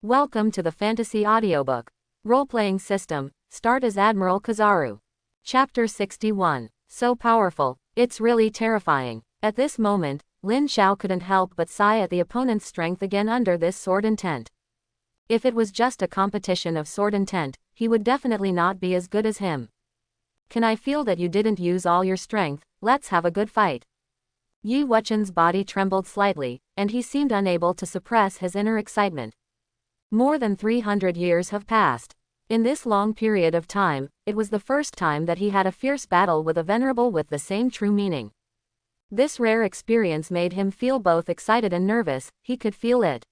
Welcome to the Fantasy Audiobook. Role-playing system, start as Admiral Kizaru. Chapter 61. So powerful, it's really terrifying. At this moment, Lin Xiao couldn't help but sigh at the opponent's strength again under this sword intent. If it was just a competition of sword intent, he would definitely not be as good as him. Can I feel that you didn't use all your strength? Let's have a good fight. Yi Wuchen's body trembled slightly, and he seemed unable to suppress his inner excitement. More than 300 years have passed. In this long period of time, it was the first time that he had a fierce battle with a venerable with the same true meaning. This rare experience made him feel both excited and nervous. He could feel it.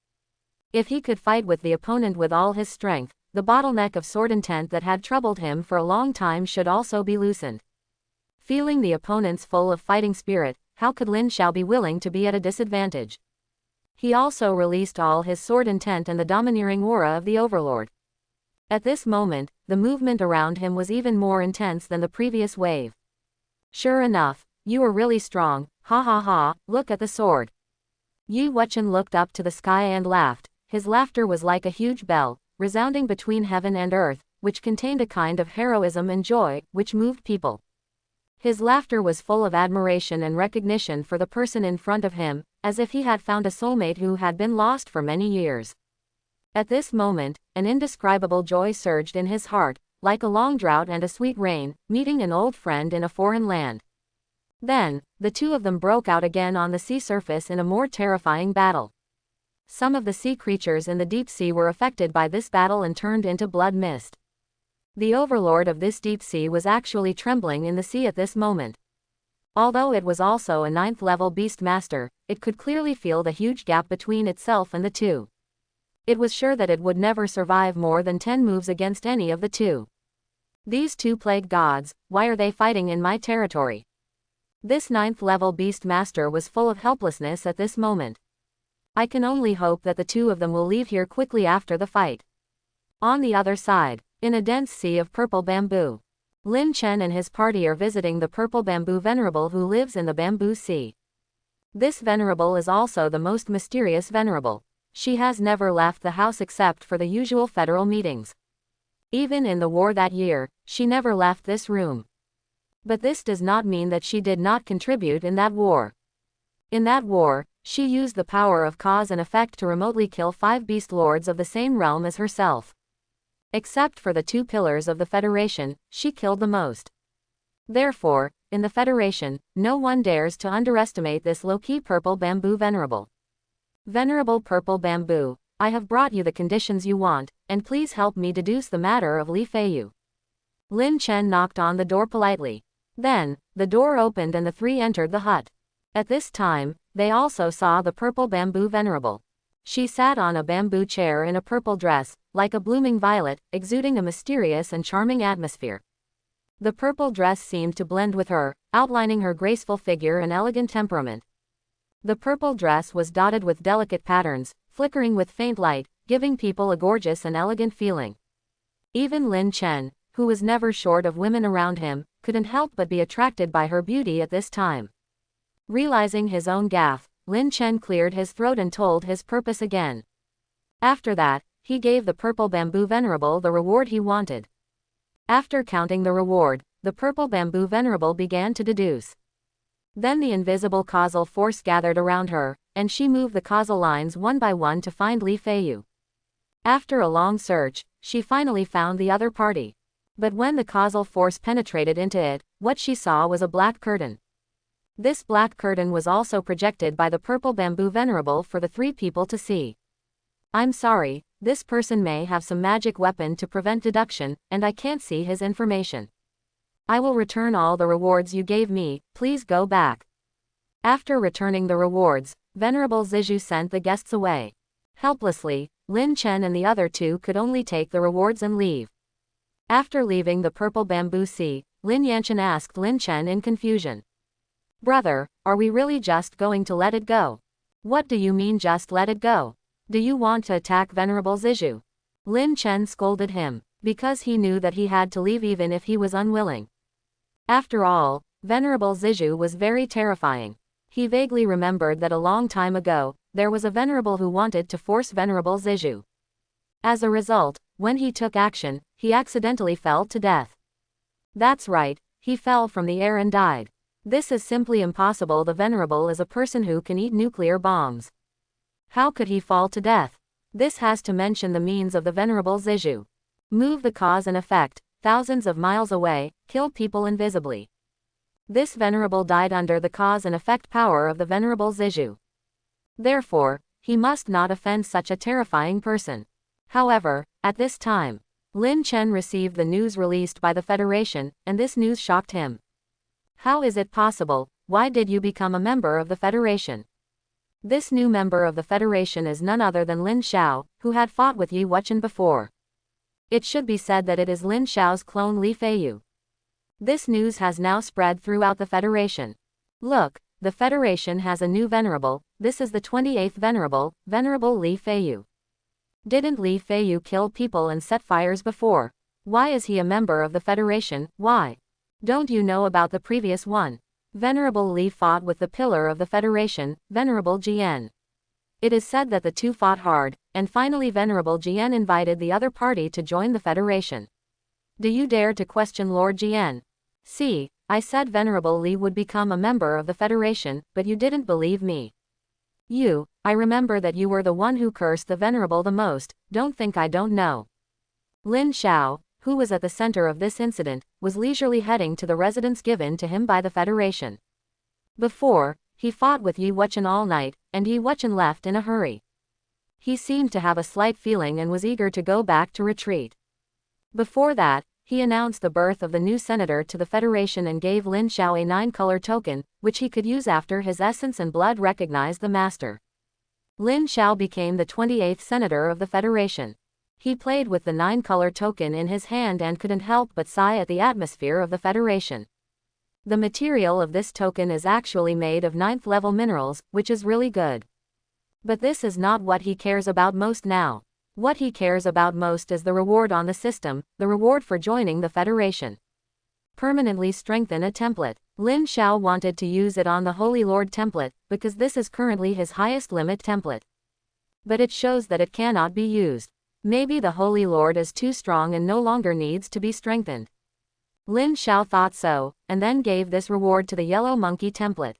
If he could fight with the opponent with all his strength, the bottleneck of sword intent that had troubled him for a long time should also be loosened. Feeling the opponents full of fighting spirit, how could Lin Xiao be willing to be at a disadvantage? He also released all his sword intent and the domineering aura of the Overlord. At this moment, the movement around him was even more intense than the previous wave. Sure enough, you are really strong, ha ha ha, look at the sword. Yi Wuchen looked up to the sky and laughed. His laughter was like a huge bell, resounding between heaven and earth, which contained a kind of heroism and joy, which moved people. His laughter was full of admiration and recognition for the person in front of him, as if he had found a soulmate who had been lost for many years. At this moment, an indescribable joy surged in his heart, like a long drought and a sweet rain, meeting an old friend in a foreign land. Then, the two of them broke out again on the sea surface in a more terrifying battle. Some of the sea creatures in the deep sea were affected by this battle and turned into blood mist. The overlord of this deep sea was actually trembling in the sea at this moment. Although it was also a 9th-level beast master, it could clearly feel the huge gap between itself and the two. It was sure that it would never survive more than 10 moves against any of the two. These two plague gods, why are they fighting in my territory? This 9th-level beast master was full of helplessness at this moment. I can only hope that the two of them will leave here quickly after the fight. On the other side, in a dense sea of purple bamboo, Lin Chen and his party are visiting the purple bamboo venerable who lives in the bamboo sea. This venerable is also the most mysterious venerable. She has never left the house except for the usual federal meetings. Even in the war that year, she never left this room. But this does not mean that she did not contribute in that war. In that war, she used the power of cause and effect to remotely kill 5 beast lords of the same realm as herself. Except for the 2 pillars of the Federation, she killed the most. Therefore, in the Federation, no one dares to underestimate this low-key purple bamboo venerable. Venerable purple bamboo, I have brought you the conditions you want, and please help me deduce the matter of Li Feiyu. Lin Chen knocked on the door politely. Then, the door opened and the 3 entered the hut. At this time, they also saw the purple bamboo venerable. She sat on a bamboo chair in a purple dress, like a blooming violet, exuding a mysterious and charming atmosphere. The purple dress seemed to blend with her, outlining her graceful figure and elegant temperament. The purple dress was dotted with delicate patterns, flickering with faint light, giving people a gorgeous and elegant feeling. Even Lin Chen, who was never short of women around him, couldn't help but be attracted by her beauty at this time. Realizing his own gaffe, Lin Chen cleared his throat and told his purpose again. After that, he gave the purple bamboo venerable the reward he wanted. After counting the reward, the purple bamboo venerable began to deduce. Then the invisible causal force gathered around her, and she moved the causal lines one by one to find Li Feiyu. After a long search, she finally found the other party. But when the causal force penetrated into it, what she saw was a black curtain. This black curtain was also projected by the purple bamboo venerable for the 3 people to see. I'm sorry, this person may have some magic weapon to prevent deduction, and I can't see his information. I will return all the rewards you gave me, please go back. After returning the rewards, Venerable Zizhu sent the guests away. Helplessly, Lin Chen and the other 2 could only take the rewards and leave. After leaving the purple bamboo sea, Lin Yanchen asked Lin Chen in confusion. Brother, are we really just going to let it go? What do you mean just let it go? Do you want to attack Venerable Zizhu? Lin Chen scolded him, because he knew that he had to leave even if he was unwilling. After all, Venerable Zizhu was very terrifying. He vaguely remembered that a long time ago, there was a venerable who wanted to force Venerable Zizhu. As a result, when he took action, he accidentally fell to death. That's right, he fell from the air and died. This is simply impossible. The Venerable is a person who can eat nuclear bombs. How could he fall to death? This has to mention the means of the Venerable Zizhu. Move the cause and effect, thousands of miles away, kill people invisibly. This Venerable died under the cause and effect power of the Venerable Zizhu. Therefore, he must not offend such a terrifying person. However, at this time, Lin Chen received the news released by the Federation, and this news shocked him. How is it possible? Why did you become a member of the Federation? This new member of the Federation is none other than Lin Xiao, who had fought with Yi Wuchen before. It should be said that it is Lin Xiao's clone Li Feiyu. This news has now spread throughout the Federation. Look, the Federation has a new Venerable. This is the 28th Venerable, Venerable Li Feiyu. Didn't Li Feiyu kill people and set fires before? Why is he a member of the Federation? Why? Don't you know about the previous one? Venerable Li fought with the pillar of the Federation, Venerable Jian. It is said that the two fought hard, and finally Venerable Jian invited the other party to join the Federation. Do you dare to question Lord Jian? See, I said Venerable Li would become a member of the Federation, but you didn't believe me. I remember that you were the one who cursed the Venerable the most. Don't think I don't know. Lin Xiao, who was at the center of this incident, was leisurely heading to the residence given to him by the Federation. Before, he fought with Yi Wuchen all night, and Yi Wuchen left in a hurry. He seemed to have a slight feeling and was eager to go back to retreat. Before that, he announced the birth of the new senator to the Federation and gave Lin Xiao a 9-color token, which he could use after his essence and blood recognized the master. Lin Xiao became the 28th senator of the Federation. He played with the 9-color token in his hand and couldn't help but sigh at the atmosphere of the Federation. The material of this token is actually made of 9th-level minerals, which is really good. But this is not what he cares about most now. What he cares about most is the reward on the system, the reward for joining the Federation. Permanently strengthen a template. Lin Xiao wanted to use it on the Holy Lord template, because this is currently his highest limit template. But it shows that it cannot be used. Maybe the Holy Lord is too strong and no longer needs to be strengthened. Lin Xiao thought so, and then gave this reward to the Yellow Monkey template.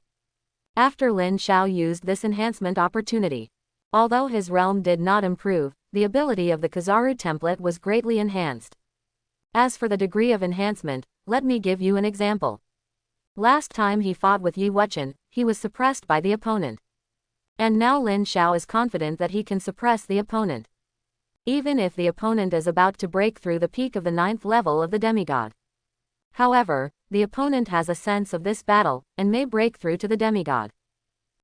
After Lin Xiao used this enhancement opportunity, although his realm did not improve, the ability of the Kizaru template was greatly enhanced. As for the degree of enhancement, let me give you an example. Last time he fought with Yi Wuchen, he was suppressed by the opponent. And now Lin Xiao is confident that he can suppress the opponent. Even if the opponent is about to break through the peak of the 9th level of the demigod. However, the opponent has a sense of this battle, and may break through to the demigod.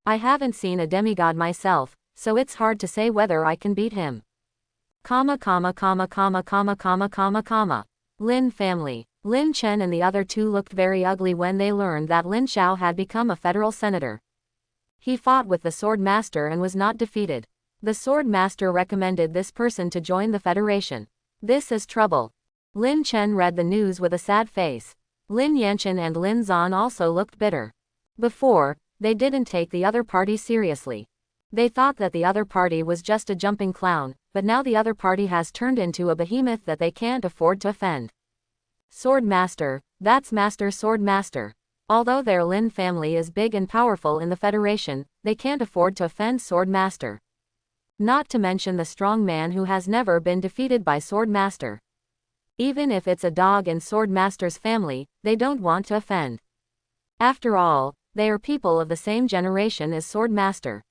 I haven't seen a demigod myself, so it's hard to say whether I can beat him. Lin family. Lin Chen and the other two looked very ugly when they learned that Lin Xiao had become a federal senator. He fought with the Sword Master and was not defeated. The Sword Master recommended this person to join the Federation. This is trouble. Lin Chen read the news with a sad face. Lin Yanchen and Lin Zan also looked bitter. Before, they didn't take the other party seriously. They thought that the other party was just a jumping clown, but now the other party has turned into a behemoth that they can't afford to offend. Sword Master, that's Master Sword Master. Although their Lin family is big and powerful in the Federation, they can't afford to offend Sword Master. Not to mention the strong man who has never been defeated by Sword Master. Even if it's a dog in Sword Master's family, they don't want to offend. After all, they are people of the same generation as Sword Master.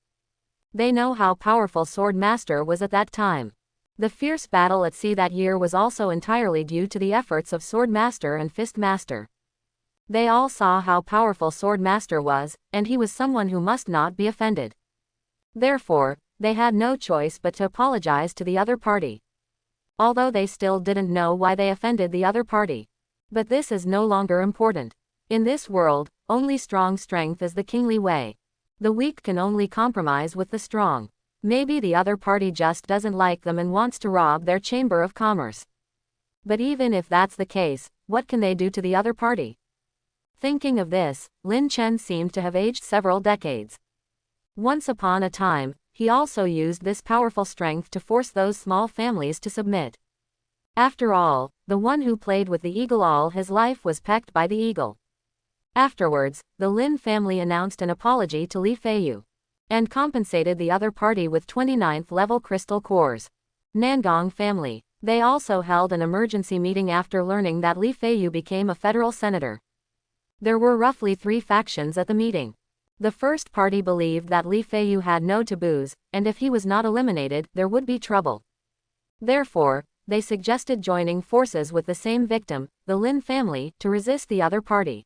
They know how powerful Sword Master was at that time. The fierce battle at sea that year was also entirely due to the efforts of Sword Master and Fist Master. They all saw how powerful Sword Master was, and he was someone who must not be offended. Therefore, they had no choice but to apologize to the other party. Although they still didn't know why they offended the other party. But this is no longer important. In this world, only strong strength is the kingly way. The weak can only compromise with the strong. Maybe the other party just doesn't like them and wants to rob their chamber of commerce. But even if that's the case, what can they do to the other party? Thinking of this, Lin Chen seemed to have aged several decades. Once upon a time, he also used this powerful strength to force those small families to submit. After all, the one who played with the eagle all his life was pecked by the eagle. Afterwards, the Lin family announced an apology to Li Feiyu and compensated the other party with 29th level crystal cores. Nangong family. They also held an emergency meeting after learning that Li Feiyu became a federal senator. There were roughly 3 factions at the meeting. The first party believed that Li Feiyu had no taboos, and if he was not eliminated, there would be trouble. Therefore, they suggested joining forces with the same victim, the Lin family, to resist the other party.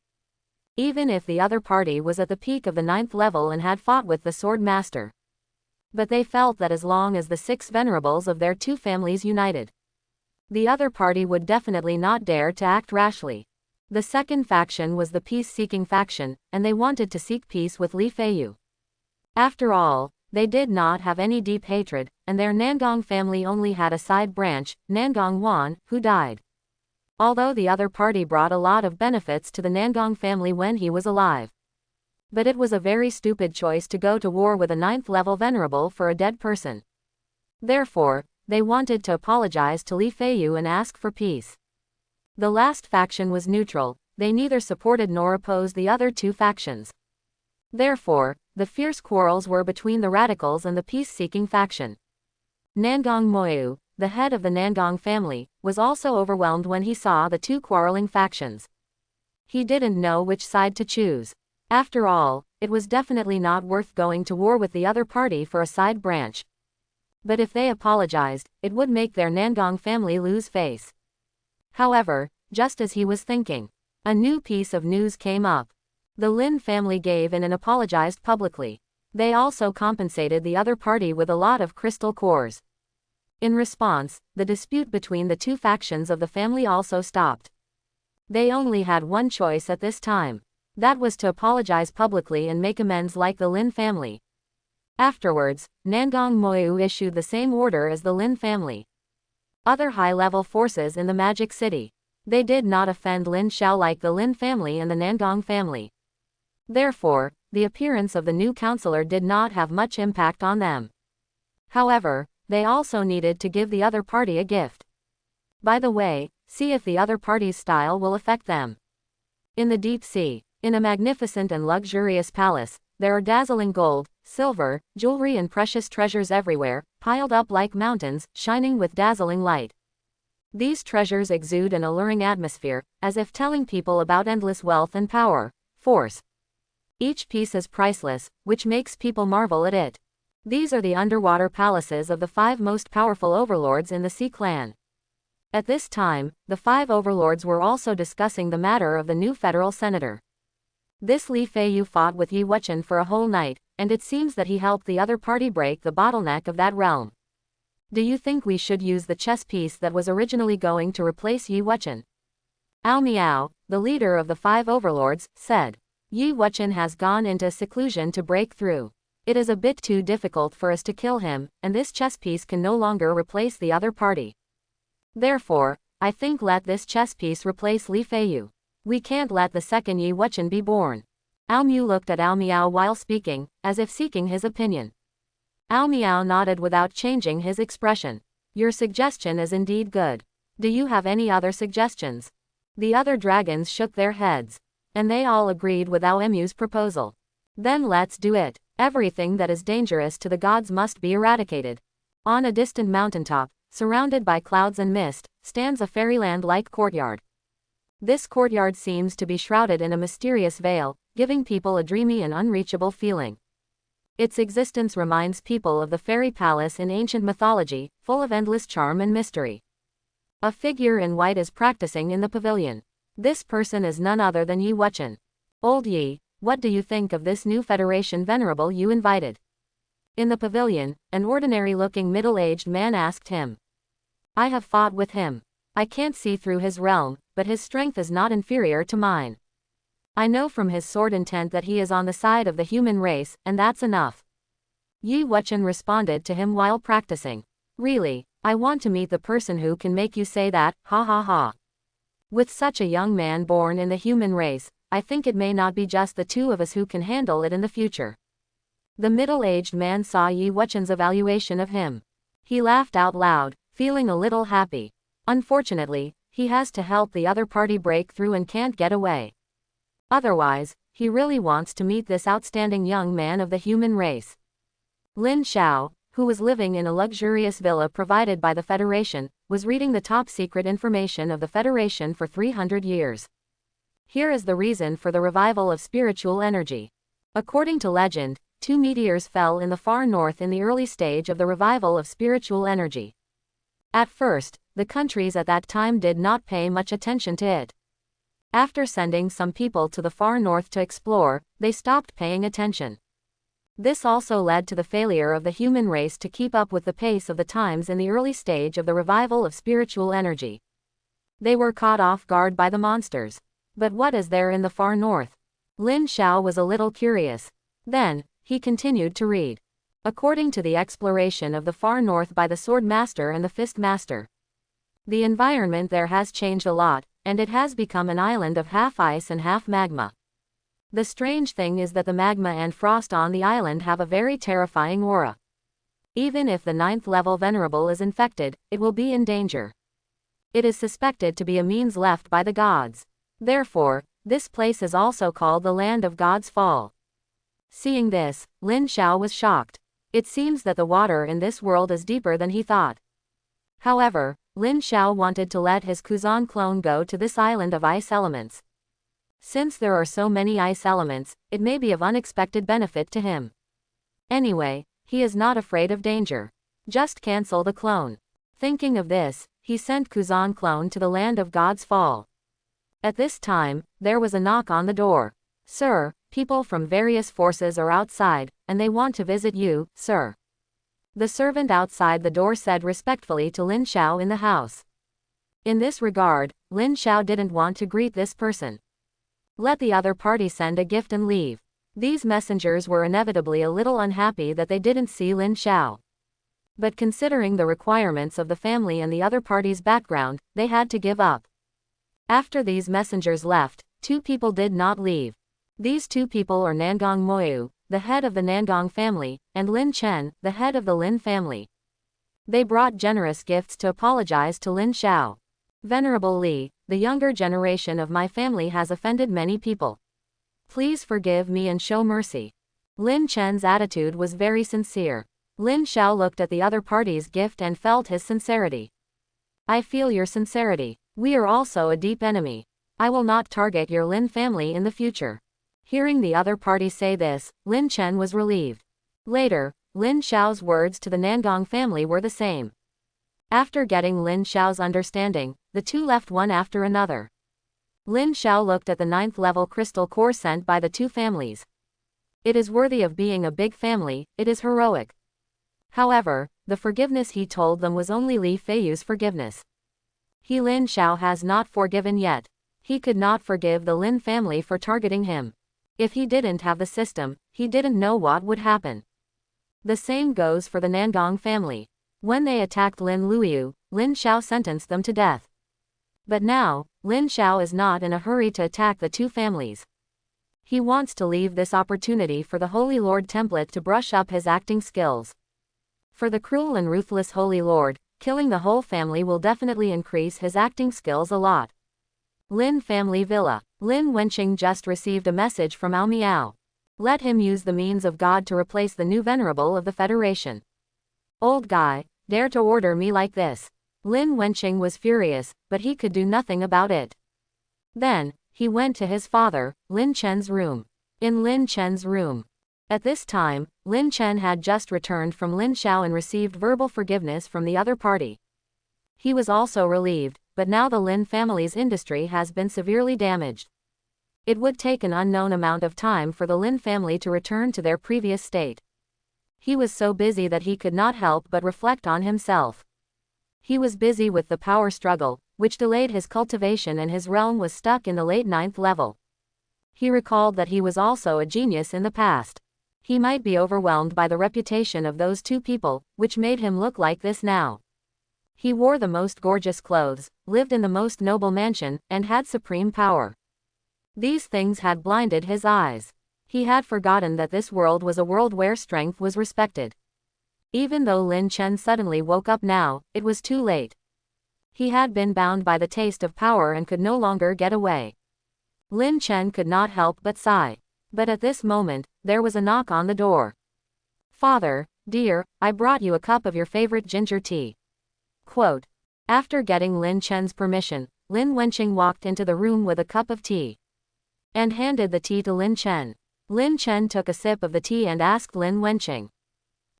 Even if the other party was at the peak of the 9th level and had fought with the Sword Master. But they felt that as long as the 6 venerables of their 2 families united, the other party would definitely not dare to act rashly. The second faction was the peace-seeking faction, and they wanted to seek peace with Li Feiyu. After all, they did not have any deep hatred, and their Nangong family only had a side branch, Nangong Wan, who died. Although the other party brought a lot of benefits to the Nangong family when he was alive. But it was a very stupid choice to go to war with a 9th level venerable for a dead person. Therefore, they wanted to apologize to Li Feiyu and ask for peace. The last faction was neutral, they neither supported nor opposed the other 2 factions. Therefore, the fierce quarrels were between the radicals and the peace-seeking faction. Nangong Moyu, the head of the Nangong family, was also overwhelmed when he saw the 2 quarreling factions. He didn't know which side to choose. After all, it was definitely not worth going to war with the other party for a side branch. But if they apologized, it would make their Nangong family lose face. However, just as he was thinking, a new piece of news came up. The Lin family gave in and apologized publicly. They also compensated the other party with a lot of crystal cores. In response, the dispute between the 2 factions of the family also stopped. They only had one choice at this time. That was to apologize publicly and make amends like the Lin family. Afterwards, Nangong Moyu issued the same order as the Lin family. Other high-level forces in the Magic City. They did not offend Lin Xiao like the Lin family and the Nangong family. Therefore, the appearance of the new counselor did not have much impact on them. However, they also needed to give the other party a gift. By the way, see if the other party's style will affect them. In the deep sea, in a magnificent and luxurious palace, there are dazzling gold, silver, jewelry and precious treasures everywhere, piled up like mountains, shining with dazzling light. These treasures exude an alluring atmosphere, as if telling people about endless wealth and power, force. Each piece is priceless, which makes people marvel at it. These are the underwater palaces of the 5 most powerful overlords in the Sea Clan. At this time, the 5 overlords were also discussing the matter of the new federal senator. This Li Feiyu fought with Yi Wuchen for a whole night, and it seems that he helped the other party break the bottleneck of that realm. Do you think we should use the chess piece that was originally going to replace Yi Wuchen? Ao Miao, the leader of the 5 overlords, said. Yi Wuchen has gone into seclusion to break through. It is a bit too difficult for us to kill him, and this chess piece can no longer replace the other party. Therefore, I think let this chess piece replace Li Feiyu. We can't let the second Yi Wuchen be born. Ao Miao looked at Ao Miao while speaking, as if seeking his opinion. Ao Miao nodded without changing his expression. Your suggestion is indeed good. Do you have any other suggestions? The other dragons shook their heads. And they all agreed with Ao Miao's proposal. Then let's do it. Everything that is dangerous to the gods must be eradicated. On a distant mountaintop, surrounded by clouds and mist, stands a fairyland-like courtyard. This courtyard seems to be shrouded in a mysterious veil, giving people a dreamy and unreachable feeling. Its existence reminds people of the fairy palace in ancient mythology, full of endless charm and mystery. A figure in white is practicing in the pavilion. This person is none other than Yi Wuchen. Old Yi, what do you think of this new Federation venerable you invited? In the pavilion, an ordinary-looking middle-aged man asked him. I have fought with him. I can't see through his realm, but his strength is not inferior to mine. I know from his sword intent that he is on the side of the human race, and that's enough. Yi Wuchen responded to him while practicing. Really, I want to meet the person who can make you say that, ha ha ha. With such a young man born in the human race, I think it may not be just the 2 of us who can handle it in the future. The middle-aged man saw Yi Wuchen's evaluation of him. He laughed out loud, feeling a little happy. Unfortunately, he has to help the other party break through and can't get away. Otherwise, he really wants to meet this outstanding young man of the human race. Lin Xiao, who was living in a luxurious villa provided by the Federation, was reading the top-secret information of the Federation for 300 years. Here is the reason for the revival of spiritual energy. According to legend, 2 meteors fell in the far north in the early stage of the revival of spiritual energy. At first, the countries at that time did not pay much attention to it. After sending some people to the far north to explore, they stopped paying attention. This also led to the failure of the human race to keep up with the pace of the times in the early stage of the revival of spiritual energy. They were caught off guard by the monsters. But what is there in the far north? Lin Xiao was a little curious. Then, he continued to read. According to the exploration of the far north by the Sword Master and the Fist Master, the environment there has changed a lot, and it has become an island of half ice and half magma. The strange thing is that the magma and frost on the island have a very terrifying aura. Even if the 9th level Venerable is infected, it will be in danger. It is suspected to be a means left by the gods. Therefore, this place is also called the Land of God's Fall. Seeing this, Lin Xiao was shocked. It seems that the water in this world is deeper than he thought. However, Lin Xiao wanted to let his Kuzan clone go to this island of ice elements. Since there are so many ice elements, it may be of unexpected benefit to him. Anyway, he is not afraid of danger. Just cancel the clone. Thinking of this, he sent Kuzan clone to the Land of God's Fall. At this time, there was a knock on the door. Sir, people from various forces are outside, and they want to visit you, sir. The servant outside the door said respectfully to Lin Xiao in the house. In this regard, Lin Xiao didn't want to greet this person. Let the other party send a gift and leave. These messengers were inevitably a little unhappy that they didn't see Lin Xiao. But considering the requirements of the family and the other party's background, they had to give up. After these messengers left, 2 people did not leave. These 2 people are Nangong Moyu, the head of the Nangong family, and Lin Chen, the head of the Lin family. They brought generous gifts to apologize to Lin Xiao. Venerable Li, the younger generation of my family has offended many people. Please forgive me and show mercy. Lin Chen's attitude was very sincere. Lin Xiao looked at the other party's gift and felt his sincerity. I feel your sincerity. We are also a deep enemy. I will not target your Lin family in the future. Hearing the other party say this, Lin Chen was relieved. Later, Lin Xiao's words to the Nangong family were the same. After getting Lin Xiao's understanding, the 2 left one after another. Lin Xiao looked at the 9th level crystal core sent by the 2 families. It is worthy of being a big family, it is heroic. However, the forgiveness he told them was only Li Feiyu's forgiveness. Lin Xiao has not forgiven yet. He could not forgive the Lin family for targeting him. If he didn't have the system, he didn't know what would happen. The same goes for the Nangong family. When they attacked Lin Luoyu, Lin Xiao sentenced them to death. But now, Lin Xiao is not in a hurry to attack the 2 families. He wants to leave this opportunity for the Holy Lord template to brush up his acting skills. For the cruel and ruthless Holy Lord, killing the whole family will definitely increase his acting skills a lot. Lin Family Villa. Lin Wenqing just received a message from Ao Miao. Let him use the means of God to replace the new Venerable of the Federation. Old guy, dare to order me like this. Lin Wenqing was furious, but he could do nothing about it. Then, he went to his father, Lin Chen's room. In Lin Chen's room. At this time, Lin Chen had just returned from Lin Xiao and received verbal forgiveness from the other party. He was also relieved, but now the Lin family's industry has been severely damaged. It would take an unknown amount of time for the Lin family to return to their previous state. He was so busy that he could not help but reflect on himself. He was busy with the power struggle, which delayed his cultivation, and his realm was stuck in the late 9th level. He recalled that he was also a genius in the past. He might be overwhelmed by the reputation of those 2 people, which made him look like this now. He wore the most gorgeous clothes, lived in the most noble mansion, and had supreme power. These things had blinded his eyes. He had forgotten that this world was a world where strength was respected. Even though Lin Chen suddenly woke up now, it was too late. He had been bound by the taste of power and could no longer get away. Lin Chen could not help but sigh. But at this moment, there was a knock on the door. "Father, dear, I brought you a cup of your favorite ginger tea." Quote. After getting Lin Chen's permission, Lin Wenqing walked into the room with a cup of tea and handed the tea to Lin Chen. Lin Chen took a sip of the tea and asked Lin Wenqing,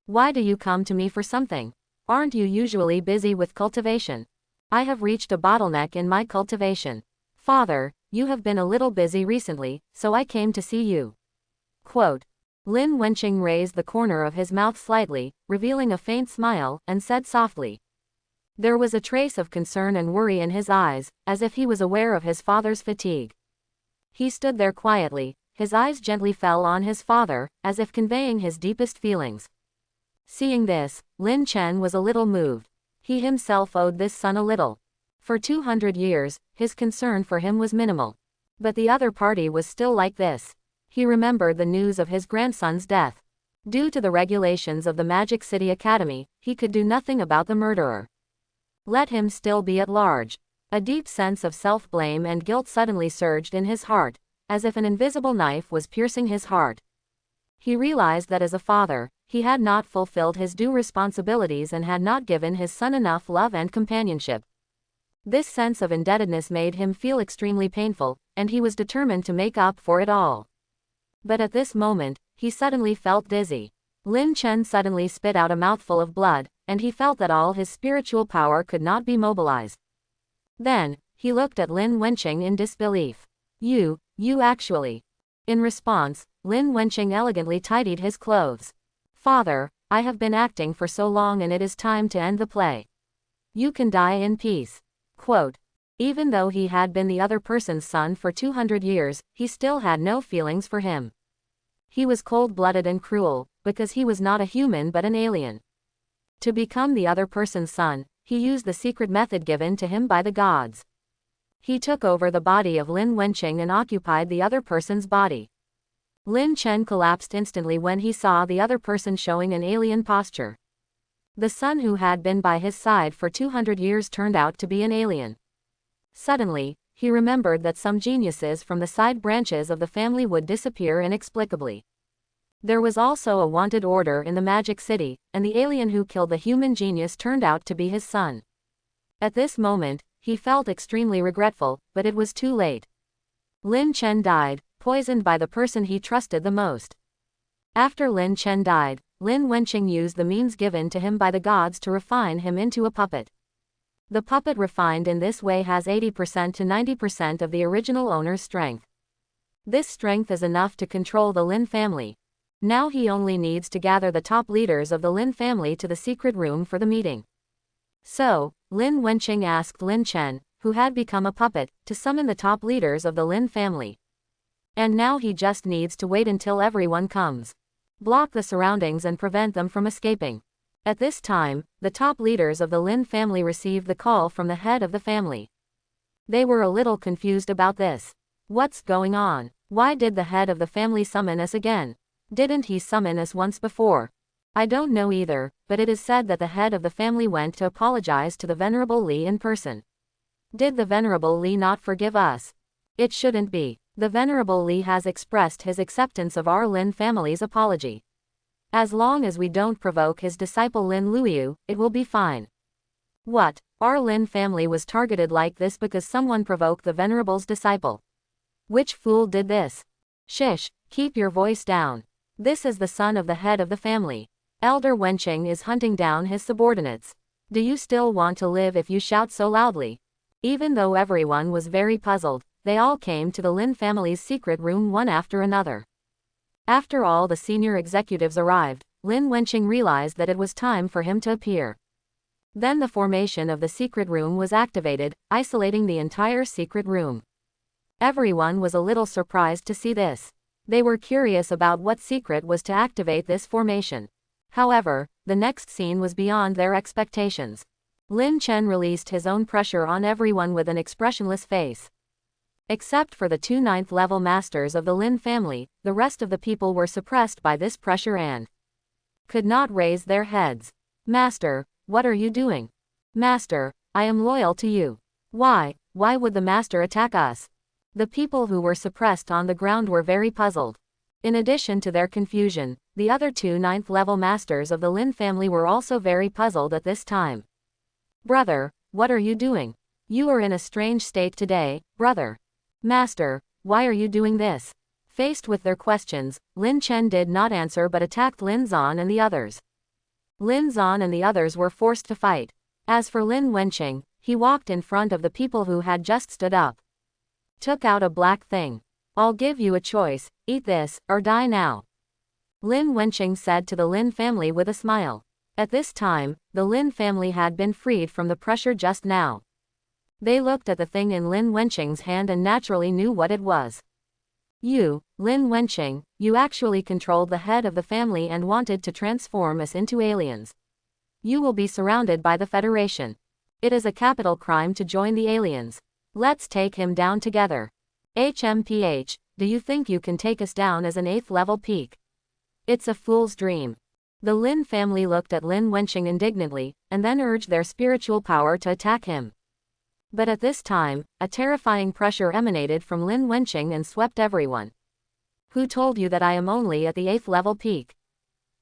"Why do you come to me for something? Aren't you usually busy with cultivation?" "I have reached a bottleneck in my cultivation. Father, you have been a little busy recently, so I came to see you." Quote. Lin Wenqing raised the corner of his mouth slightly, revealing a faint smile, and said softly. There was a trace of concern and worry in his eyes, as if he was aware of his father's fatigue. He stood there quietly, his eyes gently fell on his father, as if conveying his deepest feelings. Seeing this, Lin Chen was a little moved. He himself owed this son a little. For 200 years, his concern for him was minimal. But the other party was still like this. He remembered the news of his grandson's death. Due to the regulations of the Magic City Academy, he could do nothing about the murderer. Let him still be at large. A deep sense of self-blame and guilt suddenly surged in his heart, as if an invisible knife was piercing his heart. He realized that as a father, he had not fulfilled his due responsibilities and had not given his son enough love and companionship. This sense of indebtedness made him feel extremely painful, and he was determined to make up for it all. But at this moment, he suddenly felt dizzy. Lin Chen suddenly spit out a mouthful of blood, and he felt that all his spiritual power could not be mobilized. Then, he looked at Lin Wenqing in disbelief. You actually." In response, Lin Wenqing elegantly tidied his clothes. "Father, I have been acting for so long and it is time to end the play. You can die in peace." Quote. Even though he had been the other person's son for 200 years, he still had no feelings for him. He was cold-blooded and cruel, because he was not a human but an alien. To become the other person's son, he used the secret method given to him by the gods. He took over the body of Lin Wenqing and occupied the other person's body. Lin Chen collapsed instantly when he saw the other person showing an alien posture. The son who had been by his side for 200 years turned out to be an alien. Suddenly, he remembered that some geniuses from the side branches of the family would disappear inexplicably. There was also a wanted order in the Magic City, and the alien who killed the human genius turned out to be his son. At this moment, he felt extremely regretful, but it was too late. Lin Chen died, poisoned by the person he trusted the most. After Lin Chen died, Lin Wenqing used the means given to him by the gods to refine him into a puppet. The puppet refined in this way has 80% to 90% of the original owner's strength. This strength is enough to control the Lin family. Now he only needs to gather the top leaders of the Lin family to the secret room for the meeting. So, Lin Wenqing asked Lin Chen, who had become a puppet, to summon the top leaders of the Lin family. And now he just needs to wait until everyone comes. Block the surroundings and prevent them from escaping. At this time, the top leaders of the Lin family received the call from the head of the family. They were a little confused about this. What's going on? Why did the head of the family summon us again? Didn't he summon us once before? I don't know either, but it is said that the head of the family went to apologize to the Venerable Li in person. Did the Venerable Li not forgive us? It shouldn't be. The Venerable Li has expressed his acceptance of our Lin family's apology. As long as we don't provoke his disciple Lin Luoyu, it will be fine. What? Our Lin family was targeted like this because someone provoked the Venerable's disciple. Which fool did this? Shish, keep your voice down. This is the son of the head of the family. Elder Wenqing is hunting down his subordinates. Do you still want to live if you shout so loudly? Even though everyone was very puzzled, they all came to the Lin family's secret room one after another. After all the senior executives arrived, Lin Wenqing realized that it was time for him to appear. Then the formation of the secret room was activated, isolating the entire secret room. Everyone was a little surprised to see this. They were curious about what secret was to activate this formation. However, the next scene was beyond their expectations. Lin Chen released his own pressure on everyone with an expressionless face. Except for the two 9th level masters of the Lin family, the rest of the people were suppressed by this pressure and could not raise their heads. Master, what are you doing? Master, I am loyal to you. Why would the master attack us? The people who were suppressed on the ground were very puzzled. In addition to their confusion, the other two 9th level masters of the Lin family were also very puzzled at this time. Brother, what are you doing? You are in a strange state today, brother. Master, why are you doing this? Faced with their questions, Lin Chen did not answer but attacked Lin Zan and the others. Lin Zan and the others were forced to fight. As for Lin Wenqing, he walked in front of the people who had just stood up. Took out a black thing. I'll give you a choice, eat this, or die now. Lin Wenqing said to the Lin family with a smile. At this time, the Lin family had been freed from the pressure just now. They looked at the thing in Lin Wenqing's hand and naturally knew what it was. You, Lin Wenqing, you actually controlled the head of the family and wanted to transform us into aliens. You will be surrounded by the Federation. It is a capital crime to join the aliens. Let's take him down together. HMPH, do you think you can take us down as an 8th level peak? It's a fool's dream. The Lin family looked at Lin Wenqing indignantly, and then urged their spiritual power to attack him. But at this time, a terrifying pressure emanated from Lin Wenqing and swept everyone. Who told you that I am only at the 8th level peak?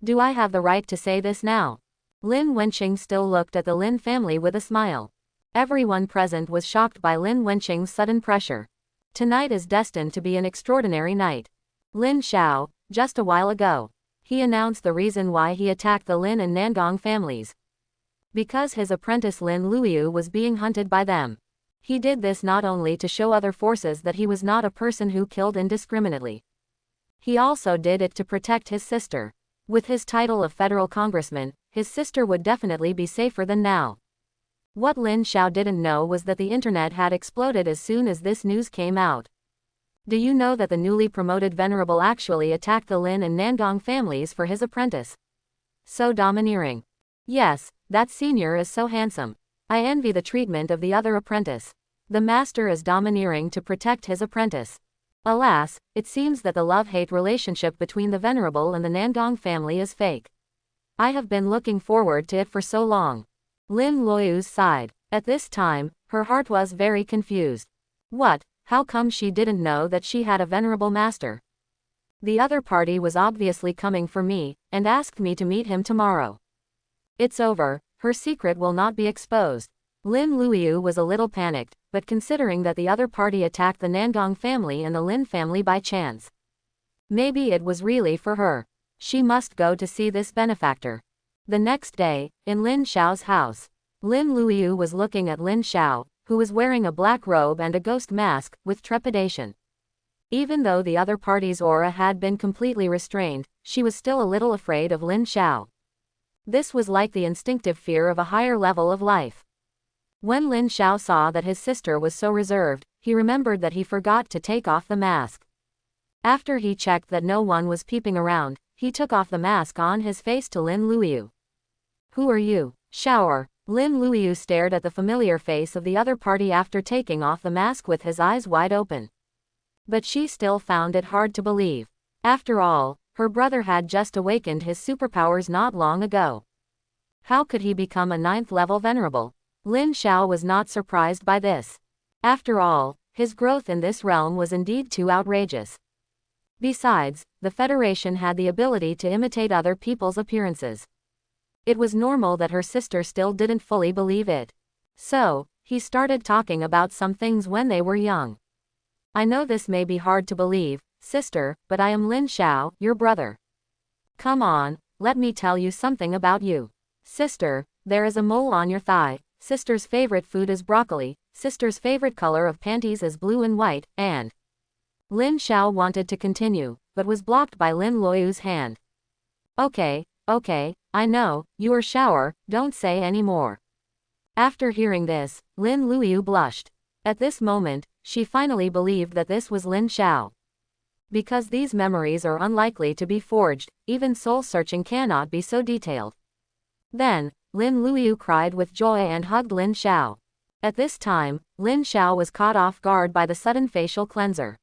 Do I have the right to say this now? Lin Wenqing still looked at the Lin family with a smile. Everyone present was shocked by Lin Wenqing's sudden pressure. Tonight is destined to be an extraordinary night. Lin Xiao, just a while ago, he announced the reason why he attacked the Lin and Nangong families. Because his apprentice Lin Luoyu was being hunted by them. He did this not only to show other forces that he was not a person who killed indiscriminately. He also did it to protect his sister. With his title of federal congressman, his sister would definitely be safer than now. What Lin Xiao didn't know was that the internet had exploded as soon as this news came out. Do you know that the newly promoted Venerable actually attacked the Lin and Nangong families for his apprentice? So domineering. Yes, that senior is so handsome. I envy the treatment of the other apprentice. The master is domineering to protect his apprentice. Alas, it seems that the love-hate relationship between the Venerable and the Nangong family is fake. I have been looking forward to it for so long. Lin Luoyu sighed. At this time, her heart was very confused. What? How come she didn't know that she had a venerable master? The other party was obviously coming for me, and asked me to meet him tomorrow. It's over, her secret will not be exposed. Lin Luoyu was a little panicked, but considering that the other party attacked the Nangong family and the Lin family by chance. Maybe it was really for her. She must go to see this benefactor. The next day, in Lin Xiao's house, Lin Luoyu was looking at Lin Xiao, who was wearing a black robe and a ghost mask, with trepidation. Even though the other party's aura had been completely restrained, she was still a little afraid of Lin Xiao. This was like the instinctive fear of a higher level of life. When Lin Xiao saw that his sister was so reserved, he remembered that he forgot to take off the mask. After he checked that no one was peeping around, he took off the mask on his face to Lin Luoyu. Who are you, Xiaoer? Lin Luoyu stared at the familiar face of the other party after taking off the mask with his eyes wide open. But she still found it hard to believe. After all, her brother had just awakened his superpowers not long ago. How could he become a 9th level venerable? Lin Xiao was not surprised by this. After all, his growth in this realm was indeed too outrageous. Besides, the Federation had the ability to imitate other people's appearances. It was normal that her sister still didn't fully believe it. So, he started talking about some things when they were young. I know this may be hard to believe, sister, but I am Lin Xiao, your brother. Come on, let me tell you something about you. Sister, there is a mole on your thigh. Sister's favorite food is broccoli. Sister's favorite color of panties is blue and white, and... Lin Xiao wanted to continue, but was blocked by Lin Luoyu's hand. Okay, I know, you are Xiaoer, don't say any more. After hearing this, Lin Luoyu blushed. At this moment, she finally believed that this was Lin Xiao. Because these memories are unlikely to be forged, even soul-searching cannot be so detailed. Then, Lin Luoyu cried with joy and hugged Lin Xiao. At this time, Lin Xiao was caught off guard by the sudden facial cleanser.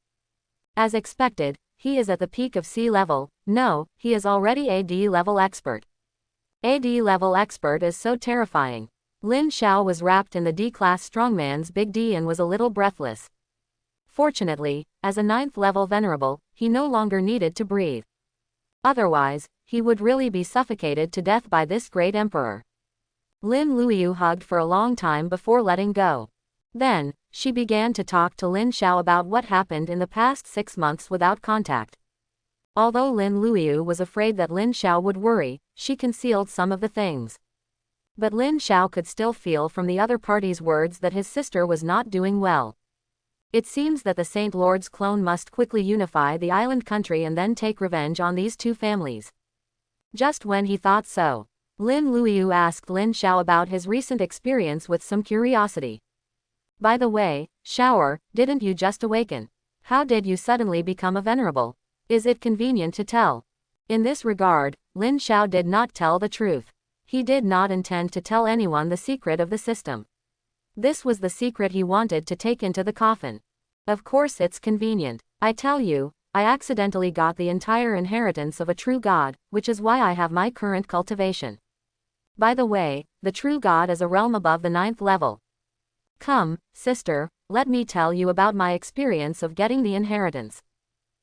As expected, he is at the peak of C level. No, he is already AD level expert. AD level expert is so terrifying. Lin Xiao was wrapped in the D-class strongman's big D and was a little breathless. Fortunately, as a 9th level venerable, he no longer needed to breathe. Otherwise, he would really be suffocated to death by this great emperor. Lin Luoyu hugged for a long time before letting go. Then, she began to talk to Lin Xiao about what happened in the past 6 months without contact. Although Lin Luoyu was afraid that Lin Xiao would worry, she concealed some of the things. But Lin Xiao could still feel from the other party's words that his sister was not doing well. It seems that the Saint Lord's clone must quickly unify the island country and then take revenge on these two families. Just when he thought so, Lin Luoyu asked Lin Xiao about his recent experience with some curiosity. By the way, Xiao, didn't you just awaken? How did you suddenly become a venerable? Is it convenient to tell? In this regard, Lin Xiao did not tell the truth. He did not intend to tell anyone the secret of the system. This was the secret he wanted to take into the coffin. Of course it's convenient. I tell you, I accidentally got the entire inheritance of a true god, which is why I have my current cultivation. By the way, the true god is a realm above the 9th level. Come, sister, let me tell you about my experience of getting the inheritance.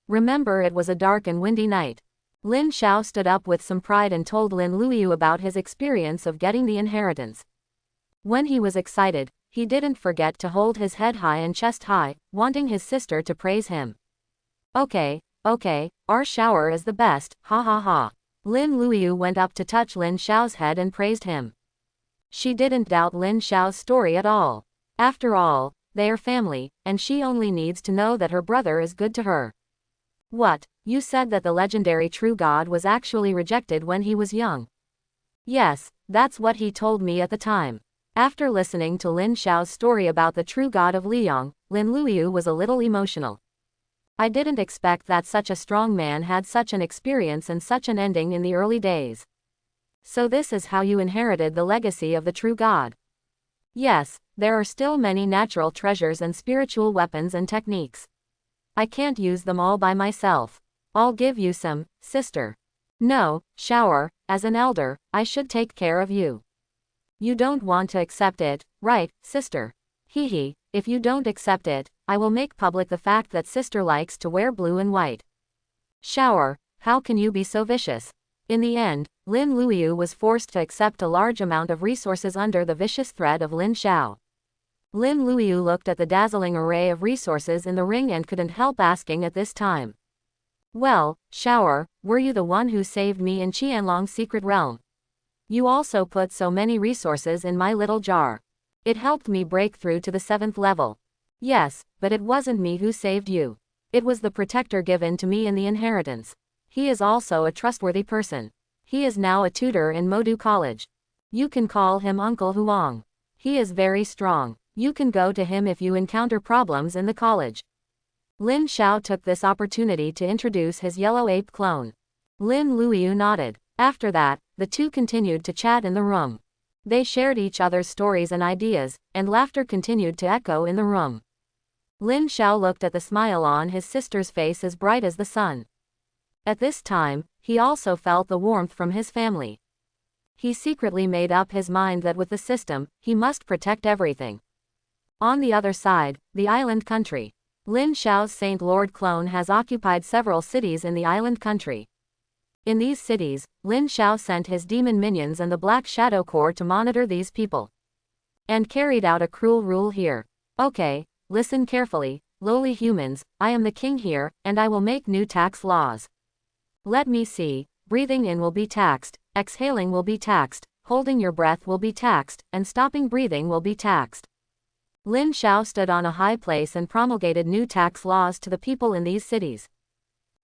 Remember, it was a dark and windy night. Lin Xiao stood up with some pride and told Lin Luoyu about his experience of getting the inheritance. When he was excited, he didn't forget to hold his head high and chest high, wanting his sister to praise him. Okay, our Xiao is the best, ha ha ha. Lin Luoyu went up to touch Lin Xiao's head and praised him. She didn't doubt Lin Xiao's story at all. After all, they are family, and she only needs to know that her brother is good to her. What, you said that the legendary true god was actually rejected when he was young? Yes, that's what he told me at the time. After listening to Lin Xiao's story about the true god of Liang, Lin Luoyu was a little emotional. I didn't expect that such a strong man had such an experience and such an ending in the early days. So this is how you inherited the legacy of the true god. Yes, there are still many natural treasures and spiritual weapons and techniques. I can't use them all by myself. I'll give you some, sister. No, Xiao, as an elder, I should take care of you. You don't want to accept it, right, sister? Hee, if you don't accept it, I will make public the fact that sister likes to wear blue and white. Xiao, how can you be so vicious? In the end, Lin Luoyu was forced to accept a large amount of resources under the vicious threat of Lin Xiao. Lin Luoyu looked at the dazzling array of resources in the ring and couldn't help asking at this time. Well, Xiao, were you the one who saved me in Qianlong's secret realm? You also put so many resources in my little jar. It helped me break through to the 7th level. Yes, but it wasn't me who saved you. It was the protector given to me in the inheritance. He is also a trustworthy person. He is now a tutor in Modu College. You can call him Uncle Huang. He is very strong. You can go to him if you encounter problems in the college. Lin Xiao took this opportunity to introduce his yellow ape clone. Lin Luoyu nodded. After that, the two continued to chat in the room. They shared each other's stories and ideas, and laughter continued to echo in the room. Lin Xiao looked at the smile on his sister's face as bright as the sun. At this time, he also felt the warmth from his family. He secretly made up his mind that with the system, he must protect everything. On the other side, the island country. Lin Xiao's Saint Lord clone has occupied several cities in the island country. In these cities, Lin Xiao sent his demon minions and the Black Shadow Corps to monitor these people. And carried out a cruel rule here. Okay, listen carefully, lowly humans, I am the king here, and I will make new tax laws. Let me see, breathing in will be taxed, exhaling will be taxed, holding your breath will be taxed, and stopping breathing will be taxed. Lin Xiao stood on a high place and promulgated new tax laws to the people in these cities.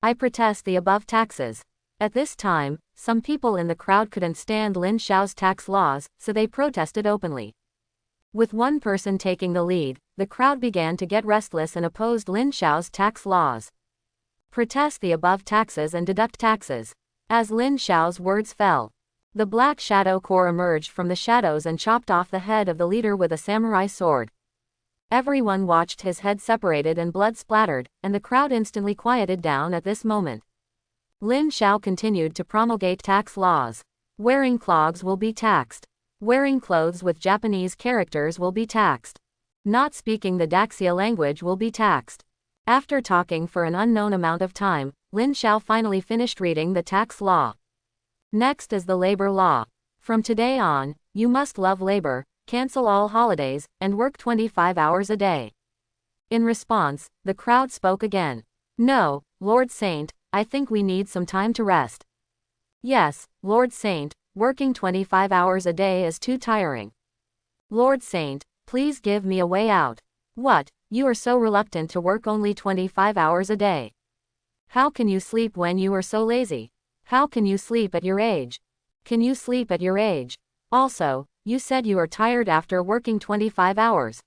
I protest the above taxes. At this time, some people in the crowd couldn't stand Lin Xiao's tax laws, so they protested openly. With one person taking the lead, the crowd began to get restless and opposed Lin Xiao's tax laws. Protest the above taxes and deduct taxes. As Lin Xiao's words fell, The black shadow core emerged from the shadows and chopped off the head of the leader with a samurai sword. Everyone watched his head separated and blood splattered, and the crowd instantly quieted down at this moment. Lin Xiao continued to promulgate tax laws. Wearing clogs will be taxed. Wearing clothes with Japanese characters will be taxed. Not speaking the Daxia language will be taxed. After talking for an unknown amount of time, Lin Xiao finally finished reading the tax law. Next is the labor law. From today on, you must love labor, cancel all holidays, and work 25 hours a day. In response, the crowd spoke again. No, Lord Saint, I think we need some time to rest. Yes, Lord Saint, working 25 hours a day is too tiring. Lord Saint, please give me a way out. What, you are so reluctant to work only 25 hours a day? How can you sleep when you are so lazy? How can you sleep at your age? Can you sleep at your age? Also, you said you are tired after working 25 hours.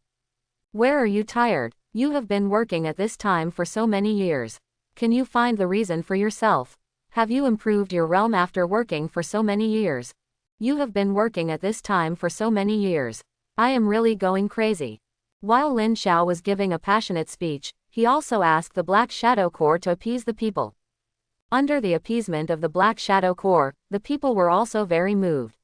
Where are you tired? You have been working at this time for so many years. Can you find the reason for yourself? Have you improved your realm after working for so many years? You have been working at this time for so many years. I am really going crazy. While Lin Xiao was giving a passionate speech, he also asked the Black Shadow Corps to appease the people. Under the appeasement of the Black Shadow Corps, the people were also very moved.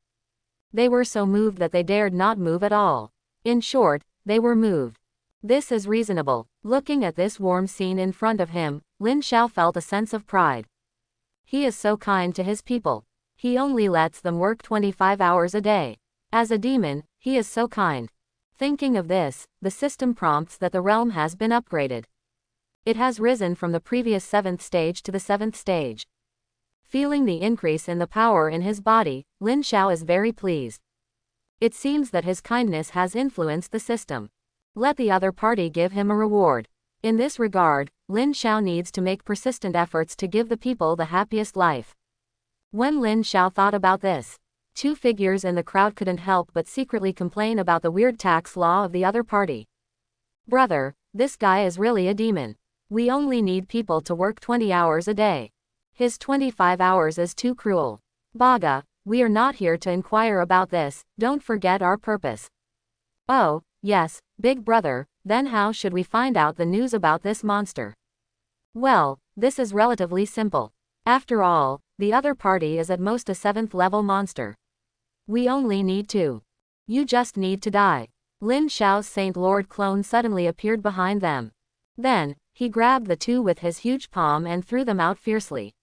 They were so moved that they dared not move at all. In short, they were moved. This is reasonable. Looking at this warm scene in front of him, Lin Xiao felt a sense of pride. He is so kind to his people. He only lets them work 25 hours a day. As a demon, he is so kind. Thinking of this, the system prompts that the realm has been upgraded. It has risen from the previous 7th stage to the 7th stage. Feeling the increase in the power in his body, Lin Xiao is very pleased. It seems that his kindness has influenced the system. Let the other party give him a reward. In this regard, Lin Xiao needs to make persistent efforts to give the people the happiest life. When Lin Xiao thought about this, two figures in the crowd couldn't help but secretly complain about the weird tax law of the other party. Brother, this guy is really a demon. We only need people to work 20 hours a day. His 25 hours is too cruel. Baga, we are not here to inquire about this, don't forget our purpose. Oh, yes, big brother, then how should we find out the news about this monster? Well, this is relatively simple. After all, the other party is at most a 7th level monster. We only need to. You just need to die. Lin Xiao's Saint Lord clone suddenly appeared behind them. Then, he grabbed the two with his huge palm and threw them out fiercely.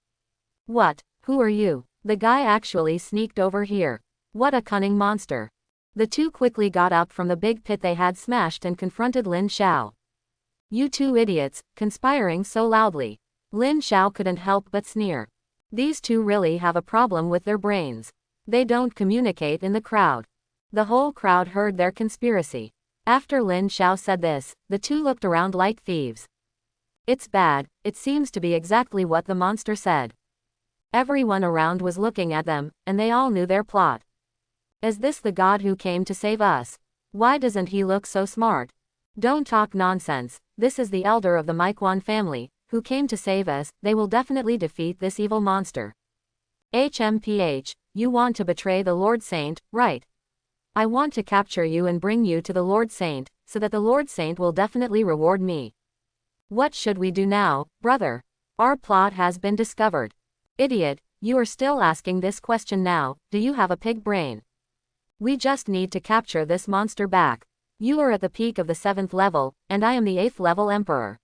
What? Who are you? The guy actually sneaked over here. What a cunning monster. The two quickly got up from the big pit they had smashed and confronted Lin Xiao. You two idiots, conspiring so loudly. Lin Xiao couldn't help but sneer. These two really have a problem with their brains. They don't communicate in the crowd. The whole crowd heard their conspiracy. After Lin Xiao said this, the two looked around like thieves. It's bad, it seems to be exactly what the monster said. Everyone around was looking at them, and they all knew their plot. Is this the god who came to save us? Why doesn't he look so smart? Don't talk nonsense, this is the elder of the Miquan family, who came to save us. They will definitely defeat this evil monster. HMPH, you want to betray the Lord Saint, right? I want to capture you and bring you to the Lord Saint, so that the Lord Saint will definitely reward me. What should we do now, brother? Our plot has been discovered. Idiot, you are still asking this question now, do you have a pig brain? We just need to capture this monster back. You are at the peak of the 7th level, and I am the 8th level emperor.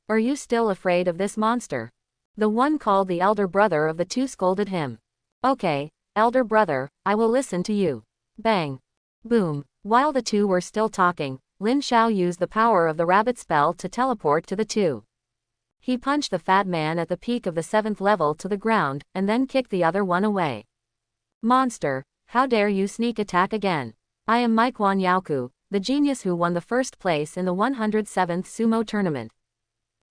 Are you still afraid of this monster? The one called the elder brother of the two scolded him. Okay, elder brother, I will listen to you. Bang. Boom. While the two were still talking, Lin Xiao used the power of the rabbit spell to teleport to the two. He punched the fat man at the peak of the 7th level to the ground, and then kicked the other one away. Monster, how dare you sneak attack again? I am Miquan Yaoku, the genius who won the first place in the 107th sumo tournament.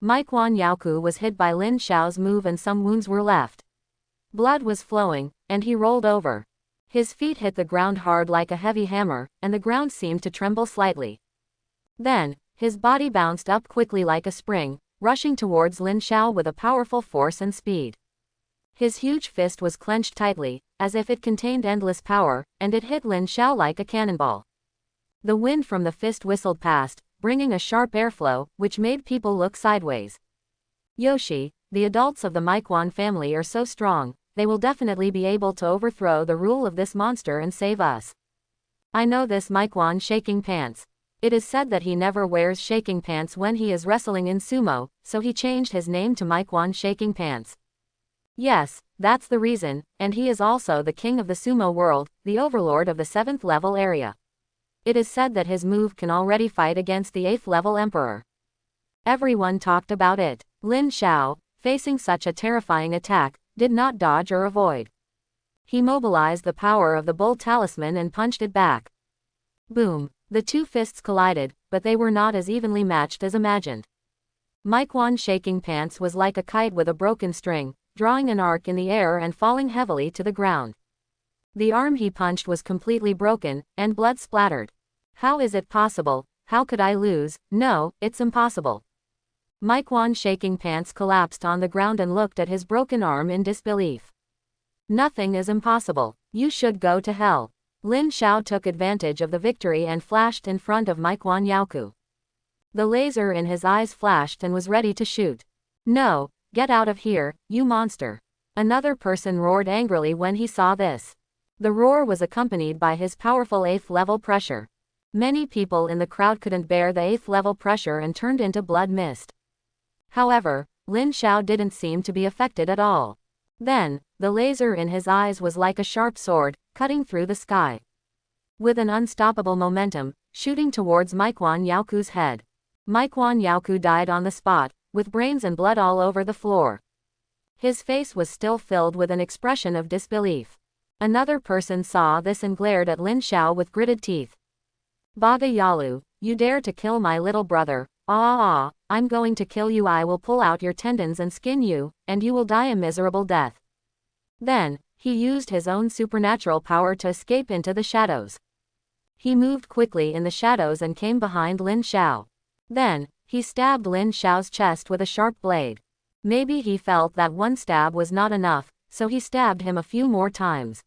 Miquan Yaoku was hit by Lin Xiao's move and some wounds were left. Blood was flowing, and he rolled over. His feet hit the ground hard like a heavy hammer, and the ground seemed to tremble slightly. Then, his body bounced up quickly like a spring, rushing towards Lin Xiao with a powerful force and speed. His huge fist was clenched tightly, as if it contained endless power, and it hit Lin Xiao like a cannonball. The wind from the fist whistled past, bringing a sharp airflow, which made people look sideways. Yoshi, the adults of the Miquan family are so strong, they will definitely be able to overthrow the rule of this monster and save us. I know this Miquan shaking pants. It is said that he never wears shaking pants when he is wrestling in sumo, so he changed his name to Miquan Shaking Pants. Yes, that's the reason, and he is also the king of the sumo world, the overlord of the 7th level area. It is said that his move can already fight against the 8th level emperor. Everyone talked about it. Lin Xiao, facing such a terrifying attack, did not dodge or avoid. He mobilized the power of the bull talisman and punched it back. Boom! The two fists collided, but they were not as evenly matched as imagined. Miquan Shaking Pants was like a kite with a broken string, drawing an arc in the air and falling heavily to the ground. The arm he punched was completely broken, and blood splattered. How is it possible? How could I lose? No, it's impossible. Miquan Shaking Pants collapsed on the ground and looked at his broken arm in disbelief. Nothing is impossible. You should go to hell. Lin Xiao took advantage of the victory and flashed in front of Miquan Yaoku. The laser in his eyes flashed and was ready to shoot. No, get out of here, you monster. Another person roared angrily when he saw this. The roar was accompanied by his powerful 8th level pressure. Many people in the crowd couldn't bear the 8th level pressure and turned into blood mist. However, Lin Xiao didn't seem to be affected at all. Then, the laser in his eyes was like a sharp sword, cutting through the sky. With an unstoppable momentum, shooting towards Miquan Yaoku's head. Miquan Yaoku died on the spot, with brains and blood all over the floor. His face was still filled with an expression of disbelief. Another person saw this and glared at Lin Xiao with gritted teeth. Baga Yalu, you dare to kill my little brother, I'm going to kill you. I will pull out your tendons and skin you, and you will die a miserable death. Then, he used his own supernatural power to escape into the shadows. He moved quickly in the shadows and came behind Lin Xiao. Then, he stabbed Lin Xiao's chest with a sharp blade. Maybe he felt that one stab was not enough, so he stabbed him a few more times.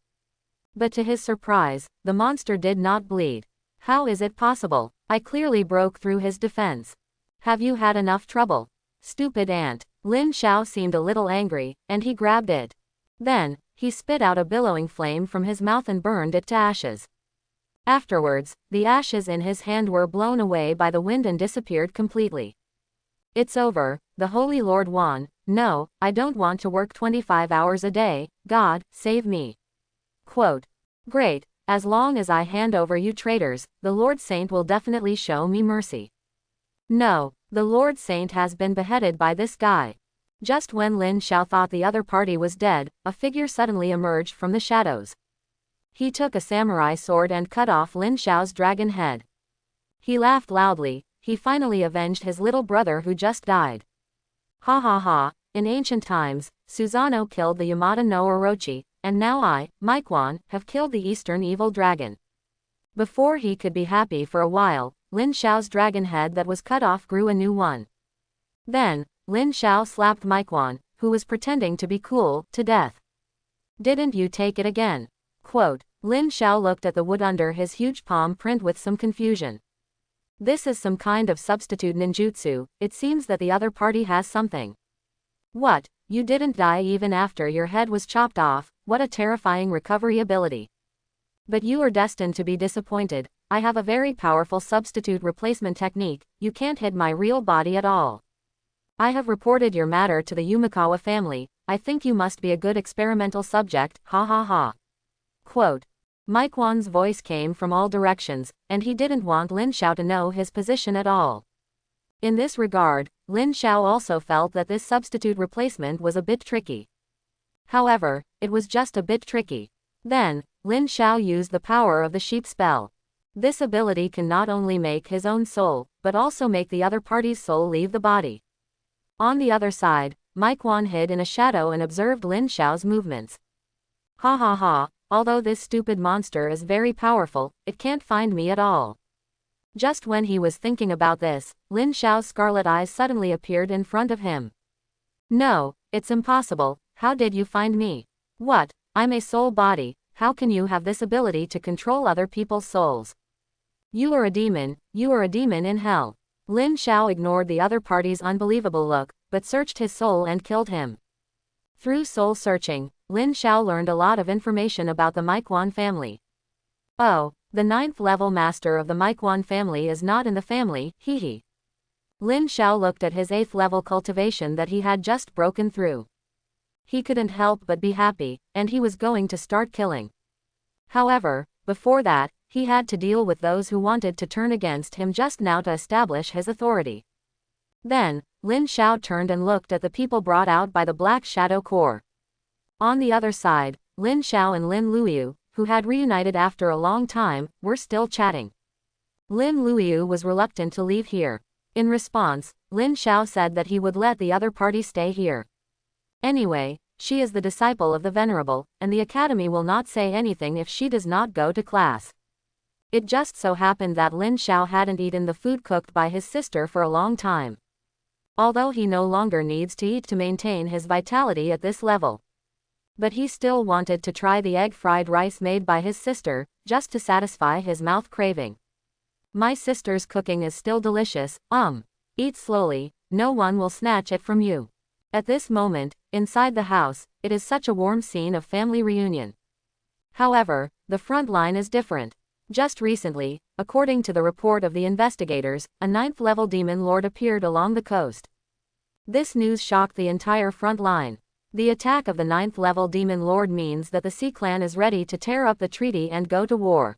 But to his surprise, the monster did not bleed. How is it possible? I clearly broke through his defense. Have you had enough trouble? Stupid ant. Lin Xiao seemed a little angry, and he grabbed it. Then, he spit out a billowing flame from his mouth and burned it to ashes. Afterwards, the ashes in his hand were blown away by the wind and disappeared completely. It's over, the Holy Lord won. No, I don't want to work 25 hours a day, God, save me. Quote. Great, as long as I hand over you traitors, the Lord Saint will definitely show me mercy. No, the Lord Saint has been beheaded by this guy. Just when Lin Xiao thought the other party was dead, a figure suddenly emerged from the shadows. He took a samurai sword and cut off Lin Xiao's dragon head. He laughed loudly. He finally avenged his little brother who just died. Ha ha ha, in ancient times, Susanoo killed the Yamada no Orochi, and now I, Miquan, have killed the Eastern Evil Dragon. Before he could be happy for a while, Lin Xiao's dragon head that was cut off grew a new one. Then, Lin Xiao slapped Miquan, who was pretending to be cool, to death. Didn't you take it again? Quote. Lin Xiao looked at the wood under his huge palm print with some confusion. This is some kind of substitute ninjutsu. It seems that the other party has something. What? You didn't die even after your head was chopped off? What a terrifying recovery ability. But you are destined to be disappointed. I have a very powerful substitute replacement technique. You can't hit my real body at all. I have reported your matter to the Yumikawa family. I think you must be a good experimental subject, ha ha ha. Quote. Miquan's voice came from all directions, and he didn't want Lin Xiao to know his position at all. In this regard, Lin Xiao also felt that this substitute replacement was a bit tricky. However, it was just a bit tricky. Then, Lin Xiao used the power of the sheep spell. This ability can not only make his own soul, but also make the other party's soul leave the body. On the other side, Miquan hid in a shadow and observed Lin Xiao's movements. Ha ha ha, although this stupid monster is very powerful, it can't find me at all. Just when he was thinking about this, Lin Xiao's scarlet eyes suddenly appeared in front of him. No, it's impossible. How did you find me? What? I'm a soul body, how can you have this ability to control other people's souls? You are a demon in hell. Lin Xiao ignored the other party's unbelievable look, but searched his soul and killed him. Through soul searching, Lin Xiao learned a lot of information about the Meikuan family. Oh, the 9th level master of the Meikuan family is not in the family, hehe. Lin Xiao looked at his 8th level cultivation that he had just broken through. He couldn't help but be happy, and he was going to start killing. However, before that, he had to deal with those who wanted to turn against him just now to establish his authority. Then, Lin Xiao turned and looked at the people brought out by the Black Shadow Corps. On the other side, Lin Xiao and Lin Luoyu, who had reunited after a long time, were still chatting. Lin Luoyu was reluctant to leave here. In response, Lin Xiao said that he would let the other party stay here. Anyway, she is the disciple of the Venerable, and the academy will not say anything if she does not go to class. It just so happened that Lin Xiao hadn't eaten the food cooked by his sister for a long time. Although he no longer needs to eat to maintain his vitality at this level. But he still wanted to try the egg fried rice made by his sister, just to satisfy his mouth craving. My sister's cooking is still delicious, eat slowly, no one will snatch it from you. At this moment, inside the house, it is such a warm scene of family reunion. However, the front line is different. Just recently, according to the report of the investigators, a 9th level demon lord appeared along the coast. This news shocked the entire front line. The attack of the 9th level demon lord means that the Sea Clan is ready to tear up the treaty and go to war.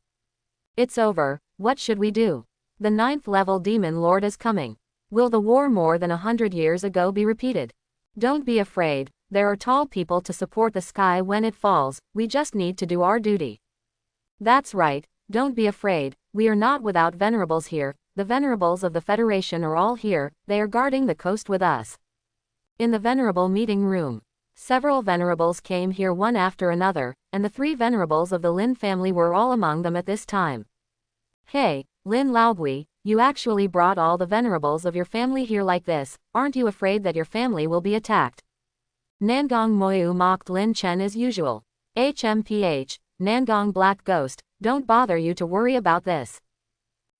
It's over, what should we do? The 9th level demon lord is coming. Will the war more than 100 years ago be repeated? Don't be afraid, there are tall people to support the sky when it falls, we just need to do our duty. That's right, don't be afraid, we are not without venerables here, the venerables of the Federation are all here, they are guarding the coast with us. In the venerable meeting room, several venerables came here one after another, and the 3 venerables of the Lin family were all among them at this time. Hey, Lin Laogui, you actually brought all the venerables of your family here like this, aren't you afraid that your family will be attacked? Nangong Moyu mocked Lin Chen as usual. HMPH, Nangong Black Ghost, don't bother you to worry about this.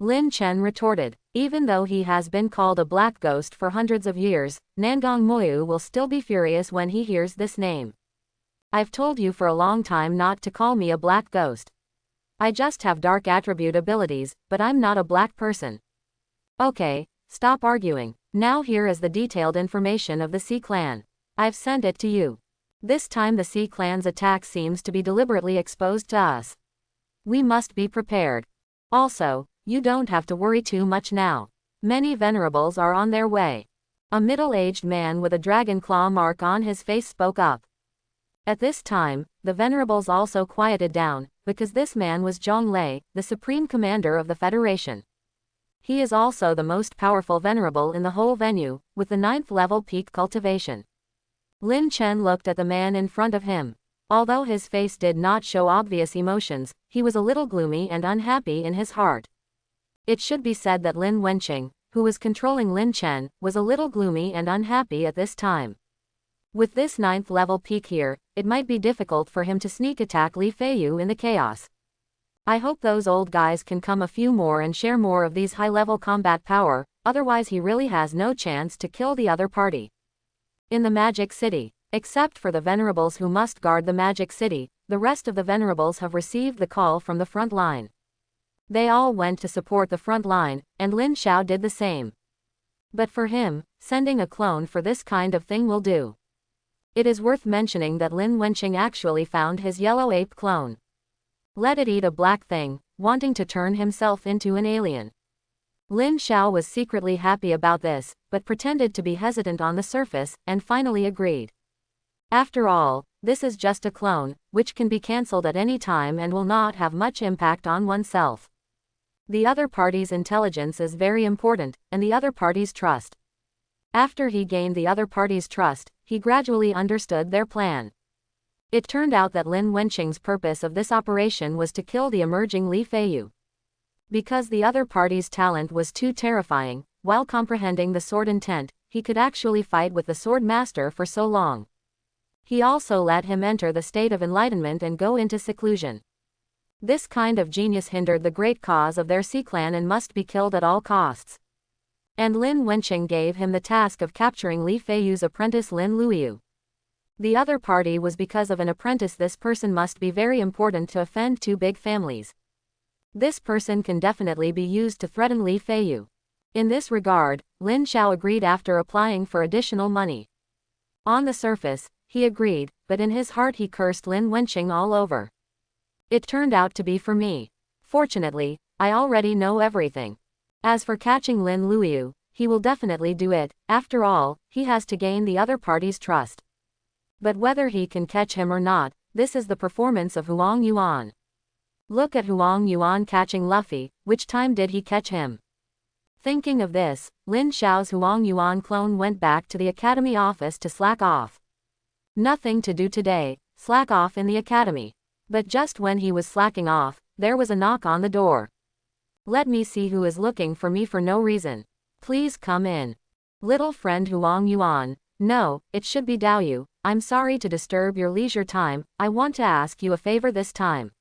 Lin Chen retorted, even though he has been called a black ghost for hundreds of years, Nangong Moyu will still be furious when he hears this name. I've told you for a long time not to call me a black ghost. I just have dark attribute abilities, but I'm not a black person. Okay, stop arguing. Now here is the detailed information of the Sea Clan. I've sent it to you. This time the Sea Clan's attack seems to be deliberately exposed to us. We must be prepared. Also, you don't have to worry too much now. Many venerables are on their way. A middle-aged man with a dragon claw mark on his face spoke up. At this time, the venerables also quieted down, because this man was Zhong Lei, the supreme commander of the Federation. He is also the most powerful venerable in the whole venue, with the 9th level peak cultivation. Lin Chen looked at the man in front of him. Although his face did not show obvious emotions, he was a little gloomy and unhappy in his heart. It should be said that Lin Wenqing, who was controlling Lin Chen, was a little gloomy and unhappy at this time. With this 9th level peak here, it might be difficult for him to sneak attack Li Feiyu in the chaos. I hope those old guys can come a few more and share more of these high-level combat power, otherwise he really has no chance to kill the other party. In the Magic City, except for the venerables who must guard the Magic City, the rest of the venerables have received the call from the front line. They all went to support the front line, and Lin Xiao did the same. But for him, sending a clone for this kind of thing will do. It is worth mentioning that Lin Wenqing actually found his yellow ape clone. Let it eat a black thing, wanting to turn himself into an alien. Lin Xiao was secretly happy about this, but pretended to be hesitant on the surface, and finally agreed. After all, this is just a clone, which can be cancelled at any time and will not have much impact on oneself. The other party's intelligence is very important, and the other party's trust. After he gained the other party's trust, he gradually understood their plan. It turned out that Lin Wenqing's purpose of this operation was to kill the emerging Li Feiyu. Because the other party's talent was too terrifying, while comprehending the sword intent, he could actually fight with the sword master for so long. He also let him enter the state of enlightenment and go into seclusion. This kind of genius hindered the great cause of their Sea clan and must be killed at all costs. And Lin Wenqing gave him the task of capturing Li Feiyu's apprentice Lin Luoyu. The other party was because of an apprentice. This person must be very important to offend two big families. This person can definitely be used to threaten Li Feiyu. In this regard, Lin Xiao agreed after applying for additional money. On the surface, he agreed, but in his heart he cursed Lin Wenqing all over. It turned out to be for me. Fortunately, I already know everything. As for catching Lin Luoyu, he will definitely do it. After all, he has to gain the other party's trust. But whether he can catch him or not, this is the performance of Huang Yuan. Look at Huang Yuan catching Luffy. Which time did he catch him? Thinking of this, Lin Xiao's Huang Yuan clone went back to the academy office to slack off. Nothing to do today, slack off in the academy. But just when he was slacking off, there was a knock on the door. Let me see who is looking for me for no reason. Please come in. Little friend Huang Yuan. No, it should be Dao Yu. I'm sorry to disturb your leisure time. I want to ask you a favor this time.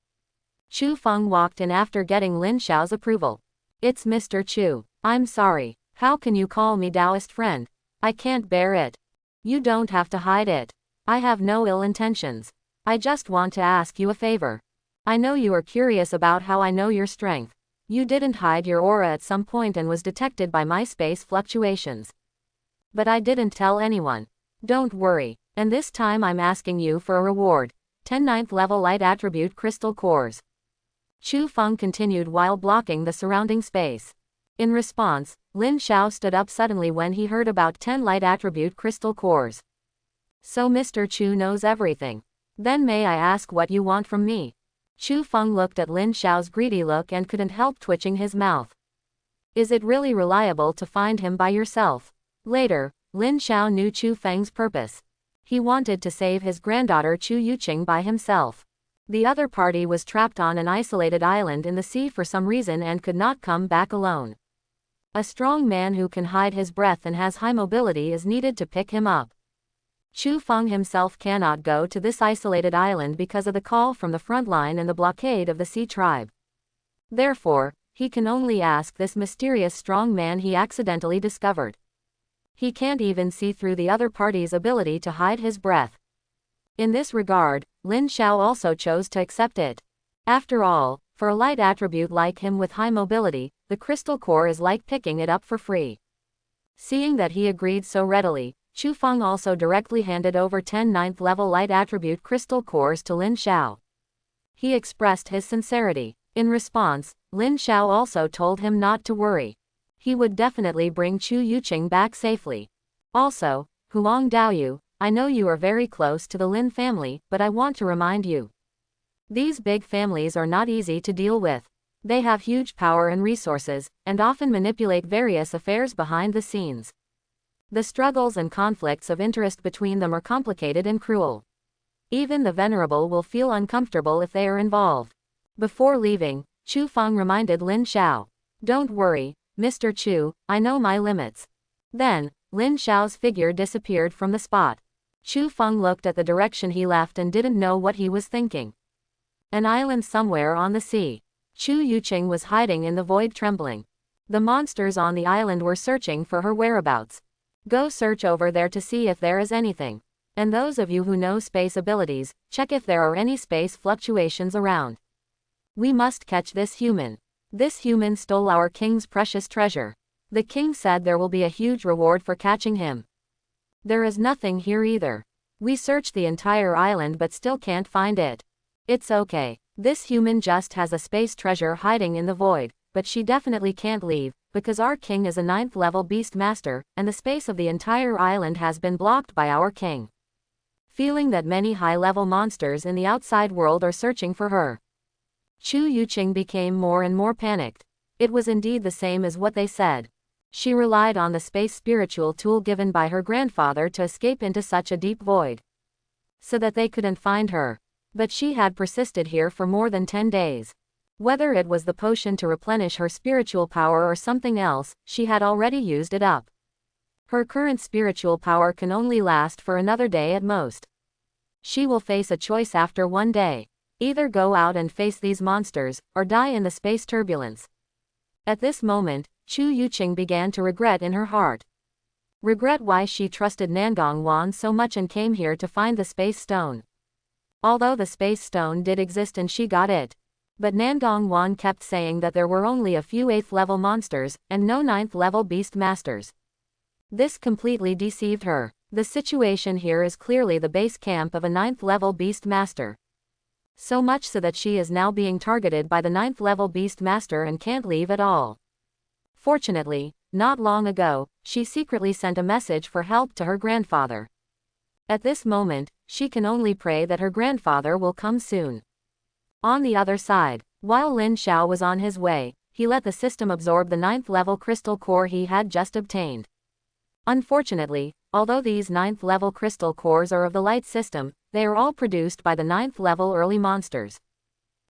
Chu Feng walked in after getting Lin Xiao's approval. It's Mr. Chu. I'm sorry. How can you call me Taoist friend? I can't bear it. You don't have to hide it. I have no ill intentions. I just want to ask you a favor. I know you are curious about how I know your strength. You didn't hide your aura at some point and was detected by my space fluctuations. But I didn't tell anyone. Don't worry. And this time I'm asking you for a reward. 10 9th level light attribute crystal cores. Chu Feng continued while blocking the surrounding space. In response, Lin Xiao stood up suddenly when he heard about 10 light attribute crystal cores. So Mr. Chu knows everything. Then may I ask what you want from me? Chu Feng looked at Lin Xiao's greedy look and couldn't help twitching his mouth. Is it really reliable to find him by yourself? Later, Lin Xiao knew Chu Feng's purpose. He wanted to save his granddaughter Chu Yuqing by himself. The other party was trapped on an isolated island in the sea for some reason and could not come back alone. A strong man who can hide his breath and has high mobility is needed to pick him up. Chu Feng himself cannot go to this isolated island because of the call from the front line and the blockade of the Sea tribe. Therefore, he can only ask this mysterious strong man he accidentally discovered. He can't even see through the other party's ability to hide his breath. In this regard, Lin Xiao also chose to accept it. After all, for a light attribute like him with high mobility, the crystal core is like picking it up for free. Seeing that he agreed so readily, Chu Feng also directly handed over 10 9th level light attribute crystal cores to Lin Xiao. He expressed his sincerity. In response, Lin Xiao also told him not to worry. He would definitely bring Chu Yuqing back safely. Also, Huang Daoyu, I know you are very close to the Lin family, but I want to remind you. These big families are not easy to deal with. They have huge power and resources, and often manipulate various affairs behind the scenes. The struggles and conflicts of interest between them are complicated and cruel. Even the venerable will feel uncomfortable if they are involved. Before leaving, Chu Feng reminded Lin Xiao. Don't worry, Mr. Chu, I know my limits. Then, Lin Xiao's figure disappeared from the spot. Chu Feng looked at the direction he left and didn't know what he was thinking. An island somewhere on the sea. Chu Yuqing was hiding in the void trembling. The monsters on the island were searching for her whereabouts. Go search over there to see if there is anything. And those of you who know space abilities, check if there are any space fluctuations around. We must catch this human. This human stole our king's precious treasure. The king said there will be a huge reward for catching him. There is nothing here either. We searched the entire island but still can't find it. It's okay. This human just has a space treasure hiding in the void, but she definitely can't leave, because our king is a 9th level beast master, and the space of the entire island has been blocked by our king. Feeling that many high-level monsters in the outside world are searching for her, Chu Yuqing became more and more panicked. It was indeed the same as what they said. She relied on the space spiritual tool given by her grandfather to escape into such a deep void, so that they couldn't find her. But she had persisted here for more than 10 days. Whether it was the potion to replenish her spiritual power or something else, she had already used it up. Her current spiritual power can only last for another day at most. She will face a choice after one day. Either go out and face these monsters, or die in the space turbulence. At this moment, Chu Yuqing began to regret in her heart. Regret why she trusted Nangong Wan so much and came here to find the space stone. Although the space stone did exist and she got it. But Nangong Wan kept saying that there were only a few 8th level monsters, and no 9th level beast masters. This completely deceived her. The situation here is clearly the base camp of a 9th level beast master. So much so that she is now being targeted by the 9th level beast master and can't leave at all. Fortunately, not long ago, she secretly sent a message for help to her grandfather. At this moment, she can only pray that her grandfather will come soon. On the other side, while Lin Xiao was on his way, he let the system absorb the 9th level crystal core he had just obtained. Unfortunately, although these 9th level crystal cores are of the light system, they are all produced by the 9th level early monsters.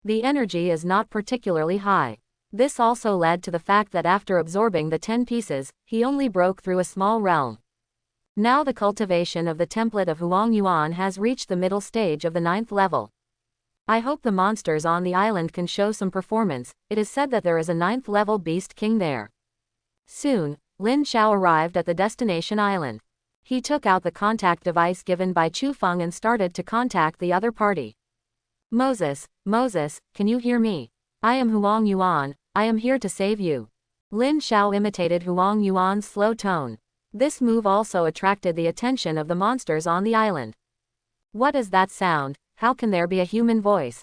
The energy is not particularly high. This also led to the fact that after absorbing the 10 pieces, he only broke through a small realm. Now the cultivation of the template of Huang Yuan has reached the middle stage of the 9th level. I hope the monsters on the island can show some performance. It is said that there is a 9th level beast king there. Soon, Lin Xiao arrived at the destination island. He took out the contact device given by Chu Feng and started to contact the other party. Moses, can you hear me? I am Huang Yuan, I am here to save you. Lin Xiao imitated Huang Yuan's slow tone. This move also attracted the attention of the monsters on the island. What is that sound? How can there be a human voice?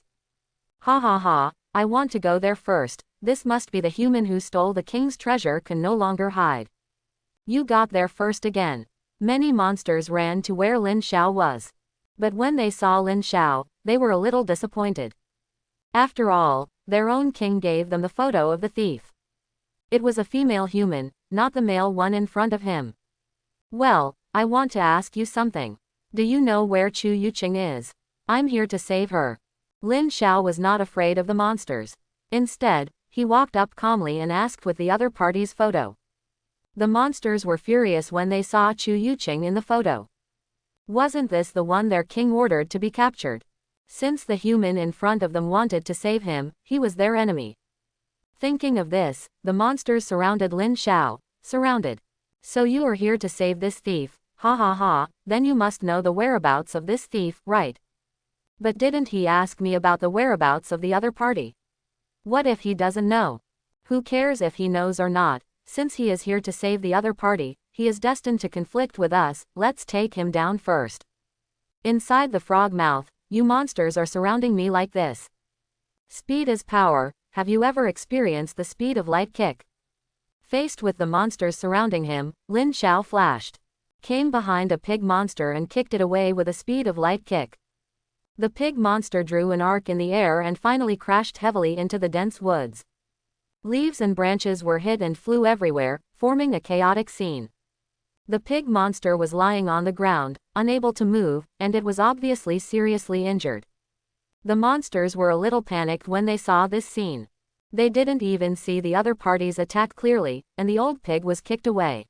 Ha ha ha, I want to go there first. This must be the human who stole the king's treasure can no longer hide. You got there first again. Many monsters ran to where Lin Xiao was. But when they saw Lin Xiao, they were a little disappointed. After all, their own king gave them the photo of the thief. It was a female human, not the male one in front of him. Well, I want to ask you something. Do you know where Chu Yuqing is? I'm here to save her. Lin Xiao was not afraid of the monsters. Instead, he walked up calmly and asked with the other party's photo. The monsters were furious when they saw Chu Yuqing in the photo. Wasn't this the one their king ordered to be captured? Since the human in front of them wanted to save him, he was their enemy. Thinking of this, the monsters surrounded Lin Xiao. Surrounded. So you are here to save this thief, ha ha ha, then you must know the whereabouts of this thief, right? But didn't he ask me about the whereabouts of the other party? What if he doesn't know? Who cares if he knows or not? Since he is here to save the other party, he is destined to conflict with us. Let's take him down first. Inside the frog mouth, you monsters are surrounding me like this. Speed is power. Have you ever experienced the speed of light kick? Faced with the monsters surrounding him, Lin Xiao flashed. Came behind a pig monster and kicked it away with a speed of light kick. The pig monster drew an arc in the air and finally crashed heavily into the dense woods. Leaves and branches were hit and flew everywhere, forming a chaotic scene. The pig monster was lying on the ground, unable to move, and it was obviously seriously injured. The monsters were a little panicked when they saw this scene. They didn't even see the other party's attack clearly, and the old pig was kicked away.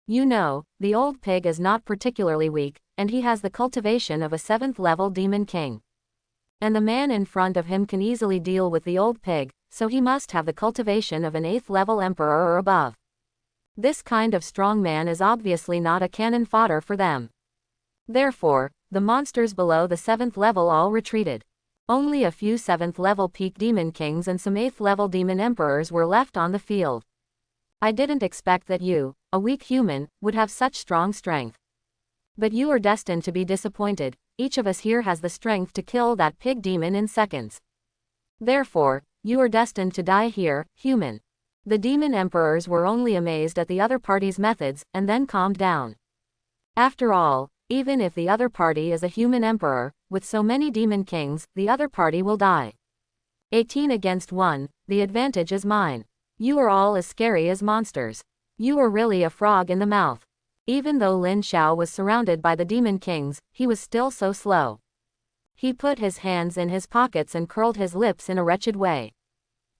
You know, the old pig is not particularly weak, and he has the cultivation of a 7th level demon king. And the man in front of him can easily deal with the old pig, so he must have the cultivation of an 8th level emperor or above. This kind of strong man is obviously not a cannon fodder for them. Therefore, the monsters below the 7th level all retreated. Only a few 7th level peak demon kings and some 8th level demon emperors were left on the field. I didn't expect that you, a weak human, would have such strong strength. But you are destined to be disappointed. Each of us here has the strength to kill that pig demon in seconds. Therefore, you are destined to die here, human. The demon emperors were only amazed at the other party's methods, and then calmed down. After all, even if the other party is a human emperor, with so many demon kings, the other party will die. 18 against 1, the advantage is mine. You are all as scary as monsters. You are really a frog in the mouth. Even though Lin Xiao was surrounded by the demon kings, he was still so slow. He put his hands in his pockets and curled his lips in a wretched way.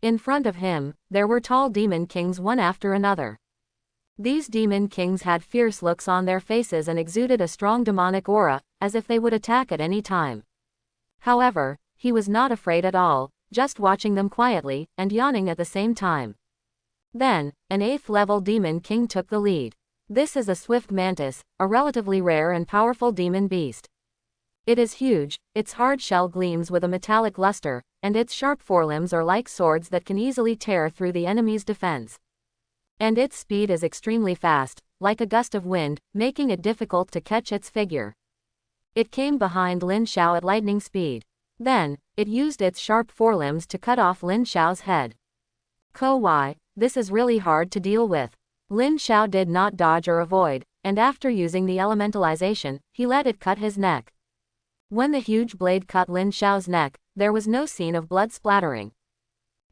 In front of him, there were tall demon kings one after another. These demon kings had fierce looks on their faces and exuded a strong demonic aura, as if they would attack at any time. However, he was not afraid at all, just watching them quietly, and yawning at the same time. Then, an 8th-level demon king took the lead. This is a swift mantis, a relatively rare and powerful demon beast. It is huge, its hard shell gleams with a metallic luster, and its sharp forelimbs are like swords that can easily tear through the enemy's defense. And its speed is extremely fast, like a gust of wind, making it difficult to catch its figure. It came behind Lin Xiao at lightning speed. Then, it used its sharp forelimbs to cut off Lin Xiao's head. Why, this is really hard to deal with. Lin Xiao did not dodge or avoid, and after using the elementalization, he let it cut his neck. When the huge blade cut Lin Xiao's neck, there was no scene of blood splattering.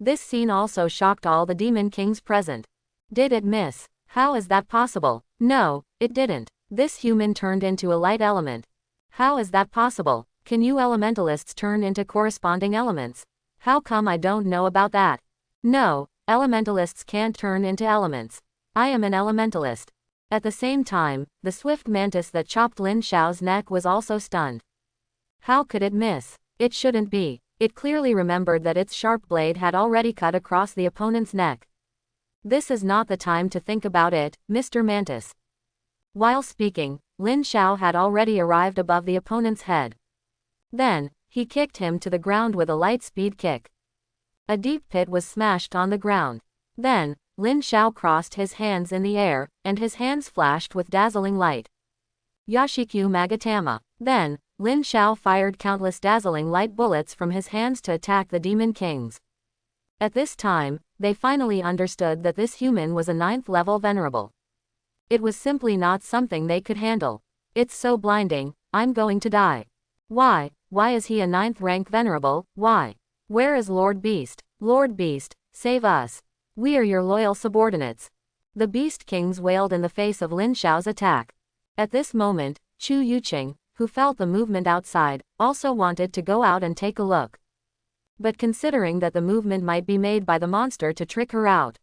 This scene also shocked all the demon kings present. Did it miss? How is that possible? No, it didn't. This human turned into a light element. How is that possible? Can you elementalists turn into corresponding elements? How come I don't know about that? No, elementalists can't turn into elements. I am an elementalist. At the same time, the swift mantis that chopped Lin Xiao's neck was also stunned. How could it miss? It shouldn't be. It clearly remembered that its sharp blade had already cut across the opponent's neck. This is not the time to think about it, Mr. Mantis. While speaking, Lin Xiao had already arrived above the opponent's head. Then, he kicked him to the ground with a light speed kick. A deep pit was smashed on the ground. Then, Lin Xiao crossed his hands in the air, and his hands flashed with dazzling light. Yashikyu Magatama. Then, Lin Xiao fired countless dazzling light bullets from his hands to attack the demon kings. At this time, they finally understood that this human was a 9th-level venerable. It was simply not something they could handle. It's so blinding, I'm going to die. Why is he a 9th-rank venerable, why? Where is Lord Beast? Lord Beast, save us. We are your loyal subordinates. The Beast Kings wailed in the face of Lin Xiao's attack. At this moment, Chu Yuqing, who felt the movement outside, also wanted to go out and take a look. But considering that the movement might be made by the monster to trick her out,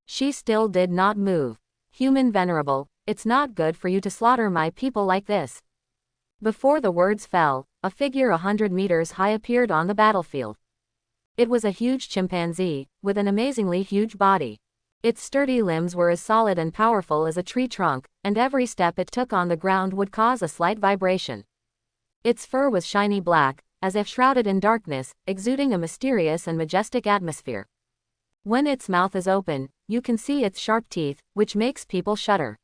she still did not move. Human venerable, it's not good for you to slaughter my people like this. Before the words fell, a figure 100 meters high appeared on the battlefield. It was a huge chimpanzee, with an amazingly huge body. Its sturdy limbs were as solid and powerful as a tree trunk, and every step it took on the ground would cause a slight vibration. Its fur was shiny black, as if shrouded in darkness, exuding a mysterious and majestic atmosphere. When its mouth is open, you can see its sharp teeth, which makes people shudder.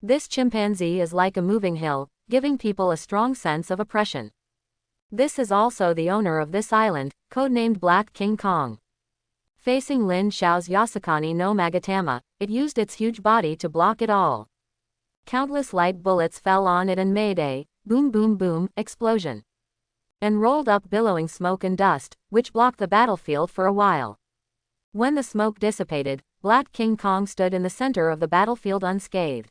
This chimpanzee is like a moving hill, giving people a strong sense of oppression. This is also the owner of this island, codenamed Black King Kong. Facing Lin Xiao's Yasukani no Magatama, it used its huge body to block it all. Countless light bullets fell on it and made a boom boom boom explosion, and rolled up billowing smoke and dust, which blocked the battlefield for a while. When the smoke dissipated, Black King Kong stood in the center of the battlefield unscathed.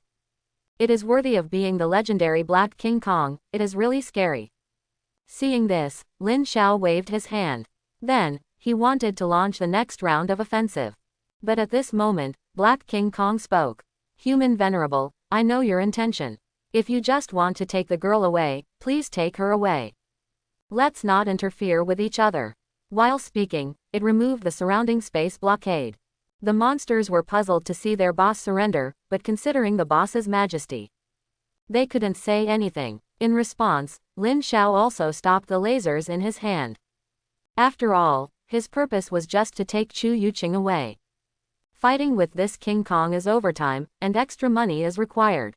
It is worthy of being the legendary Black King Kong, it is really scary. Seeing this, Lin Xiao waved his hand. Then, he wanted to launch the next round of offensive. But at this moment, Black King Kong spoke. Human venerable, I know your intention. If you just want to take the girl away, please take her away. Let's not interfere with each other. While speaking, it removed the surrounding space blockade. The monsters were puzzled to see their boss surrender, but considering the boss's majesty, they couldn't say anything. In response, Lin Xiao also stopped the lasers in his hand. After all, his purpose was just to take Chu Yuqing away. Fighting with this King Kong is overtime, and extra money is required.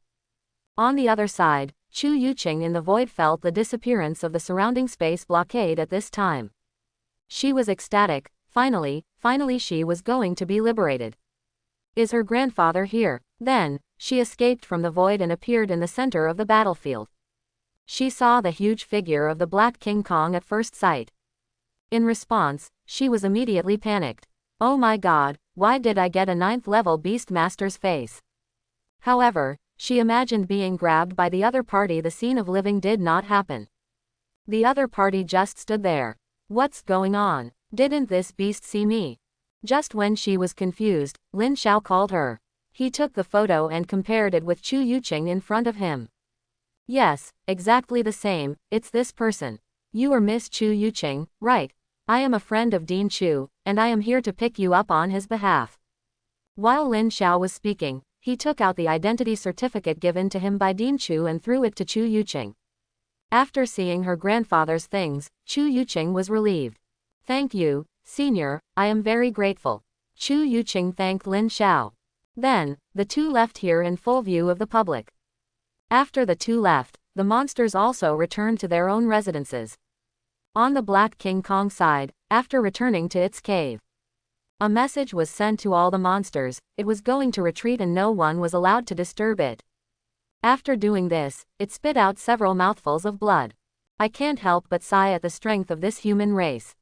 On the other side, Chu Yuqing in the void felt the disappearance of the surrounding space blockade at this time. She was ecstatic, finally she was going to be liberated. Is her grandfather here? Then, she escaped from the void and appeared in the center of the battlefield. She saw the huge figure of the Black King Kong at first sight. In response, she was immediately panicked. Oh my god, why did I get a 9th-level Beastmaster's face? However, she imagined being grabbed by the other party. The scene of living did not happen. The other party just stood there. What's going on? Didn't this beast see me? Just when she was confused, Lin Xiao called her. He took the photo and compared it with Chu Yuqing in front of him. Yes, exactly the same, it's this person. You are Miss Chu Yuqing, right? I am a friend of Dean Chu, and I am here to pick you up on his behalf. While Lin Xiao was speaking, he took out the identity certificate given to him by Dean Chu and threw it to Chu Yuqing. After seeing her grandfather's things, Chu Yuqing was relieved. Thank you, senior, I am very grateful. Chu Yuqing thanked Lin Xiao. Then, the two left here in full view of the public. After the two left, the monsters also returned to their own residences. On the Black King Kong side, after returning to its cave, a message was sent to all the monsters. It was going to retreat and no one was allowed to disturb it. After doing this, it spit out several mouthfuls of blood. I can't help but sigh at the strength of this human race.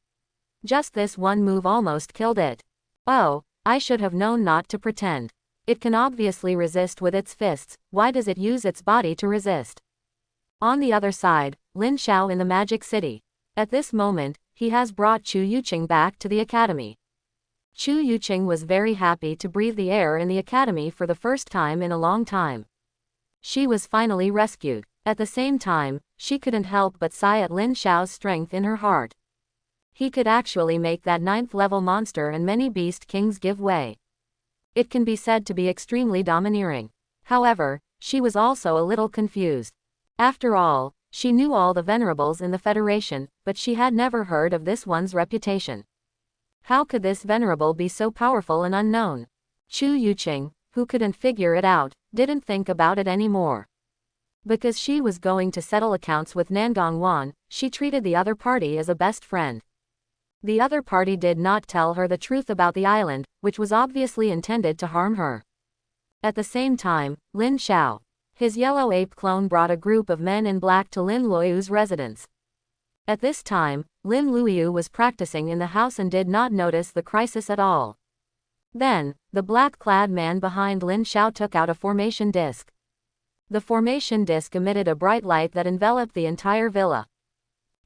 Just this one move almost killed it. Oh, I should have known not to pretend. It can obviously resist with its fists, why does it use its body to resist? On the other side, Lin Xiao in the Magic City. At this moment, he has brought Chu Yuqing back to the academy. Chu Yuqing was very happy to breathe the air in the academy for the first time in a long time. She was finally rescued. At the same time, she couldn't help but sigh at Lin Xiao's strength in her heart. He could actually make that 9th level monster and many beast kings give way. It can be said to be extremely domineering. However, she was also a little confused. After all, she knew all the venerables in the Federation, but she had never heard of this one's reputation. How could this venerable be so powerful and unknown? Chu Yuqing, who couldn't figure it out, didn't think about it anymore. Because she was going to settle accounts with Nangong Wan, she treated the other party as a best friend. The other party did not tell her the truth about the island, which was obviously intended to harm her. At the same time, Lin Xiao, his yellow ape clone, brought a group of men in black to Lin Luoyu's residence. At this time, Lin Luoyu was practicing in the house and did not notice the crisis at all. Then, the black-clad man behind Lin Xiao took out a formation disc. The formation disc emitted a bright light that enveloped the entire villa.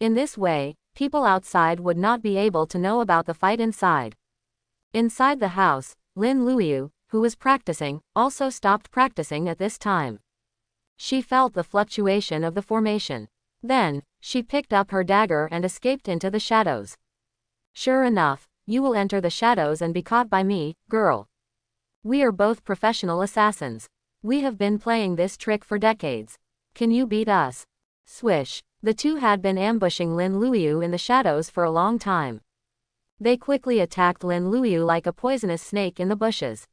In this way, people outside would not be able to know about the fight inside. Inside the house, Lin Luoyu, who was practicing, also stopped practicing at this time. She felt the fluctuation of the formation. Then, she picked up her dagger and escaped into the shadows. Sure enough, you will enter the shadows and be caught by me, girl. We are both professional assassins. We have been playing this trick for decades. Can you beat us? Swish. The two had been ambushing Lin Luoyu in the shadows for a long time. They quickly attacked Lin Luoyu like a poisonous snake in the bushes.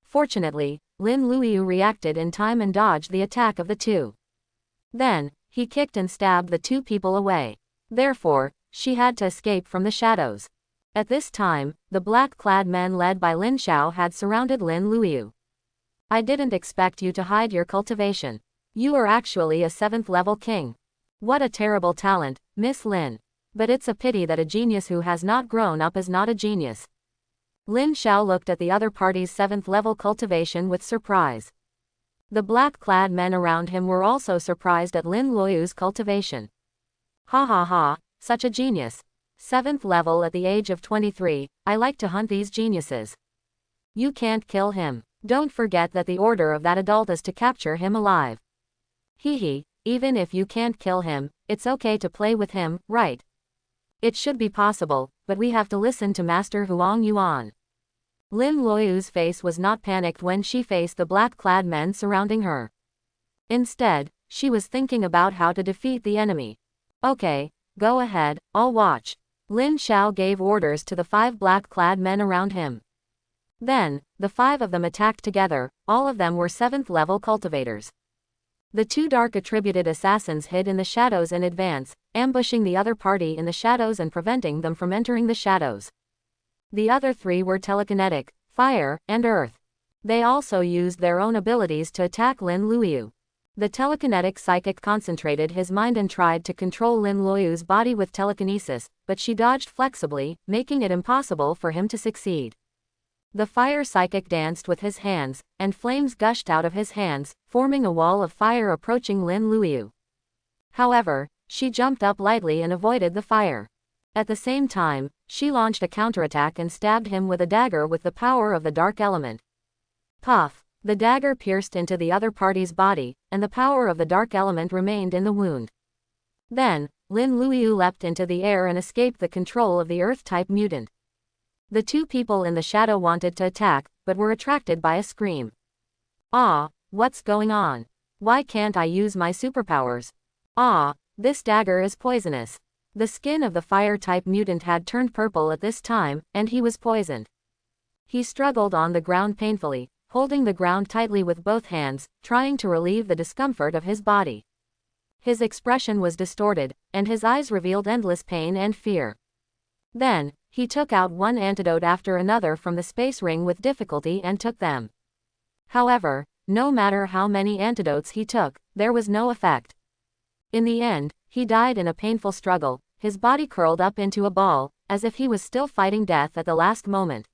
Fortunately, Lin Luoyu reacted in time and dodged the attack of the two. Then, he kicked and stabbed the two people away. Therefore, she had to escape from the shadows. At this time, the black-clad men led by Lin Xiao had surrounded Lin Luoyu. I didn't expect you to hide your cultivation. You are actually a 7th level king. What a terrible talent, Miss Lin. But it's a pity that a genius who has not grown up is not a genius. Lin Xiao looked at the other party's 7th level cultivation with surprise. The black-clad men around him were also surprised at Lin Luoyu's cultivation. Ha ha ha, such a genius. 7th level at the age of 23, I like to hunt these geniuses. You can't kill him. Don't forget that the order of that adult is to capture him alive. Hee, even if you can't kill him, it's okay to play with him, right? It should be possible, but we have to listen to Master Huang Yuan. Lin Luoyu's face was not panicked when she faced the black-clad men surrounding her. Instead, she was thinking about how to defeat the enemy. Okay, go ahead, I'll watch. Lin Xiao gave orders to the 5 black-clad men around him. Then, the 5 of them attacked together. All of them were 7th level cultivators. The 2 dark attributed assassins hid in the shadows in advance, ambushing the other party in the shadows and preventing them from entering the shadows. The other 3 were telekinetic, fire, and earth. They also used their own abilities to attack Lin Luoyu. The telekinetic psychic concentrated his mind and tried to control Lin Luoyu's body with telekinesis, but she dodged flexibly, making it impossible for him to succeed. The fire psychic danced with his hands, and flames gushed out of his hands, forming a wall of fire approaching Lin Luoyu. However, she jumped up lightly and avoided the fire. At the same time, she launched a counterattack and stabbed him with a dagger with the power of the dark element. Puff! The dagger pierced into the other party's body, and the power of the dark element remained in the wound. Then, Lin Luoyu leapt into the air and escaped the control of the Earth-type mutant. The two people in the shadow wanted to attack, but were attracted by a scream. Ah, what's going on? Why can't I use my superpowers? Ah, this dagger is poisonous. The skin of the fire-type mutant had turned purple at this time, and he was poisoned. He struggled on the ground painfully, holding the ground tightly with both hands, trying to relieve the discomfort of his body. His expression was distorted, and his eyes revealed endless pain and fear. Then, he took out one antidote after another from the space ring with difficulty and took them. However, no matter how many antidotes he took, there was no effect. In the end, he died in a painful struggle, his body curled up into a ball, as if he was still fighting death at the last moment.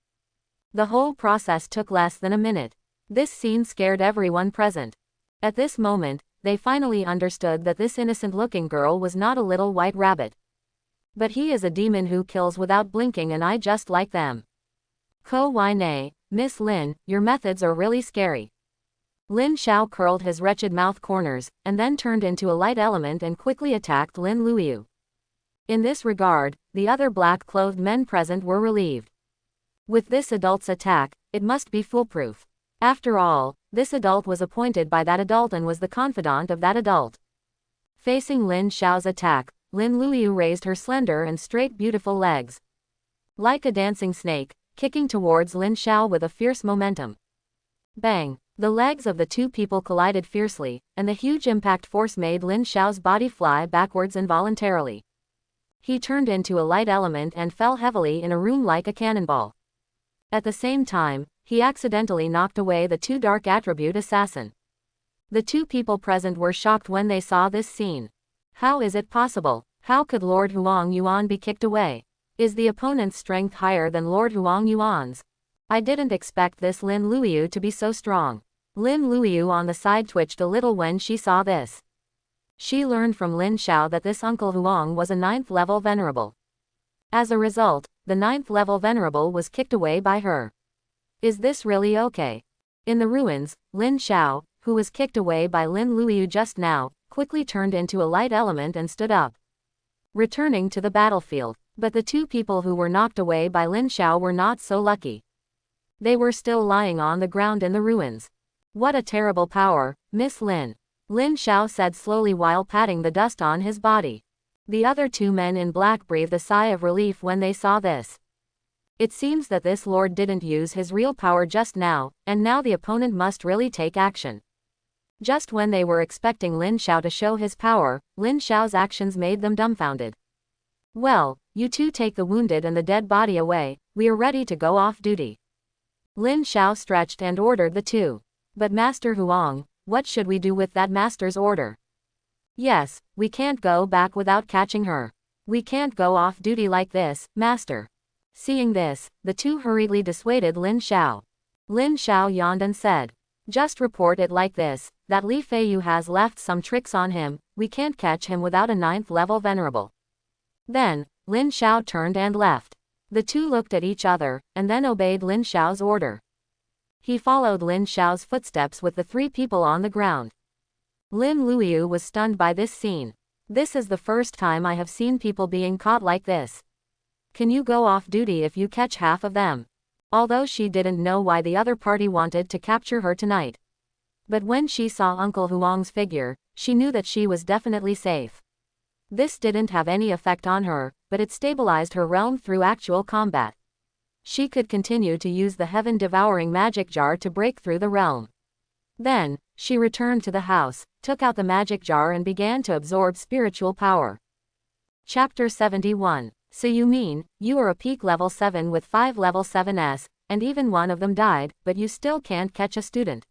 The whole process took less than a minute. This scene scared everyone present. At this moment, they finally understood that this innocent-looking girl was not a little white rabbit. But he is a demon who kills without blinking an eye just like them. Ko wai nei, Miss Lin, your methods are really scary. Lin Xiao curled his wretched mouth corners, and then turned into a light element and quickly attacked Lin Luoyu. In this regard, the other black-clothed men present were relieved. With this adult's attack, it must be foolproof. After all, this adult was appointed by that adult and was the confidant of that adult. Facing Lin Xiao's attack, Lin Luoyu raised her slender and straight beautiful legs. Like a dancing snake, kicking towards Lin Xiao with a fierce momentum. Bang! The legs of the two people collided fiercely, and the huge impact force made Lin Xiao's body fly backwards involuntarily. He turned into a light element and fell heavily in a room like a cannonball. At the same time, he accidentally knocked away the two dark attribute assassin. The two people present were shocked when they saw this scene. How is it possible? How could Lord Huang Yuan be kicked away? Is the opponent's strength higher than Lord Huang Yuan's? I didn't expect this Lin Luoyu to be so strong. Lin Luoyu on the side twitched a little when she saw this. She learned from Lin Xiao that this Uncle Huang was a 9th-level venerable. As a result, the 9th-level venerable was kicked away by her. Is this really okay? In the ruins, Lin Xiao, who was kicked away by Lin Luoyu just now, quickly turned into a light element and stood up, returning to the battlefield. But the two people who were knocked away by Lin Xiao were not so lucky. They were still lying on the ground in the ruins. What a terrible power, Miss Lin. Lin Xiao said slowly while patting the dust on his body. The other two men in black breathed a sigh of relief when they saw this. It seems that this lord didn't use his real power just now, and now the opponent must really take action. Just when they were expecting Lin Xiao to show his power, Lin Xiao's actions made them dumbfounded. Well, you two take the wounded and the dead body away, we are ready to go off duty. Lin Xiao stretched and ordered the two. But Master Huang, what should we do with that master's order? Yes, we can't go back without catching her. We can't go off duty like this, master. Seeing this, the two hurriedly dissuaded Lin Xiao. Lin Xiao yawned and said, just report it like this, that Li Feiyu has left some tricks on him, we can't catch him without a 9th-level venerable. Then, Lin Xiao turned and left. The two looked at each other, and then obeyed Lin Xiao's order. He followed Lin Xiao's footsteps with the three people on the ground. Lin Luoyu was stunned by this scene. This is the first time I have seen people being caught like this. Can you go off duty if you catch half of them? Although she didn't know why the other party wanted to capture her tonight. But when she saw Uncle Huang's figure, she knew that she was definitely safe. This didn't have any effect on her, but it stabilized her realm through actual combat. She could continue to use the heaven-devouring magic jar to break through the realm. Then, she returned to the house, took out the magic jar and began to absorb spiritual power. Chapter 71. So you mean, you are a peak level 7 with 5 level 7s, and even one of them died, but you still can't catch a student?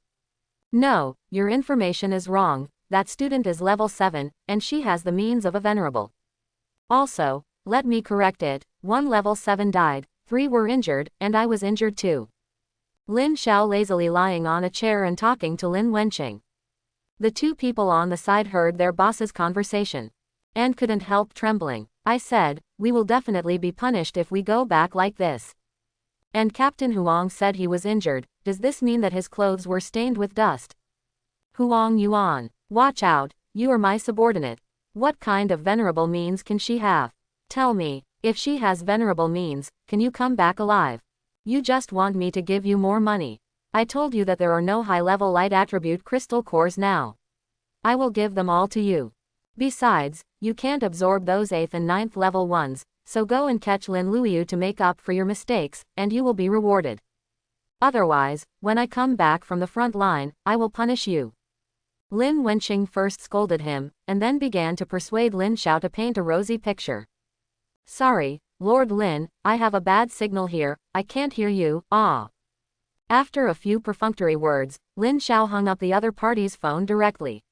No, your information is wrong, that student is level 7, and she has the means of a venerable. Also, let me correct it, 1 level 7 died, 3 were injured, and I was injured too. Lin Xiao lazily lying on a chair and talking to Lin Wenqing. The two people on the side heard their boss's conversation. And couldn't help trembling. I said, we will definitely be punished if we go back like this. And Captain Huang said he was injured, does this mean that his clothes were stained with dust? Huang Yuan, watch out, you are my subordinate. What kind of venerable means can she have? Tell me, if she has venerable means, can you come back alive? You just want me to give you more money. I told you that there are no high-level light attribute crystal cores now. I will give them all to you. Besides, you can't absorb those 8th and 9th level ones, so go and catch Lin Luoyu to make up for your mistakes, and you will be rewarded. Otherwise, when I come back from the front line, I will punish you. Lin Wenqing first scolded him, and then began to persuade Lin Xiao to paint a rosy picture. Sorry, Lord Lin, I have a bad signal here, I can't hear you, ah. After a few perfunctory words, Lin Xiao hung up the other party's phone directly.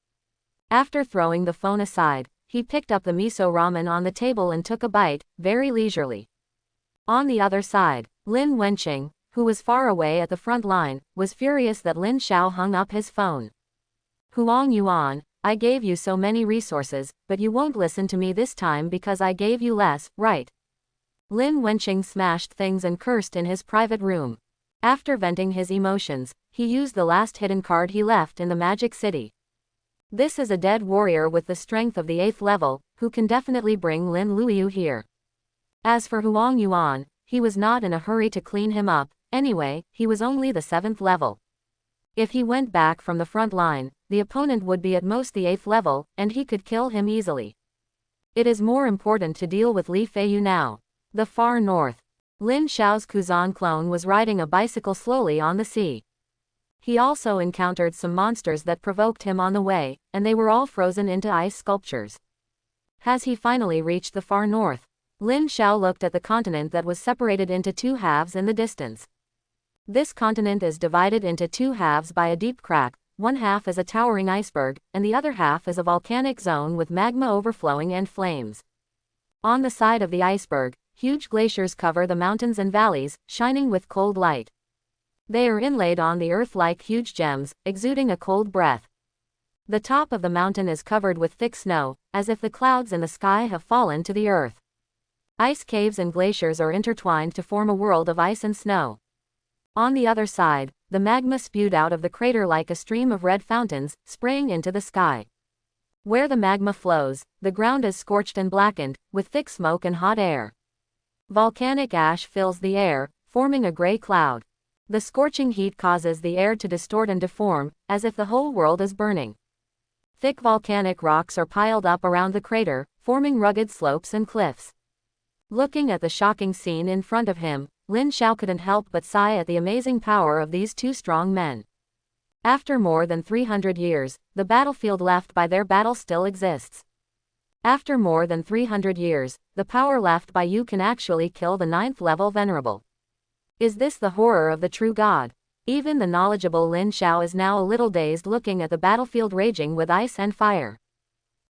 After throwing the phone aside, he picked up the miso ramen on the table and took a bite, very leisurely. On the other side, Lin Wenqing, who was far away at the front line, was furious that Lin Xiao hung up his phone. Huang Yuan, I gave you so many resources, but you won't listen to me this time because I gave you less, right? Lin Wenqing smashed things and cursed in his private room. After venting his emotions, he used the last hidden card he left in the Magic City. This is a dead warrior with the strength of the 8th level, who can definitely bring Lin Luoyu here. As for Huang Yuan, he was not in a hurry to clean him up, anyway, he was only the 7th level. If he went back from the front line, the opponent would be at most the 8th level, and he could kill him easily. It is more important to deal with Li Feiyu now. The far north. Lin Xiao's Kuzan clone was riding a bicycle slowly on the sea. He also encountered some monsters that provoked him on the way, and they were all frozen into ice sculptures. Has he finally reached the far north? Lin Xiao looked at the continent that was separated into 2 halves in the distance. This continent is divided into 2 halves by a deep crack, one half is a towering iceberg, and the other half is a volcanic zone with magma overflowing and flames. On the side of the iceberg, huge glaciers cover the mountains and valleys, shining with cold light. They are inlaid on the earth like huge gems, exuding a cold breath. The top of the mountain is covered with thick snow, as if the clouds in the sky have fallen to the earth. Ice caves and glaciers are intertwined to form a world of ice and snow. On the other side, the magma spewed out of the crater like a stream of red fountains, spraying into the sky. Where the magma flows, the ground is scorched and blackened, with thick smoke and hot air. Volcanic ash fills the air, forming a gray cloud. The scorching heat causes the air to distort and deform, as if the whole world is burning. Thick volcanic rocks are piled up around the crater, forming rugged slopes and cliffs. Looking at the shocking scene in front of him, Lin Xiao couldn't help but sigh at the amazing power of these 2 strong men. After more than 300 years, the battlefield left by their battle still exists. After more than 300 years, the power left by you can actually kill the 9th level venerable. Is this the horror of the true god? Even the knowledgeable Lin Xiao is now a little dazed looking at the battlefield raging with ice and fire.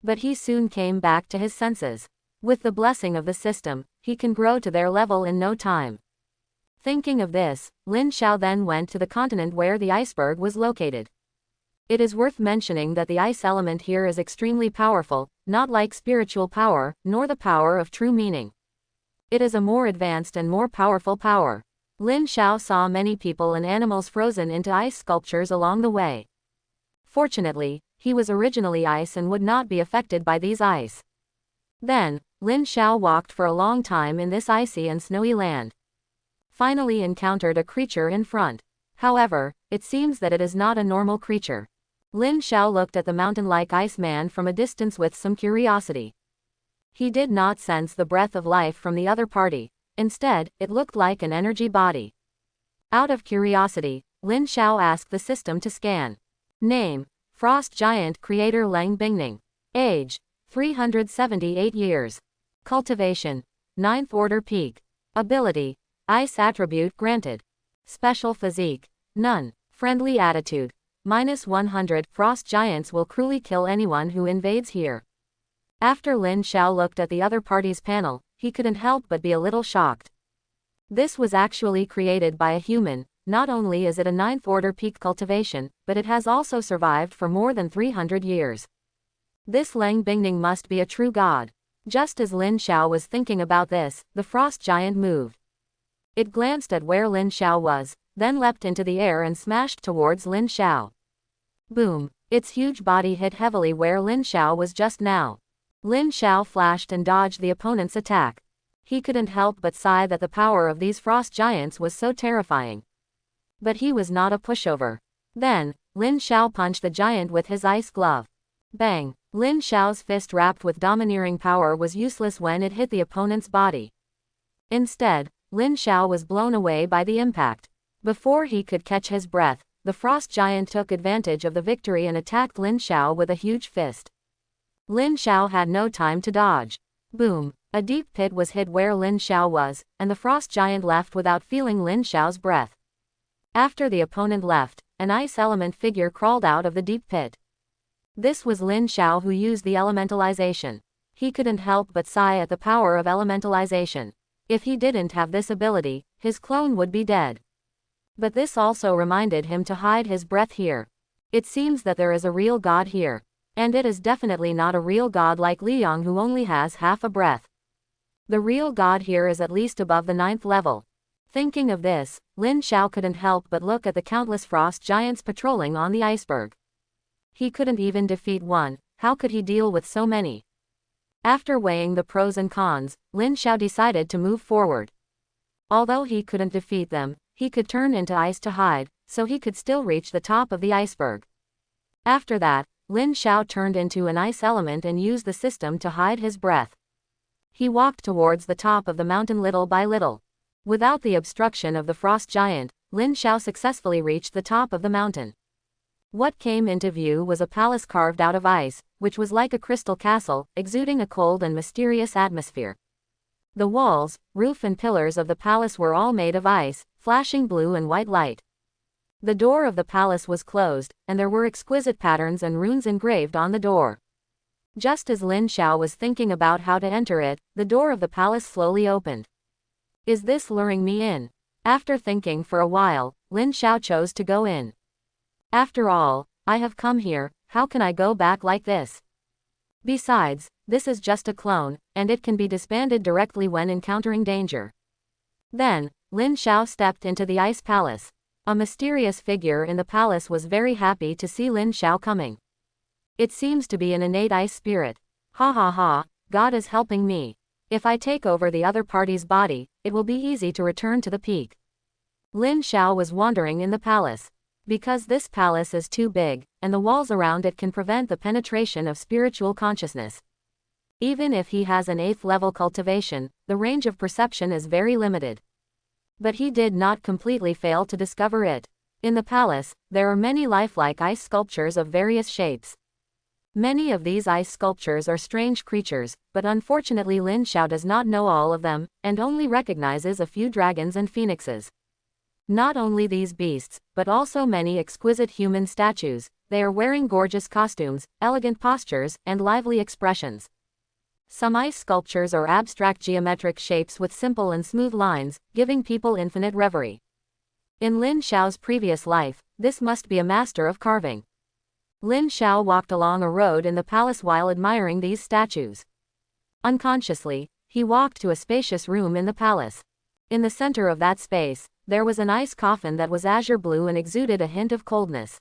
But he soon came back to his senses. With the blessing of the system, he can grow to their level in no time. Thinking of this, Lin Xiao then went to the continent where the iceberg was located. It is worth mentioning that the ice element here is extremely powerful, not like spiritual power, nor the power of true meaning. It is a more advanced and more powerful power. Lin Xiao saw many people and animals frozen into ice sculptures along the way. Fortunately, he was originally ice and would not be affected by these ice. Then, Lin Xiao walked for a long time in this icy and snowy land. Finally encountered a creature in front. However, it seems that it is not a normal creature. Lin Xiao looked at the mountain-like ice man from a distance with some curiosity. He did not sense the breath of life from the other party. Instead, it looked like an energy body. Out of curiosity, Lin Xiao asked the system to scan. Name: Frost Giant Creator Leng Bingning. Age: 378 years. Cultivation: 9th Order Peak. Ability: Ice Attribute granted. Special Physique: None. Friendly Attitude: -100. Frost Giants will cruelly kill anyone who invades here. After Lin Xiao looked at the other party's panel, he couldn't help but be a little shocked. This was actually created by a human. Not only is it a 9th Order Peak cultivation, but it has also survived for more than 300 years. This Leng Bingning must be a true god. Just as Lin Xiao was thinking about this, the frost giant moved. It glanced at where Lin Xiao was, then leapt into the air and smashed towards Lin Xiao. Boom! Its huge body hit heavily where Lin Xiao was just now. Lin Xiao flashed and dodged the opponent's attack. He couldn't help but sigh that the power of these frost giants was so terrifying. But he was not a pushover. Then, Lin Xiao punched the giant with his ice glove. Bang! Lin Xiao's fist wrapped with domineering power was useless when it hit the opponent's body. Instead, Lin Xiao was blown away by the impact. Before he could catch his breath, the frost giant took advantage of the victory and attacked Lin Xiao with a huge fist. Lin Xiao had no time to dodge. Boom! A deep pit was hit where Lin Xiao was, and the frost giant left without feeling Lin Xiao's breath. After the opponent left, an ice element figure crawled out of the deep pit. This was Lin Xiao, who used the elementalization. He couldn't help but sigh at the power of elementalization. If he didn't have this ability, his clone would be dead. But this also reminded him to hide his breath here. It seems that there is a real god here. And it is definitely not a real god like Liang, who only has half a breath. The real god here is at least above the 9th level. Thinking of this, Lin Xiao couldn't help but look at the countless frost giants patrolling on the iceberg. He couldn't even defeat one, how could he deal with so many? After weighing the pros and cons, Lin Xiao decided to move forward. Although he couldn't defeat them, he could turn into ice to hide, so he could still reach the top of the iceberg. After that, Lin Xiao turned into an ice element and used the system to hide his breath. He walked towards the top of the mountain little by little. Without the obstruction of the frost giant, Lin Xiao successfully reached the top of the mountain. What came into view was a palace carved out of ice, which was like a crystal castle, exuding a cold and mysterious atmosphere. The walls, roof and pillars of the palace were all made of ice, flashing blue and white light. The door of the palace was closed, and there were exquisite patterns and runes engraved on the door. Just as Lin Xiao was thinking about how to enter it, the door of the palace slowly opened. Is this luring me in? After thinking for a while, Lin Xiao chose to go in. After all, I have come here, how can I go back like this? Besides, this is just a clone, and it can be disbanded directly when encountering danger. Then, Lin Xiao stepped into the ice palace. A mysterious figure in the palace was very happy to see Lin Xiao coming. It seems to be an innate ice spirit. Ha ha ha, God is helping me. If I take over the other party's body, it will be easy to return to the peak. Lin Xiao was wandering in the palace. Because this palace is too big, and the walls around it can prevent the penetration of spiritual consciousness. Even if he has an 8th level cultivation, the range of perception is very limited. But he did not completely fail to discover it. In the palace, there are many lifelike ice sculptures of various shapes. Many of these ice sculptures are strange creatures, but unfortunately Lin Xiao does not know all of them, and only recognizes a few dragons and phoenixes. Not only these beasts, but also many exquisite human statues. They are wearing gorgeous costumes, elegant postures, and lively expressions. Some ice sculptures are abstract geometric shapes with simple and smooth lines, giving people infinite reverie. In Lin Xiao's previous life, this must be a master of carving. Lin Xiao walked along a road in the palace while admiring these statues. Unconsciously, he walked to a spacious room in the palace. In the center of that space, there was an ice coffin that was azure blue and exuded a hint of coldness.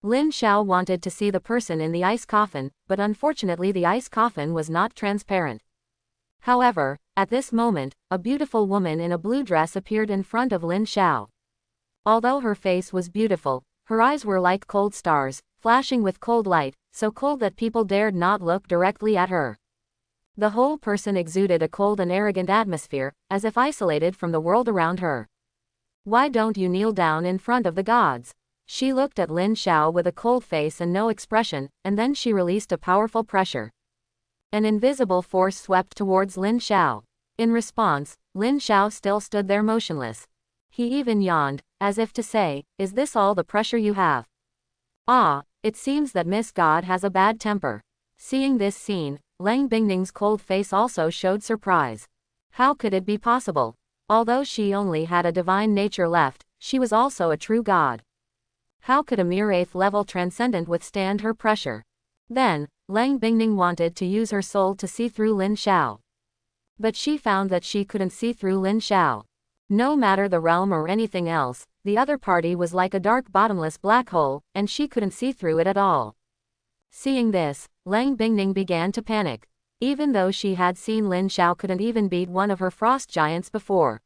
Lin Xiao wanted to see the person in the ice coffin, but unfortunately the ice coffin was not transparent. However, at this moment, a beautiful woman in a blue dress appeared in front of Lin Xiao. Although her face was beautiful, her eyes were like cold stars, flashing with cold light, so cold that people dared not look directly at her. The whole person exuded a cold and arrogant atmosphere, as if isolated from the world around her. Why don't you kneel down in front of the gods? She looked at Lin Xiao with a cold face and no expression, and then she released a powerful pressure. An invisible force swept towards Lin Xiao. In response, Lin Xiao still stood there motionless. He even yawned, as if to say, "Is this all the pressure you have?" Ah, it seems that Miss God has a bad temper. Seeing this scene, Lang Bingning's cold face also showed surprise. How could it be possible? Although she only had a divine nature left, she was also a true god. How could a mere 8th level transcendent withstand her pressure? Then, Lang Bingning wanted to use her soul to see through Lin Xiao. But she found that she couldn't see through Lin Xiao. No matter the realm or anything else, the other party was like a dark bottomless black hole, and she couldn't see through it at all. Seeing this, Lang Bingning began to panic. Even though she had seen Lin Xiao couldn't even beat one of her frost giants before.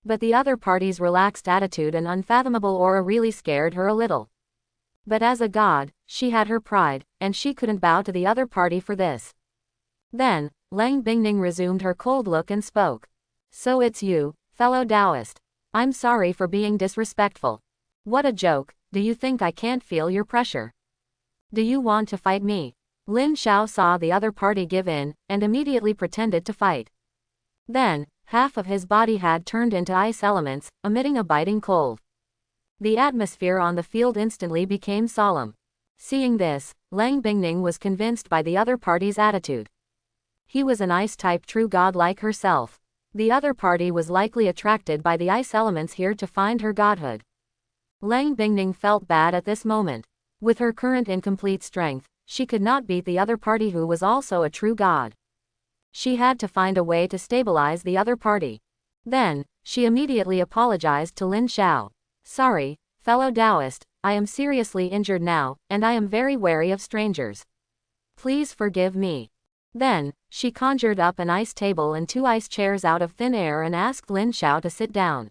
But the other party's relaxed attitude and unfathomable aura really scared her a little. But as a god, she had her pride, and she couldn't bow to the other party for this. Then, Lang Bingning resumed her cold look and spoke. So it's you, fellow Taoist. I'm sorry for being disrespectful. What a joke, do you think I can't feel your pressure? Do you want to fight me? Lin Xiao saw the other party give in, and immediately pretended to fight. Then, half of his body had turned into ice elements, emitting a biting cold. The atmosphere on the field instantly became solemn. Seeing this, Lang Bingning was convinced by the other party's attitude. He was an ice-type true god like herself. The other party was likely attracted by the ice elements here to find her godhood. Lang Bingning felt bad at this moment. With her current incomplete strength, she could not beat the other party who was also a true god. She had to find a way to stabilize the other party. Then, she immediately apologized to Lin Xiao. Sorry, fellow Taoist, I am seriously injured now, and I am very wary of strangers. Please forgive me. Then, she conjured up an ice table and 2 ice chairs out of thin air and asked Lin Xiao to sit down.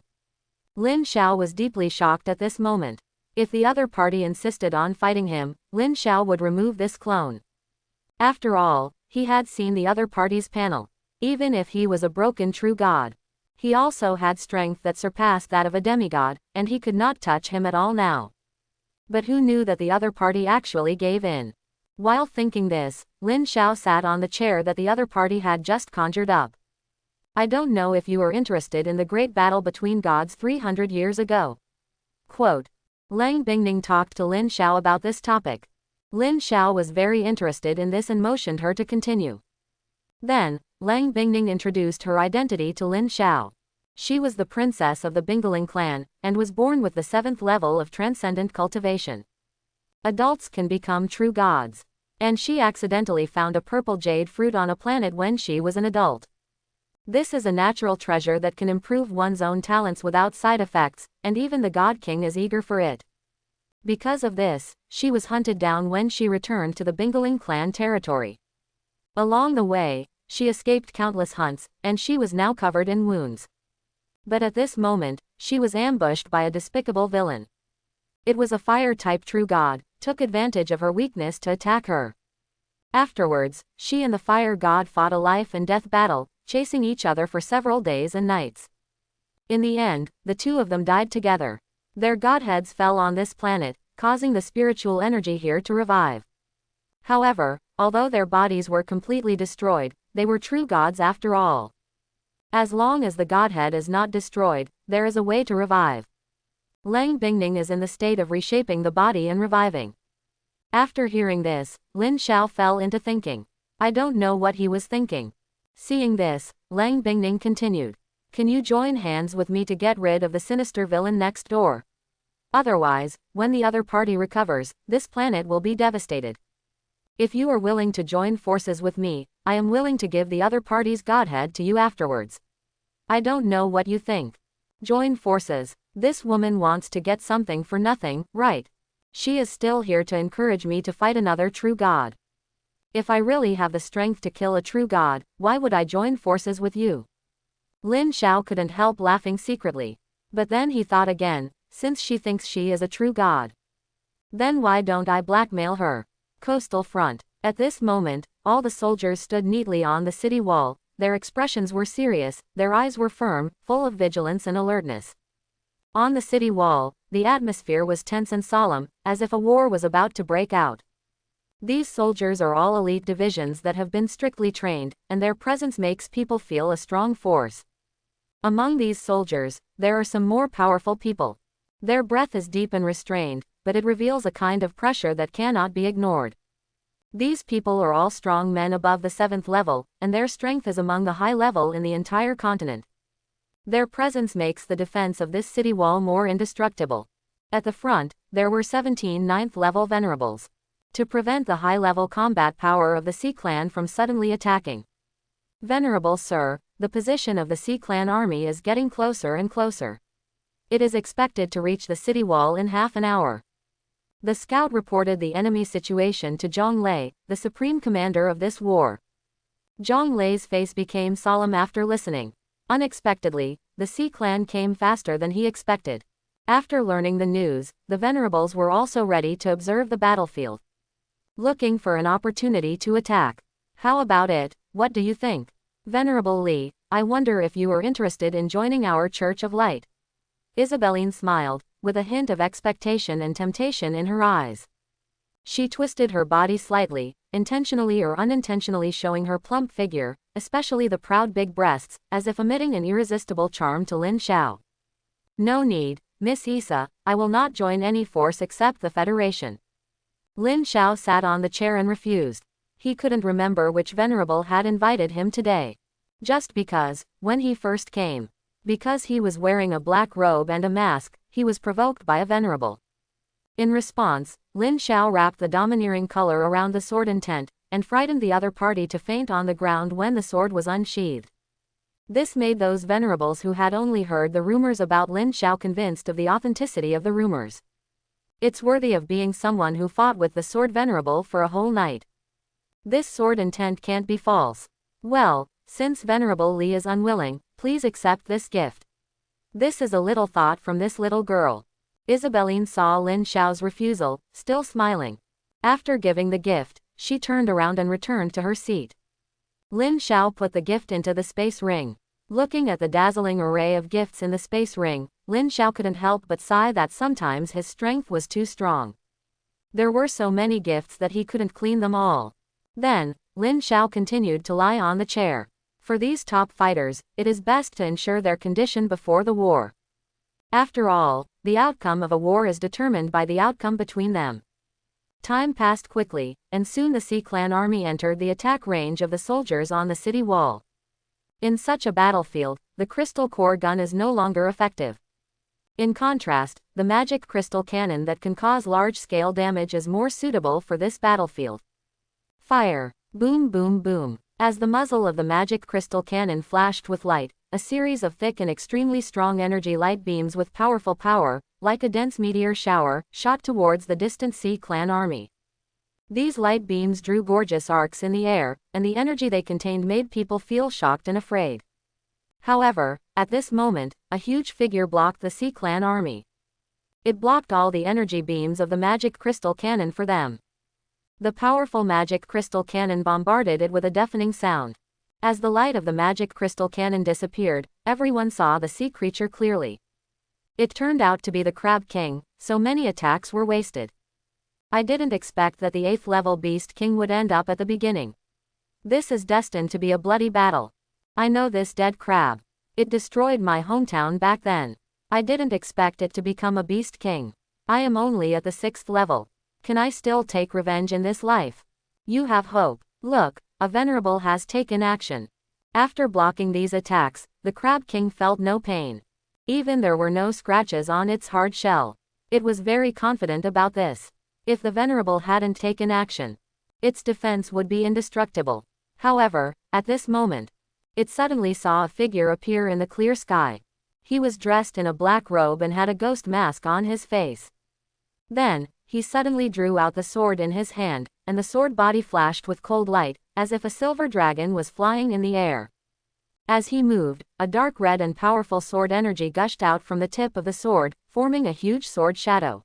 Lin Xiao was deeply shocked at this moment. If the other party insisted on fighting him, Lin Xiao would remove this clone. After all, he had seen the other party's panel. Even if he was a broken true god, he also had strength that surpassed that of a demigod, and he could not touch him at all now. But who knew that the other party actually gave in? While thinking this, Lin Xiao sat on the chair that the other party had just conjured up. I don't know if you are interested in the great battle between gods 300 years ago. Quote. Lang Bingning talked to Lin Xiao about this topic. Lin Xiao was very interested in this and motioned her to continue. Then, Lang Bingning introduced her identity to Lin Xiao. She was the princess of the Bingling clan, and was born with the 7th level of transcendent cultivation. Adults can become true gods. And she accidentally found a purple jade fruit on a planet when she was an adult. This is a natural treasure that can improve one's own talents without side effects, and even the God King is eager for it. Because of this, she was hunted down when she returned to the Bingling clan territory. Along the way, she escaped countless hunts, and she was now covered in wounds. But at this moment, she was ambushed by a despicable villain. It was a fire-type true god, took advantage of her weakness to attack her. Afterwards, she and the fire god fought a life and death battle, chasing each other for several days and nights. In the end, the 2 of them died together. Their godheads fell on this planet, causing the spiritual energy here to revive. However, although their bodies were completely destroyed, they were true gods after all. As long as the godhead is not destroyed, there is a way to revive. Lang Bingning is in the state of reshaping the body and reviving. After hearing this, Lin Xiao fell into thinking. I don't know what he was thinking. Seeing this, Lang Bingning continued. Can you join hands with me to get rid of the sinister villain next door? Otherwise, when the other party recovers, this planet will be devastated. If you are willing to join forces with me, I am willing to give the other party's godhead to you afterwards. I don't know what you think. Join forces. This woman wants to get something for nothing, right? She is still here to encourage me to fight another true god. If I really have the strength to kill a true god, why would I join forces with you? Lin Xiao couldn't help laughing secretly. But then he thought again, since she thinks she is a true god, then why don't I blackmail her? Coastal front. At this moment, all the soldiers stood neatly on the city wall. Their expressions were serious, their eyes were firm, full of vigilance and alertness. On the city wall, the atmosphere was tense and solemn, as if a war was about to break out. These soldiers are all elite divisions that have been strictly trained, and their presence makes people feel a strong force. Among these soldiers, there are some more powerful people. Their breath is deep and restrained, but it reveals a kind of pressure that cannot be ignored. These people are all strong men above the 7th level, and their strength is among the high level in the entire continent. Their presence makes the defense of this city wall more indestructible. At the front, there were 17 9th level venerables, to prevent the high-level combat power of the Sea Clan from suddenly attacking. Venerable sir, the position of the Sea Clan army is getting closer and closer. It is expected to reach the city wall in half an hour. The scout reported the enemy situation to Zhang Lei, the supreme commander of this war. Zhang Lei's face became solemn after listening. Unexpectedly, the Sea Clan came faster than he expected. After learning the news, the Venerables were also ready to observe the battlefield, looking for an opportunity to attack. How about it? What do you think? Venerable Li, I wonder if you are interested in joining our Church of Light. Isabeline smiled, with a hint of expectation and temptation in her eyes. She twisted her body slightly, intentionally or unintentionally showing her plump figure, especially the proud big breasts, as if emitting an irresistible charm to Lin Xiao. No need, Miss Isa, I will not join any force except the Federation. Lin Xiao sat on the chair and refused. He couldn't remember which venerable had invited him today. Just because, when he first came, because he was wearing a black robe and a mask, he was provoked by a venerable. In response, Lin Xiao wrapped the domineering color around the sword intent, and frightened the other party to faint on the ground when the sword was unsheathed. This made those venerables who had only heard the rumors about Lin Xiao convinced of the authenticity of the rumors. It's worthy of being someone who fought with the sword venerable for a whole night. This sword intent can't be false. Well, since Venerable Li is unwilling, please accept this gift. This is a little thought from this little girl. Isabeline saw Lin Xiao's refusal, still smiling. After giving the gift, she turned around and returned to her seat. Lin Xiao put the gift into the space ring. Looking at the dazzling array of gifts in the space ring, Lin Xiao couldn't help but sigh that sometimes his strength was too strong. There were so many gifts that he couldn't clean them all. Then, Lin Xiao continued to lie on the chair. For these top fighters, it is best to ensure their condition before the war. After all, the outcome of a war is determined by the outcome between them. Time passed quickly, and soon the Sea Clan army entered the attack range of the soldiers on the city wall. In such a battlefield, the crystal core gun is no longer effective. In contrast, the magic crystal cannon that can cause large-scale damage is more suitable for this battlefield. Fire! Boom boom boom! As the muzzle of the magic crystal cannon flashed with light, a series of thick and extremely strong energy light beams with powerful power, like a dense meteor shower, shot towards the distant Sea Clan army. These light beams drew gorgeous arcs in the air, and the energy they contained made people feel shocked and afraid. However, at this moment, a huge figure blocked the Sea Clan army. It blocked all the energy beams of the magic crystal cannon for them. The powerful magic crystal cannon bombarded it with a deafening sound. As the light of the magic crystal cannon disappeared, everyone saw the sea creature clearly. It turned out to be the Crab King, so many attacks were wasted. I didn't expect that the 8th level Beast King would end up at the beginning. This is destined to be a bloody battle. I know this dead crab. It destroyed my hometown back then. I didn't expect it to become a Beast King. I am only at the 6th level. Can I still take revenge in this life? You have hope. Look, a venerable has taken action. After blocking these attacks, the Crab King felt no pain. Even there were no scratches on its hard shell. It was very confident about this. If the venerable hadn't taken action, its defense would be indestructible. However, at this moment, it suddenly saw a figure appear in the clear sky. He was dressed in a black robe and had a ghost mask on his face. Then, he suddenly drew out the sword in his hand, and the sword body flashed with cold light, as if a silver dragon was flying in the air. As he moved, a dark red and powerful sword energy gushed out from the tip of the sword, forming a huge sword shadow.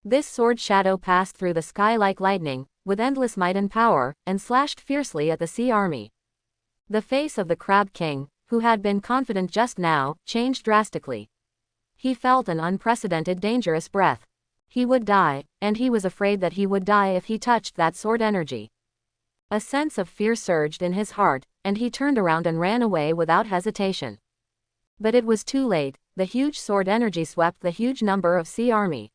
This sword shadow passed through the sky like lightning, with endless might and power, and slashed fiercely at the sea army. The face of the Crab King, who had been confident just now, changed drastically. He felt an unprecedented dangerous breath. He would die, and he was afraid that he would die if he touched that sword energy. A sense of fear surged in his heart, and he turned around and ran away without hesitation. But it was too late. The huge sword energy swept the huge number of sea army.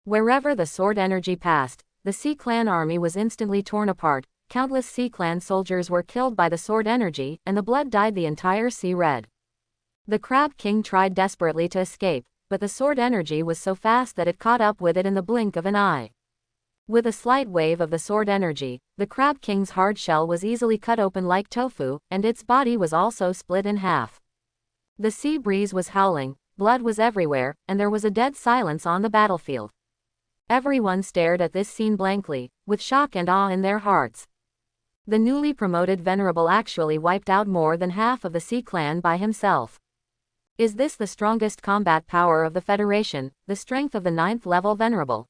Wherever the sword energy passed, the Sea Clan army was instantly torn apart. Countless Sea Clan soldiers were killed by the sword energy, and the blood dyed the entire sea red. The Crab King tried desperately to escape, but the sword energy was so fast that it caught up with it in the blink of an eye. With a slight wave of the sword energy, the Crab King's hard shell was easily cut open like tofu, and its body was also split in half. The sea breeze was howling, blood was everywhere, and there was a dead silence on the battlefield. Everyone stared at this scene blankly, with shock and awe in their hearts. The newly promoted Venerable actually wiped out more than half of the Sea Clan by himself. Is this the strongest combat power of the Federation, the strength of the 9th level Venerable?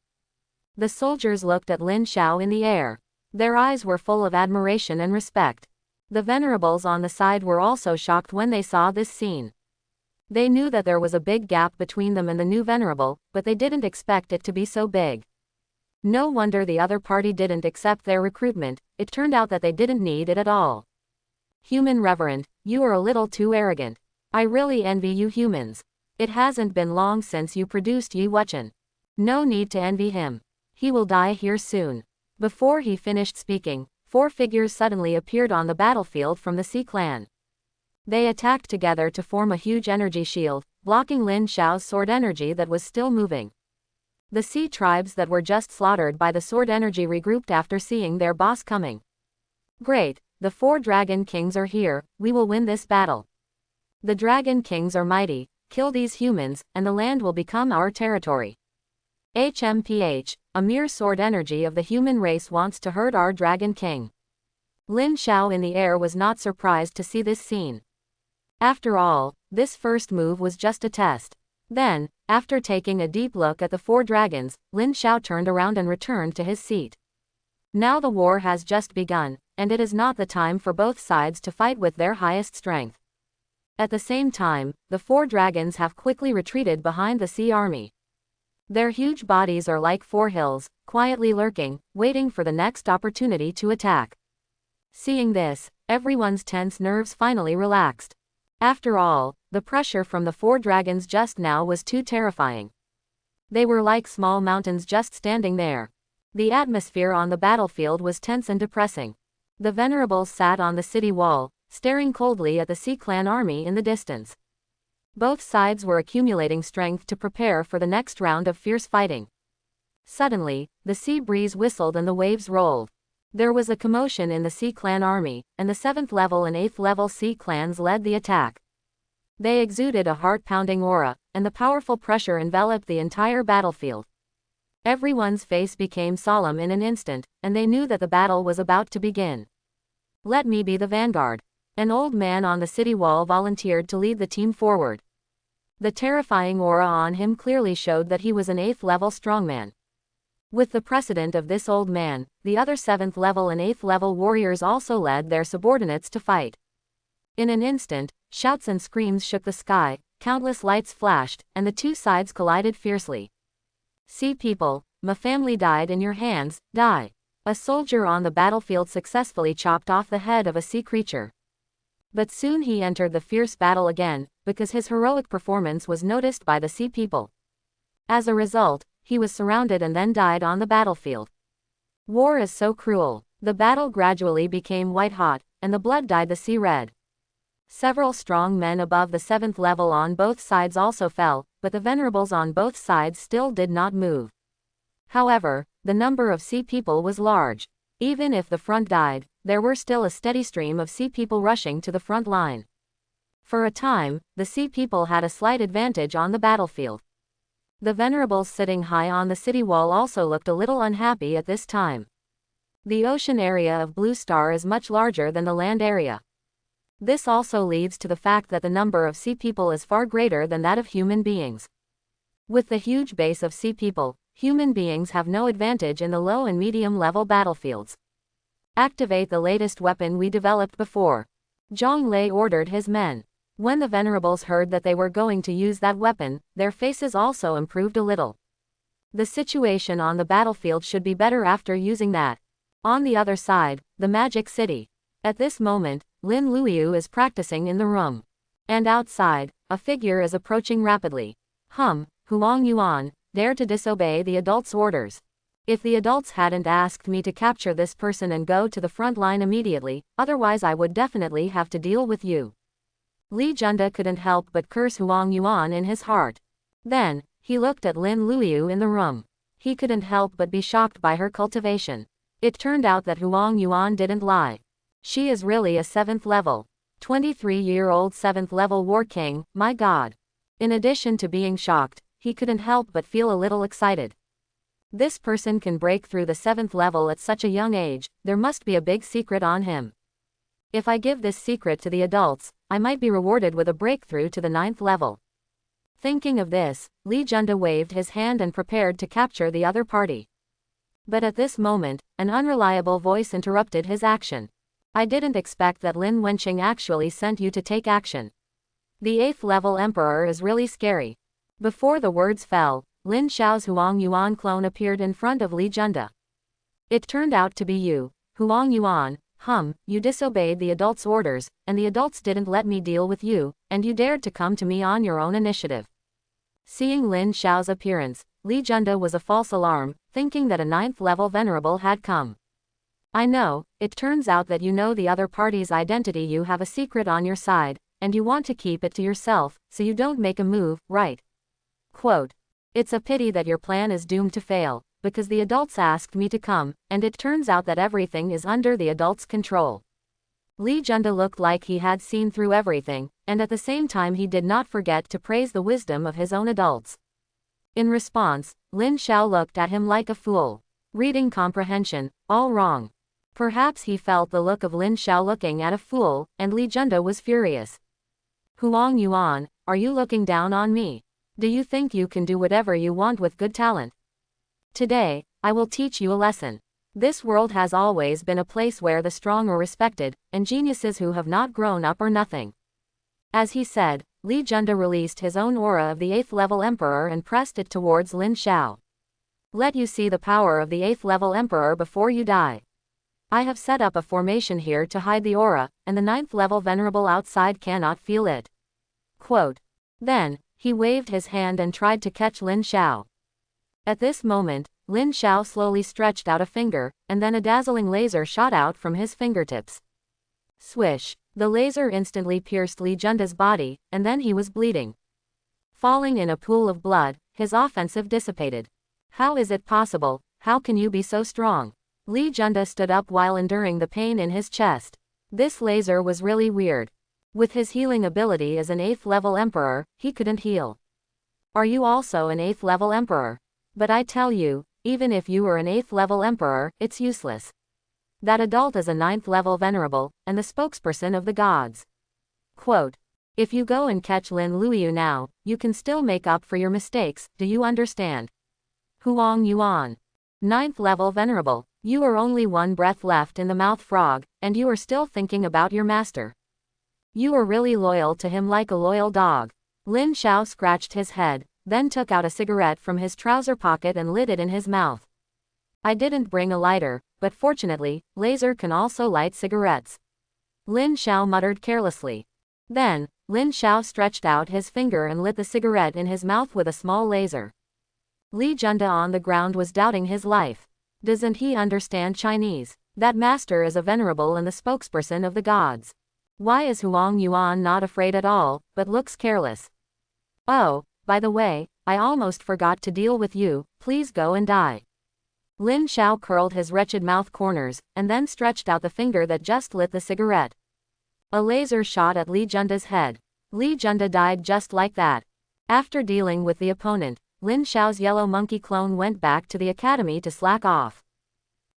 The soldiers looked at Lin Xiao in the air. Their eyes were full of admiration and respect. The Venerables on the side were also shocked when they saw this scene. They knew that there was a big gap between them and the new Venerable, but they didn't expect it to be so big. No wonder the other party didn't accept their recruitment. It turned out that they didn't need it at all. Human Reverend, you are a little too arrogant. I really envy you humans. It hasn't been long since you produced Yi Wuchen. No need to envy him. He will die here soon. Before he finished speaking, 4 figures suddenly appeared on the battlefield from the Sea Clan. They attacked together to form a huge energy shield, blocking Lin Xiao's sword energy that was still moving. The sea tribes that were just slaughtered by the sword energy regrouped after seeing their boss coming. Great, the 4 Dragon Kings are here, we will win this battle. The Dragon Kings are mighty, kill these humans, and the land will become our territory. HMPH, a mere sword energy of the human race wants to hurt our Dragon King. Lin Xiao in the air was not surprised to see this scene. After all, this first move was just a test. Then, after taking a deep look at the 4 dragons, Lin Xiao turned around and returned to his seat. Now the war has just begun, and it is not the time for both sides to fight with their highest strength. At the same time, the 4 dragons have quickly retreated behind the sea army. Their huge bodies are like 4 hills, quietly lurking, waiting for the next opportunity to attack. Seeing this, everyone's tense nerves finally relaxed. After all, the pressure from the 4 dragons just now was too terrifying. They were like small mountains just standing there. The atmosphere on the battlefield was tense and depressing. The Venerables sat on the city wall, staring coldly at the Sea Clan army in the distance. Both sides were accumulating strength to prepare for the next round of fierce fighting. Suddenly, the sea breeze whistled and the waves rolled. There was a commotion in the Sea Clan army, and the 7th level and 8th level Sea Clans led the attack. They exuded a heart-pounding aura, and the powerful pressure enveloped the entire battlefield. Everyone's face became solemn in an instant, and they knew that the battle was about to begin. Let me be the vanguard. An old man on the city wall volunteered to lead the team forward. The terrifying aura on him clearly showed that he was an 8th level strongman. With the precedent of this old man, the other 7th level and 8th level warriors also led their subordinates to fight. In an instant, shouts and screams shook the sky, countless lights flashed, and the 2 sides collided fiercely. Sea people, my family died in your hands, die. A soldier on the battlefield successfully chopped off the head of a sea creature. But soon he entered the fierce battle again, because his heroic performance was noticed by the sea people. As a result, he was surrounded and then died on the battlefield. War is so cruel. The battle gradually became white-hot, and the blood dyed the sea red. Several strong men above the 7th level on both sides also fell, but the Venerables on both sides still did not move. However, the number of sea people was large. Even if the front died, there were still a steady stream of sea people rushing to the front line. For a time, the sea people had a slight advantage on the battlefield. The Venerables sitting high on the city wall also looked a little unhappy at this time. The ocean area of Blue Star is much larger than the land area. This also leads to the fact that the number of sea people is far greater than that of human beings. With the huge base of sea people, human beings have no advantage in the low and medium level battlefields. Activate the latest weapon we developed before. Zhang Lei ordered his men. When the Venerables heard that they were going to use that weapon, their faces also improved a little. The situation on the battlefield should be better after using that. On the other side, the Magic City. At this moment, Lin Luoyu is practicing in the room. And outside, a figure is approaching rapidly. Huang Yuan, dare to disobey the adults' orders. If the adults hadn't asked me to capture this person and go to the front line immediately, otherwise I would definitely have to deal with you. Li Junda couldn't help but curse Huang Yuan in his heart. Then, he looked at Lin Luoyu in the room. He couldn't help but be shocked by her cultivation. It turned out that Huang Yuan didn't lie. She is really a 7th level. 23-year-old 7th level war king, my god. In addition to being shocked, he couldn't help but feel a little excited. This person can break through the 7th level at such a young age, there must be a big secret on him. If I give this secret to the adults, I might be rewarded with a breakthrough to the 9th level. Thinking of this, Lee Junda waved his hand and prepared to capture the other party. But at this moment, an unreliable voice interrupted his action. I didn't expect that Lin Wenqing actually sent you to take action. The 8th level emperor is really scary. Before the words fell, Lin Xiao's Huang Yuan clone appeared in front of Lee Junda. It turned out to be you, Huang Yuan. You disobeyed the adults' orders, and the adults didn't let me deal with you, and you dared to come to me on your own initiative. Seeing Lin Xiao's appearance, Lee Junda was a false alarm, thinking that a 9th level venerable had come. I know, it turns out that you know the other party's identity. You have a secret on your side, and you want to keep it to yourself, so you don't make a move, right? Quote. It's a pity that your plan is doomed to fail, because the adults asked me to come, and it turns out that everything is under the adults' control. Lee Junda looked like he had seen through everything, and at the same time he did not forget to praise the wisdom of his own adults. In response, Lin Xiao looked at him like a fool. Reading comprehension, all wrong. Perhaps he felt the look of Lin Xiao looking at a fool, and Lee Junda was furious. Huang Yuan, are you looking down on me? Do you think you can do whatever you want with good talent? Today, I will teach you a lesson. This world has always been a place where the strong are respected, and geniuses who have not grown up are nothing. As he said, Lee Junda released his own aura of the 8th level emperor and pressed it towards Lin Xiao. Let you see the power of the 8th level emperor before you die. I have set up a formation here to hide the aura, and the 9th level venerable outside cannot feel it. Quote. Then, he waved his hand and tried to catch Lin Xiao. At this moment, Lin Xiao slowly stretched out a finger, and then a dazzling laser shot out from his fingertips. Swish! The laser instantly pierced Lee Junda's body, and then he was bleeding. Falling in a pool of blood, his offensive dissipated. How is it possible? How can you be so strong? Lee Junda stood up while enduring the pain in his chest. This laser was really weird. With his healing ability as an 8th level emperor, he couldn't heal. Are you also an 8th level emperor? But I tell you, even if you were an 8th level emperor, it's useless. That adult is a 9th level venerable, and the spokesperson of the gods. Quote. If you go and catch Lin Luoyu now, you can still make up for your mistakes, do you understand? Huang Yuan. 9th level venerable, you are only one breath left in the mouth frog, and you are still thinking about your master. You are really loyal to him like a loyal dog. Lin Xiao scratched his head, then took out a cigarette from his trouser pocket and lit it in his mouth. I didn't bring a lighter, but fortunately, laser can also light cigarettes. Lin Xiao muttered carelessly. Then, Lin Xiao stretched out his finger and lit the cigarette in his mouth with a small laser. Lee Junda on the ground was doubting his life. Doesn't he understand Chinese? That master is a venerable and the spokesperson of the gods. Why is Huang Yuan not afraid at all, but looks careless? Oh, by the way, I almost forgot to deal with you, please go and die. Lin Xiao curled his wretched mouth corners, and then stretched out the finger that just lit the cigarette. A laser shot at Lee Junda's head. Lee Junda died just like that. After dealing with the opponent, Lin Xiao's yellow monkey clone went back to the academy to slack off.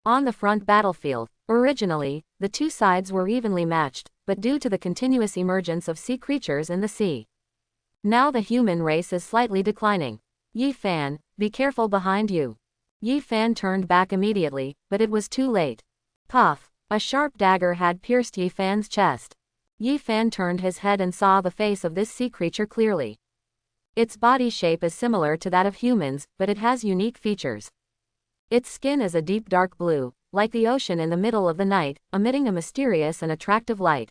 On the front battlefield, originally, the two sides were evenly matched, but due to the continuous emergence of sea creatures in the sea, now the human race is slightly declining. Yi Fan, be careful behind you. Yi Fan turned back immediately, but it was too late. Puff! A sharp dagger had pierced Yi Fan's chest. Yi Fan turned his head and saw the face of this sea creature clearly. Its body shape is similar to that of humans, but it has unique features. Its skin is a deep dark blue, like the ocean in the middle of the night, emitting a mysterious and attractive light.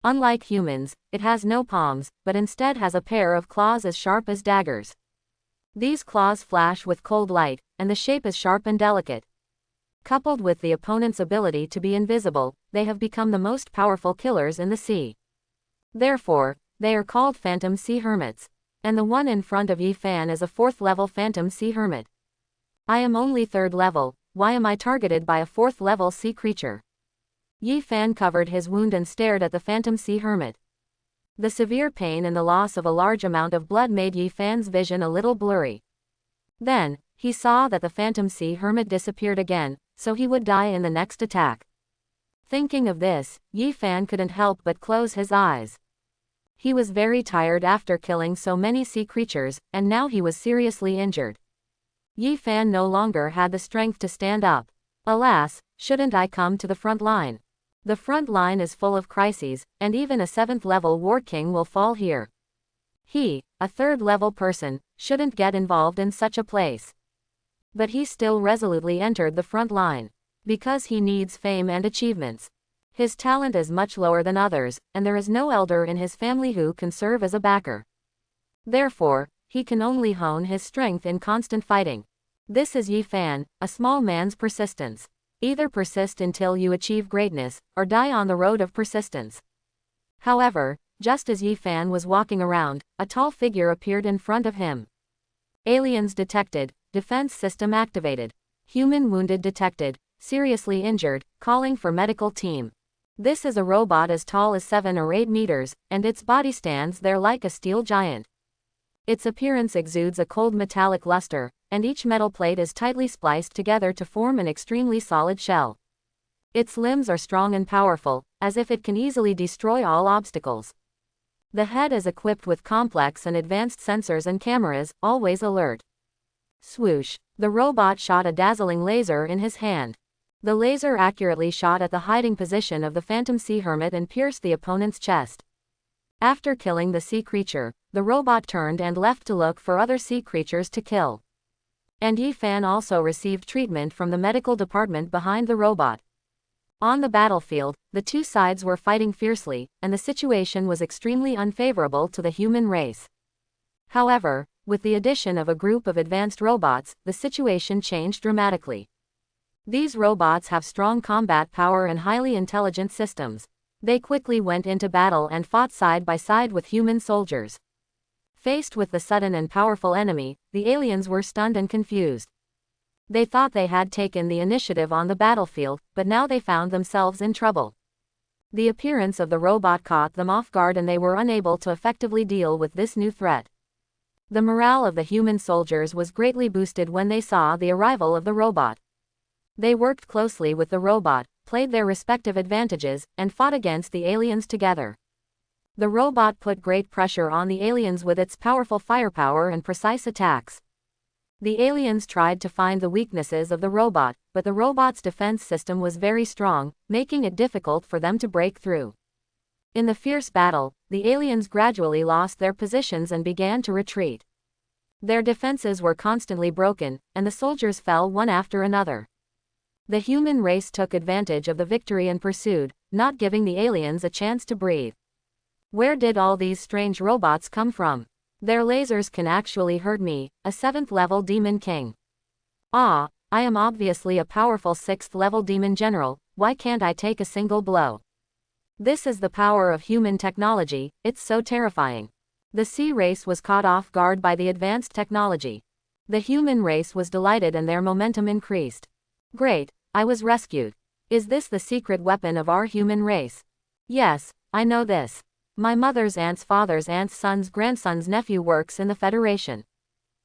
Unlike humans, it has no palms, but instead has a pair of claws as sharp as daggers. These claws flash with cold light, and the shape is sharp and delicate. Coupled with the opponent's ability to be invisible, they have become the most powerful killers in the sea. Therefore, they are called Phantom Sea Hermits. And the one in front of Yi Fan is a 4th level Phantom Sea Hermit. I am only 3rd level, why am I targeted by a 4th level sea creature? Yi Fan covered his wound and stared at the Phantom Sea Hermit. The severe pain and the loss of a large amount of blood made Yi Fan's vision a little blurry. Then, he saw that the Phantom Sea Hermit disappeared again, so he would die in the next attack. Thinking of this, Yi Fan couldn't help but close his eyes. He was very tired after killing so many sea creatures, and now he was seriously injured. Yi Fan no longer had the strength to stand up. Alas, shouldn't I come to the front line? The front line is full of crises, and even a 7th level war king will fall here. He, a 3rd level person, shouldn't get involved in such a place. But he still resolutely entered the front line. Because he needs fame and achievements. His talent is much lower than others, and there is no elder in his family who can serve as a backer. Therefore, he can only hone his strength in constant fighting. This is Yi Fan, a small man's persistence. Either persist until you achieve greatness, or die on the road of persistence. However, just as Yi Fan was walking around, a tall figure appeared in front of him. Aliens detected, defense system activated. Human wounded detected, seriously injured, calling for medical team. This is a robot as tall as 7 or 8 meters, and its body stands there like a steel giant. Its appearance exudes a cold metallic luster, and each metal plate is tightly spliced together to form an extremely solid shell. Its limbs are strong and powerful, as if it can easily destroy all obstacles. The head is equipped with complex and advanced sensors and cameras, always alert. Swoosh! The robot shot a dazzling laser in his hand. The laser accurately shot at the hiding position of the Phantom Sea Hermit and pierced the opponent's chest. After killing the sea creature, the robot turned and left to look for other sea creatures to kill. And Yi Fan also received treatment from the medical department behind the robot. On the battlefield, the two sides were fighting fiercely, and the situation was extremely unfavorable to the human race. However, with the addition of a group of advanced robots, the situation changed dramatically. These robots have strong combat power and highly intelligent systems. They quickly went into battle and fought side by side with human soldiers. Faced with the sudden and powerful enemy, the aliens were stunned and confused. They thought they had taken the initiative on the battlefield, but now they found themselves in trouble. The appearance of the robot caught them off guard and they were unable to effectively deal with this new threat. The morale of the human soldiers was greatly boosted when they saw the arrival of the robot. They worked closely with the robot, played their respective advantages, and fought against the aliens together. The robot put great pressure on the aliens with its powerful firepower and precise attacks. The aliens tried to find the weaknesses of the robot, but the robot's defense system was very strong, making it difficult for them to break through. In the fierce battle, the aliens gradually lost their positions and began to retreat. Their defenses were constantly broken, and the soldiers fell one after another. The human race took advantage of the victory and pursued, not giving the aliens a chance to breathe. Where did all these strange robots come from? Their lasers can actually hurt me, a 7th level demon king. Ah, I am obviously a powerful 6th level demon general, why can't I take a single blow? This is the power of human technology, it's so terrifying. The sea race was caught off guard by the advanced technology. The human race was delighted and their momentum increased. Great, I was rescued. Is this the secret weapon of our human race? Yes, I know this. My mother's aunt's father's aunt's son's grandson's nephew works in the Federation.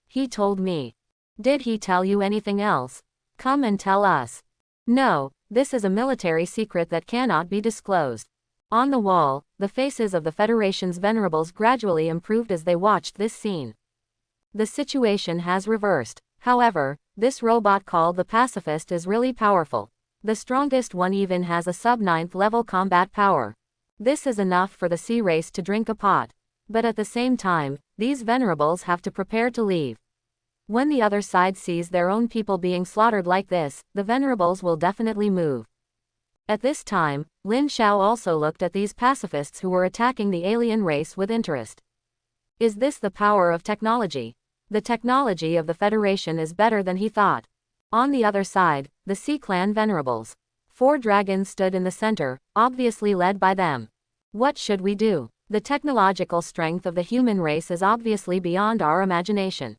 He told me. Did he tell you anything else? Come and tell us. No, this is a military secret that cannot be disclosed. On the wall, the faces of the Federation's venerables gradually improved as they watched this scene. The situation has reversed. However, this robot called the Pacifist is really powerful. The strongest one even has a sub-9th level combat power. This is enough for the sea race to drink a pot. But at the same time, these venerables have to prepare to leave. When the other side sees their own people being slaughtered like this, the venerables will definitely move. At this time, Lin Xiao also looked at these pacifists who were attacking the alien race with interest. Is this the power of technology? The technology of the Federation is better than he thought. On the other side, the Sea Clan venerables. 4 dragons stood in the center, obviously led by them. What should we do? The technological strength of the human race is obviously beyond our imagination.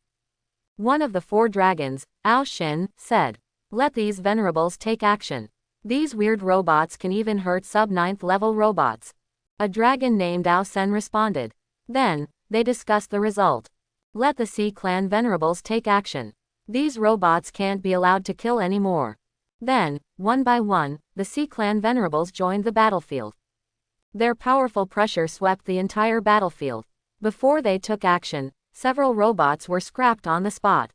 One of the 4 dragons, Ao Shin, said. Let these venerables take action. These weird robots can even hurt sub-9th level robots. A dragon named Ao Sen responded. Then, they discussed the result. Let the Sea Clan venerables take action. These robots can't be allowed to kill anymore. Then, one by one, the Sea Clan venerables joined the battlefield. Their powerful pressure swept the entire battlefield. Before they took action, several robots were scrapped on the spot.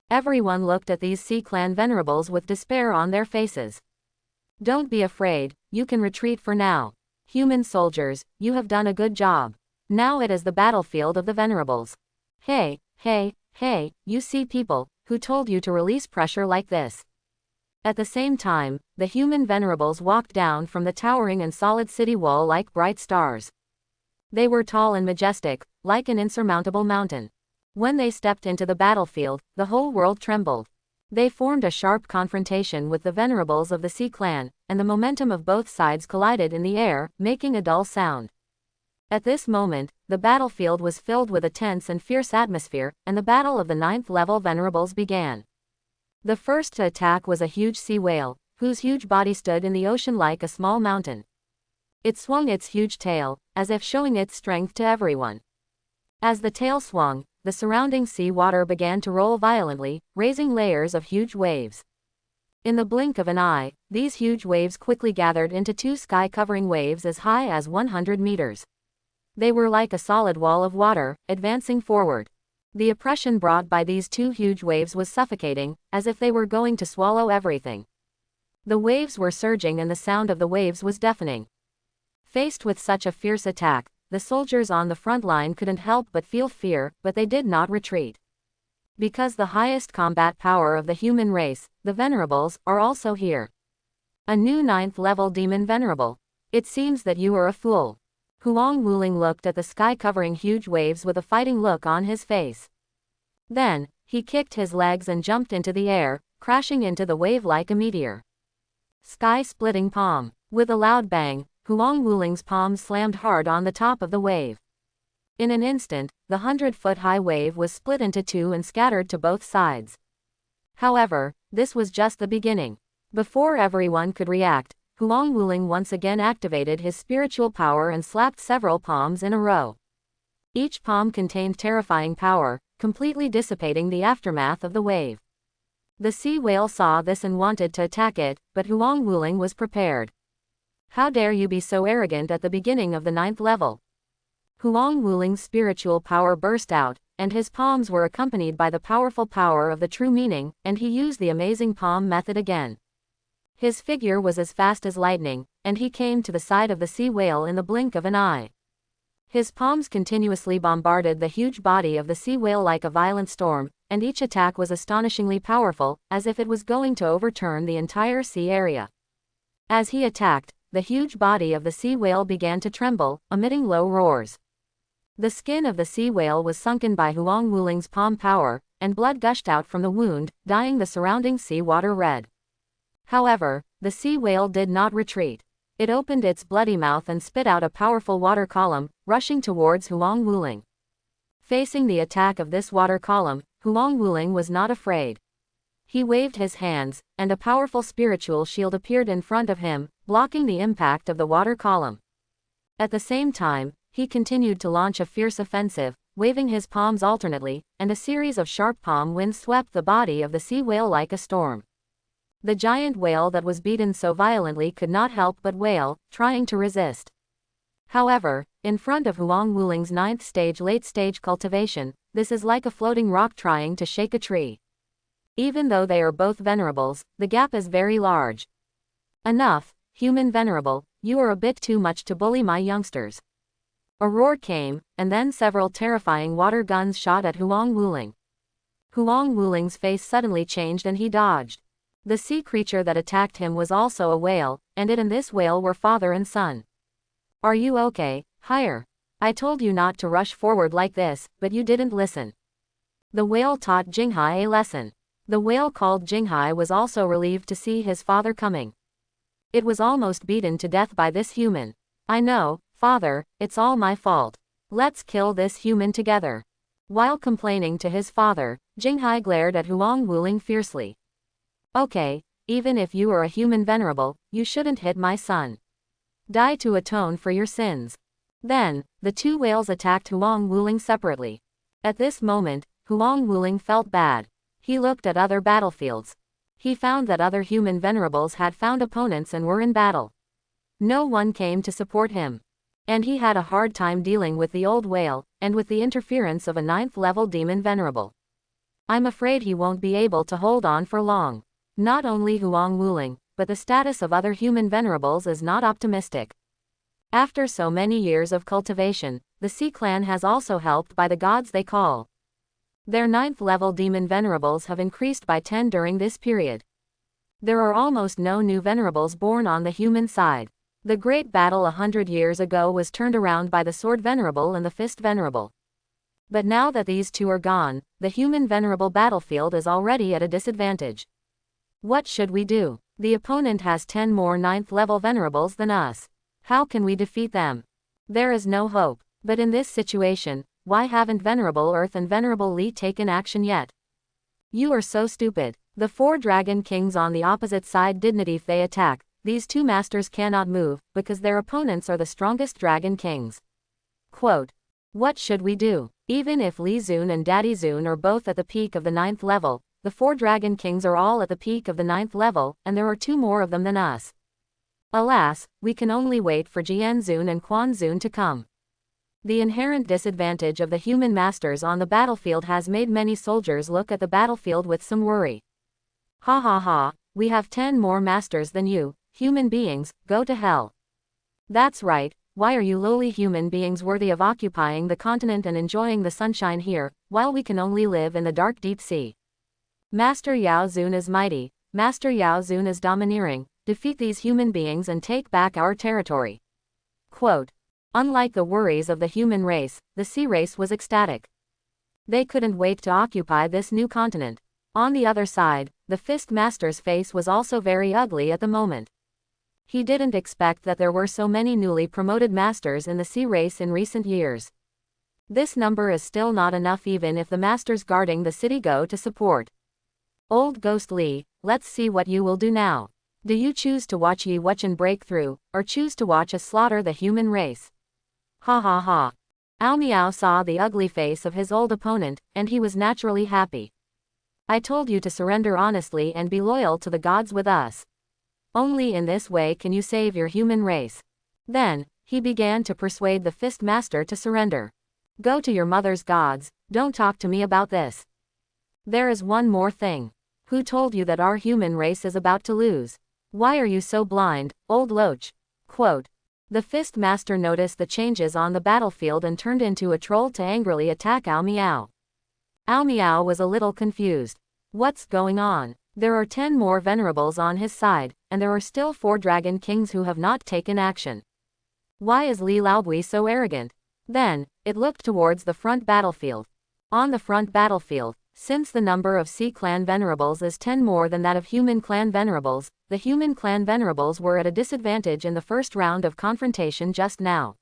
Everyone looked at these Sea Clan venerables with despair on their faces. Don't be afraid, you can retreat for now. Human soldiers, you have done a good job. Now it is the battlefield of the venerables. Hey, you sea people, who told you to release pressure like this? At the same time, the human venerables walked down from the towering and solid city wall like bright stars. They were tall and majestic, like an insurmountable mountain. When they stepped into the battlefield, the whole world trembled. They formed a sharp confrontation with the venerables of the Sea Clan, and the momentum of both sides collided in the air, making a dull sound. At this moment, the battlefield was filled with a tense and fierce atmosphere, and the battle of the 9th level venerables began. The first to attack was a huge sea whale, whose huge body stood in the ocean like a small mountain. It swung its huge tail, as if showing its strength to everyone. As the tail swung, the surrounding sea water began to roll violently, raising layers of huge waves. In the blink of an eye, these huge waves quickly gathered into two sky-covering waves as high as 100 meters. They were like a solid wall of water, advancing forward. The oppression brought by these two huge waves was suffocating, as if they were going to swallow everything. The waves were surging and the sound of the waves was deafening. Faced with such a fierce attack, the soldiers on the front line couldn't help but feel fear, but they did not retreat. Because the highest combat power of the human race, the venerables, are also here. A new 9th level demon venerable. It seems that you are a fool. Huang Wuling looked at the sky covering huge waves with a fighting look on his face. Then, he kicked his legs and jumped into the air, crashing into the wave like a meteor. Sky-splitting palm. With a loud bang, Huang Wuling's palm slammed hard on the top of the wave. In an instant, the 100-foot-high wave was split into two and scattered to both sides. However, this was just the beginning. Before everyone could react, Huang Wuling once again activated his spiritual power and slapped several palms in a row. Each palm contained terrifying power, completely dissipating the aftermath of the wave. The sea whale saw this and wanted to attack it, but Huang Wuling was prepared. How dare you be so arrogant at the beginning of the 9th level? Huang Wuling's spiritual power burst out, and his palms were accompanied by the powerful power of the true meaning, and he used the amazing palm method again. His figure was as fast as lightning, and he came to the side of the sea whale in the blink of an eye. His palms continuously bombarded the huge body of the sea whale like a violent storm, and each attack was astonishingly powerful, as if it was going to overturn the entire sea area. As he attacked, the huge body of the sea whale began to tremble, emitting low roars. The skin of the sea whale was sunken by Huang Wuling's palm power, and blood gushed out from the wound, dyeing the surrounding sea water red. However, the sea whale did not retreat. It opened its bloody mouth and spit out a powerful water column, rushing towards Huang Wuling. Facing the attack of this water column, Huang Wuling was not afraid. He waved his hands, and a powerful spiritual shield appeared in front of him, blocking the impact of the water column. At the same time, he continued to launch a fierce offensive, waving his palms alternately, and a series of sharp palm winds swept the body of the sea whale like a storm. The giant whale that was beaten so violently could not help but wail, trying to resist. However, in front of Huang Wuling's 9th stage late-stage cultivation, this is like a floating rock trying to shake a tree. Even though they are both venerables, the gap is very large. Enough, human venerable, you are a bit too much to bully my youngsters. A roar came, and then several terrifying water guns shot at Huang Wuling. Huang Wuling's face suddenly changed and he dodged. The sea creature that attacked him was also a whale, and it and this whale were father and son. Are you okay, higher? I told you not to rush forward like this, but you didn't listen. The whale taught Jinghai a lesson. The whale called Jinghai was also relieved to see his father coming. It was almost beaten to death by this human. I know, father, it's all my fault. Let's kill this human together. While complaining to his father, Jinghai glared at Huang Wuling fiercely. Okay, even if you are a human venerable, you shouldn't hit my son. Die to atone for your sins. Then, the two whales attacked Huang Wuling separately. At this moment, Huang Wuling felt bad. He looked at other battlefields. He found that other human venerables had found opponents and were in battle. No one came to support him. And he had a hard time dealing with the old whale, and with the interference of a 9th-level demon venerable. I'm afraid he won't be able to hold on for long. Not only Huang Wuling, but the status of other human venerables is not optimistic. After so many years of cultivation, the Sea Clan has also helped by the gods they call. Their 9th-level demon venerables have increased by 10 during this period. There are almost no new venerables born on the human side. The great battle 100 years ago was turned around by the Sword Venerable and the Fist Venerable. But now that these two are gone, the human venerable battlefield is already at a disadvantage. What should we do? The opponent has 10 more 9th-level venerables than us. How can we defeat them? There is no hope. But in this situation, why haven't Venerable Earth and Venerable Li taken action yet? You are so stupid. The 4 Dragon Kings on the opposite side didn't. If they attack, these two masters cannot move, because their opponents are the strongest Dragon Kings. Quote. What should we do? Even if Li Zun and Daddy Zun are both at the peak of the 9th level, the 4 Dragon Kings are all at the peak of the 9th level, and there are 2 more of them than us. Alas, we can only wait for Jian Zun and Quan Zun to come. The inherent disadvantage of the human masters on the battlefield has made many soldiers look at the battlefield with some worry. Ha ha ha, we have 10 more masters than you, human beings, go to hell. That's right, why are you lowly human beings worthy of occupying the continent and enjoying the sunshine here, while we can only live in the dark deep sea? Master Yao Zun is mighty, Master Yao Zun is domineering, defeat these human beings and take back our territory. Quote. Unlike the worries of the human race, the sea race was ecstatic. They couldn't wait to occupy this new continent. On the other side, the Fist Master's face was also very ugly at the moment. He didn't expect that there were so many newly promoted masters in the sea race in recent years. This number is still not enough even if the masters guarding the city go to support. Old Ghost Li, let's see what you will do now. Do you choose to watch Yi Wuchen break through, or choose to watch us slaughter the human race? Ha ha ha. Ao Miao saw the ugly face of his old opponent, and he was naturally happy. I told you to surrender honestly and be loyal to the gods with us. Only in this way can you save your human race. Then, he began to persuade the Fist Master to surrender. Go to your mother's gods, don't talk to me about this. There is one more thing. Who told you that our human race is about to lose? Why are you so blind, old loach? Quote. The Fist Master noticed the changes on the battlefield and turned into a troll to angrily attack Ao Miao. Ao Miao was a little confused. What's going on? There are 10 more venerables on his side, and there are still 4 Dragon Kings who have not taken action. Why is Li Laobui so arrogant? Then, it looked towards the front battlefield. On the front battlefield, since the number of Sea Clan venerables is 10 more than that of Human Clan venerables, the Human Clan venerables were at a disadvantage in the first round of confrontation just now.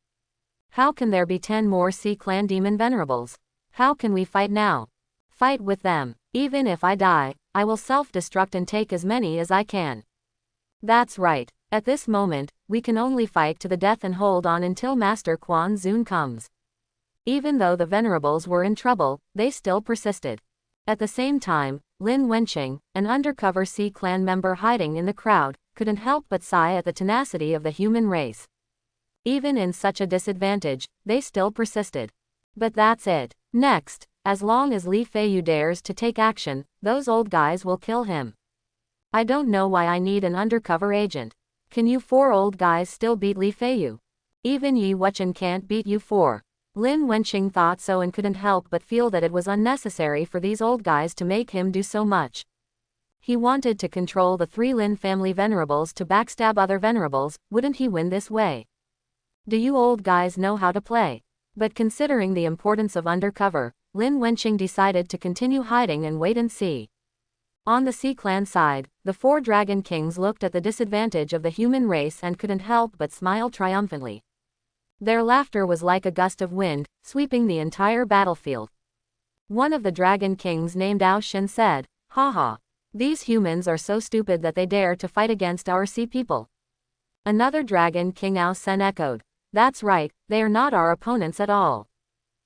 How can there be 10 more Sea Clan demon venerables? How can we fight now? Fight with them. Even if I die, I will self-destruct and take as many as I can. That's right. At this moment, we can only fight to the death and hold on until Master Quan Zun comes. Even though the venerables were in trouble, they still persisted. At the same time, Lin Wenqing, an undercover Sea Clan member hiding in the crowd, couldn't help but sigh at the tenacity of the human race. Even in such a disadvantage, they still persisted. But that's it. Next, as long as Li Feiyu dares to take action, those old guys will kill him. I don't know why I need an undercover agent. Can you 4 old guys still beat Li Feiyu? Even Yi Wuchen can't beat you 4. Lin Wenqing thought so and couldn't help but feel that it was unnecessary for these old guys to make him do so much. He wanted to control the 3 Lin family venerables to backstab other venerables, wouldn't he win this way? Do you old guys know how to play? But considering the importance of undercover, Lin Wenqing decided to continue hiding and wait and see. On the Sea Clan side, the 4 Dragon Kings looked at the disadvantage of the human race and couldn't help but smile triumphantly. Their laughter was like a gust of wind, sweeping the entire battlefield. One of the Dragon Kings named Ao Shen said, "Haha. These humans are so stupid that they dare to fight against our sea people. Another dragon King Ao Sen echoed. That's right, they are not our opponents at all.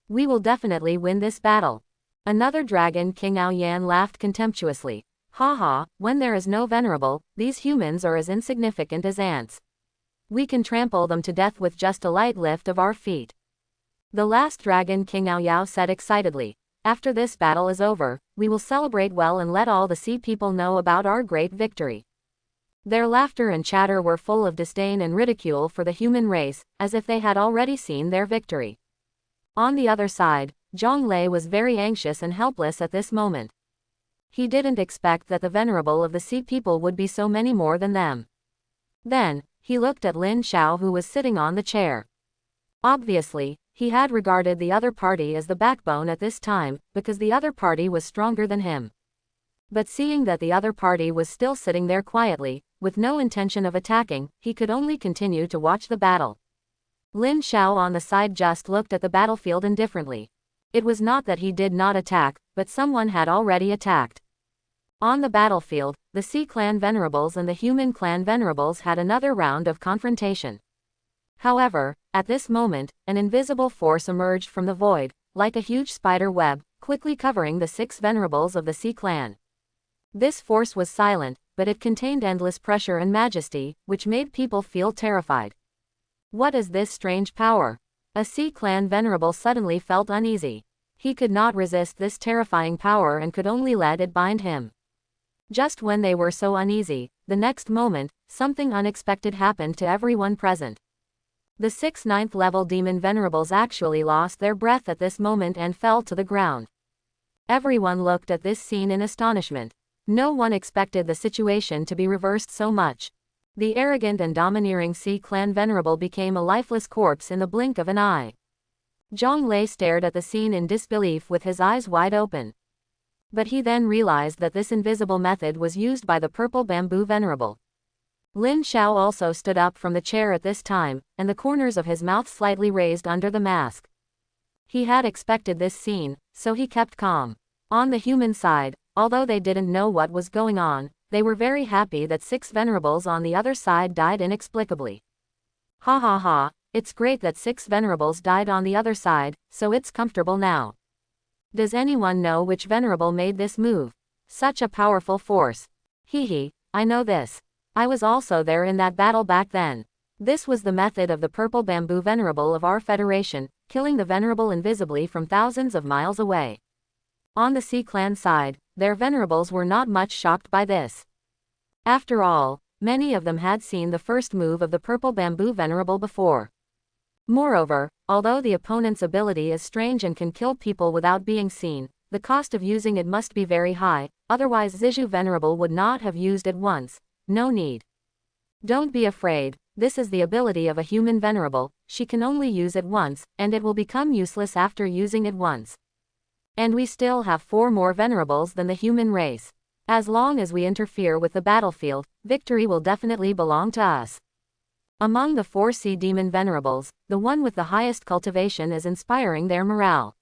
We will definitely win this battle. Another dragon King Ao Yan laughed contemptuously. Haha, when there is no venerable, these humans are as insignificant as ants. We can trample them to death with just a light lift of our feet. The last dragon King Ao Yao said excitedly. After this battle is over, we will celebrate well and let all the sea people know about our great victory. Their laughter and chatter were full of disdain and ridicule for the human race, as if they had already seen their victory. On the other side, Zhong Lei was very anxious and helpless at this moment. He didn't expect that the venerable of the sea people would be so many more than them. Then, he looked at Lin Xiao who was sitting on the chair. Obviously, he had regarded the other party as the backbone at this time, because the other party was stronger than him. But seeing that the other party was still sitting there quietly, with no intention of attacking, he could only continue to watch the battle. Lin Xiao on the side just looked at the battlefield indifferently. It was not that he did not attack, but someone had already attacked. On the battlefield, the Sea Clan Venerables and the Human Clan Venerables had another round of confrontation. However, at this moment, an invisible force emerged from the void, like a huge spider web, quickly covering the 6 Venerables of the Sea Clan. This force was silent, but it contained endless pressure and majesty, which made people feel terrified. What is this strange power? A Sea Clan Venerable suddenly felt uneasy. He could not resist this terrifying power and could only let it bind him. Just when they were so uneasy, the next moment, something unexpected happened to everyone present. The 6 9th level demon venerables actually lost their breath at this moment and fell to the ground. Everyone looked at this scene in astonishment. No one expected the situation to be reversed so much. The arrogant and domineering Sea Clan Venerable became a lifeless corpse in the blink of an eye. Zhong Lei stared at the scene in disbelief with his eyes wide open. But he then realized that this invisible method was used by the Purple Bamboo Venerable. Lin Xiao also stood up from the chair at this time, and the corners of his mouth slightly raised under the mask. He had expected this scene, so he kept calm. On the human side, although they didn't know what was going on, they were very happy that 6 Venerables on the other side died inexplicably. Ha ha ha, it's great that 6 Venerables died on the other side, so it's comfortable now. Does anyone know which Venerable made this move? Such a powerful force. Hee, I know this. I was also there in that battle back then. This was the method of the Purple Bamboo Venerable of our Federation, killing the Venerable invisibly from thousands of miles away. On the Sea Clan side, their Venerables were not much shocked by this. After all, many of them had seen the first move of the Purple Bamboo Venerable before. Moreover, although the opponent's ability is strange and can kill people without being seen, the cost of using it must be very high, otherwise Zizhu Venerable would not have used it once. No need. Don't be afraid, this is the ability of a human Venerable, she can only use it once, and it will become useless after using it once. And we still have 4 more Venerables than the human race. As long as we interfere with the battlefield, victory will definitely belong to us. Among the 4 Sea Demon Venerables, the one with the highest cultivation is inspiring their morale.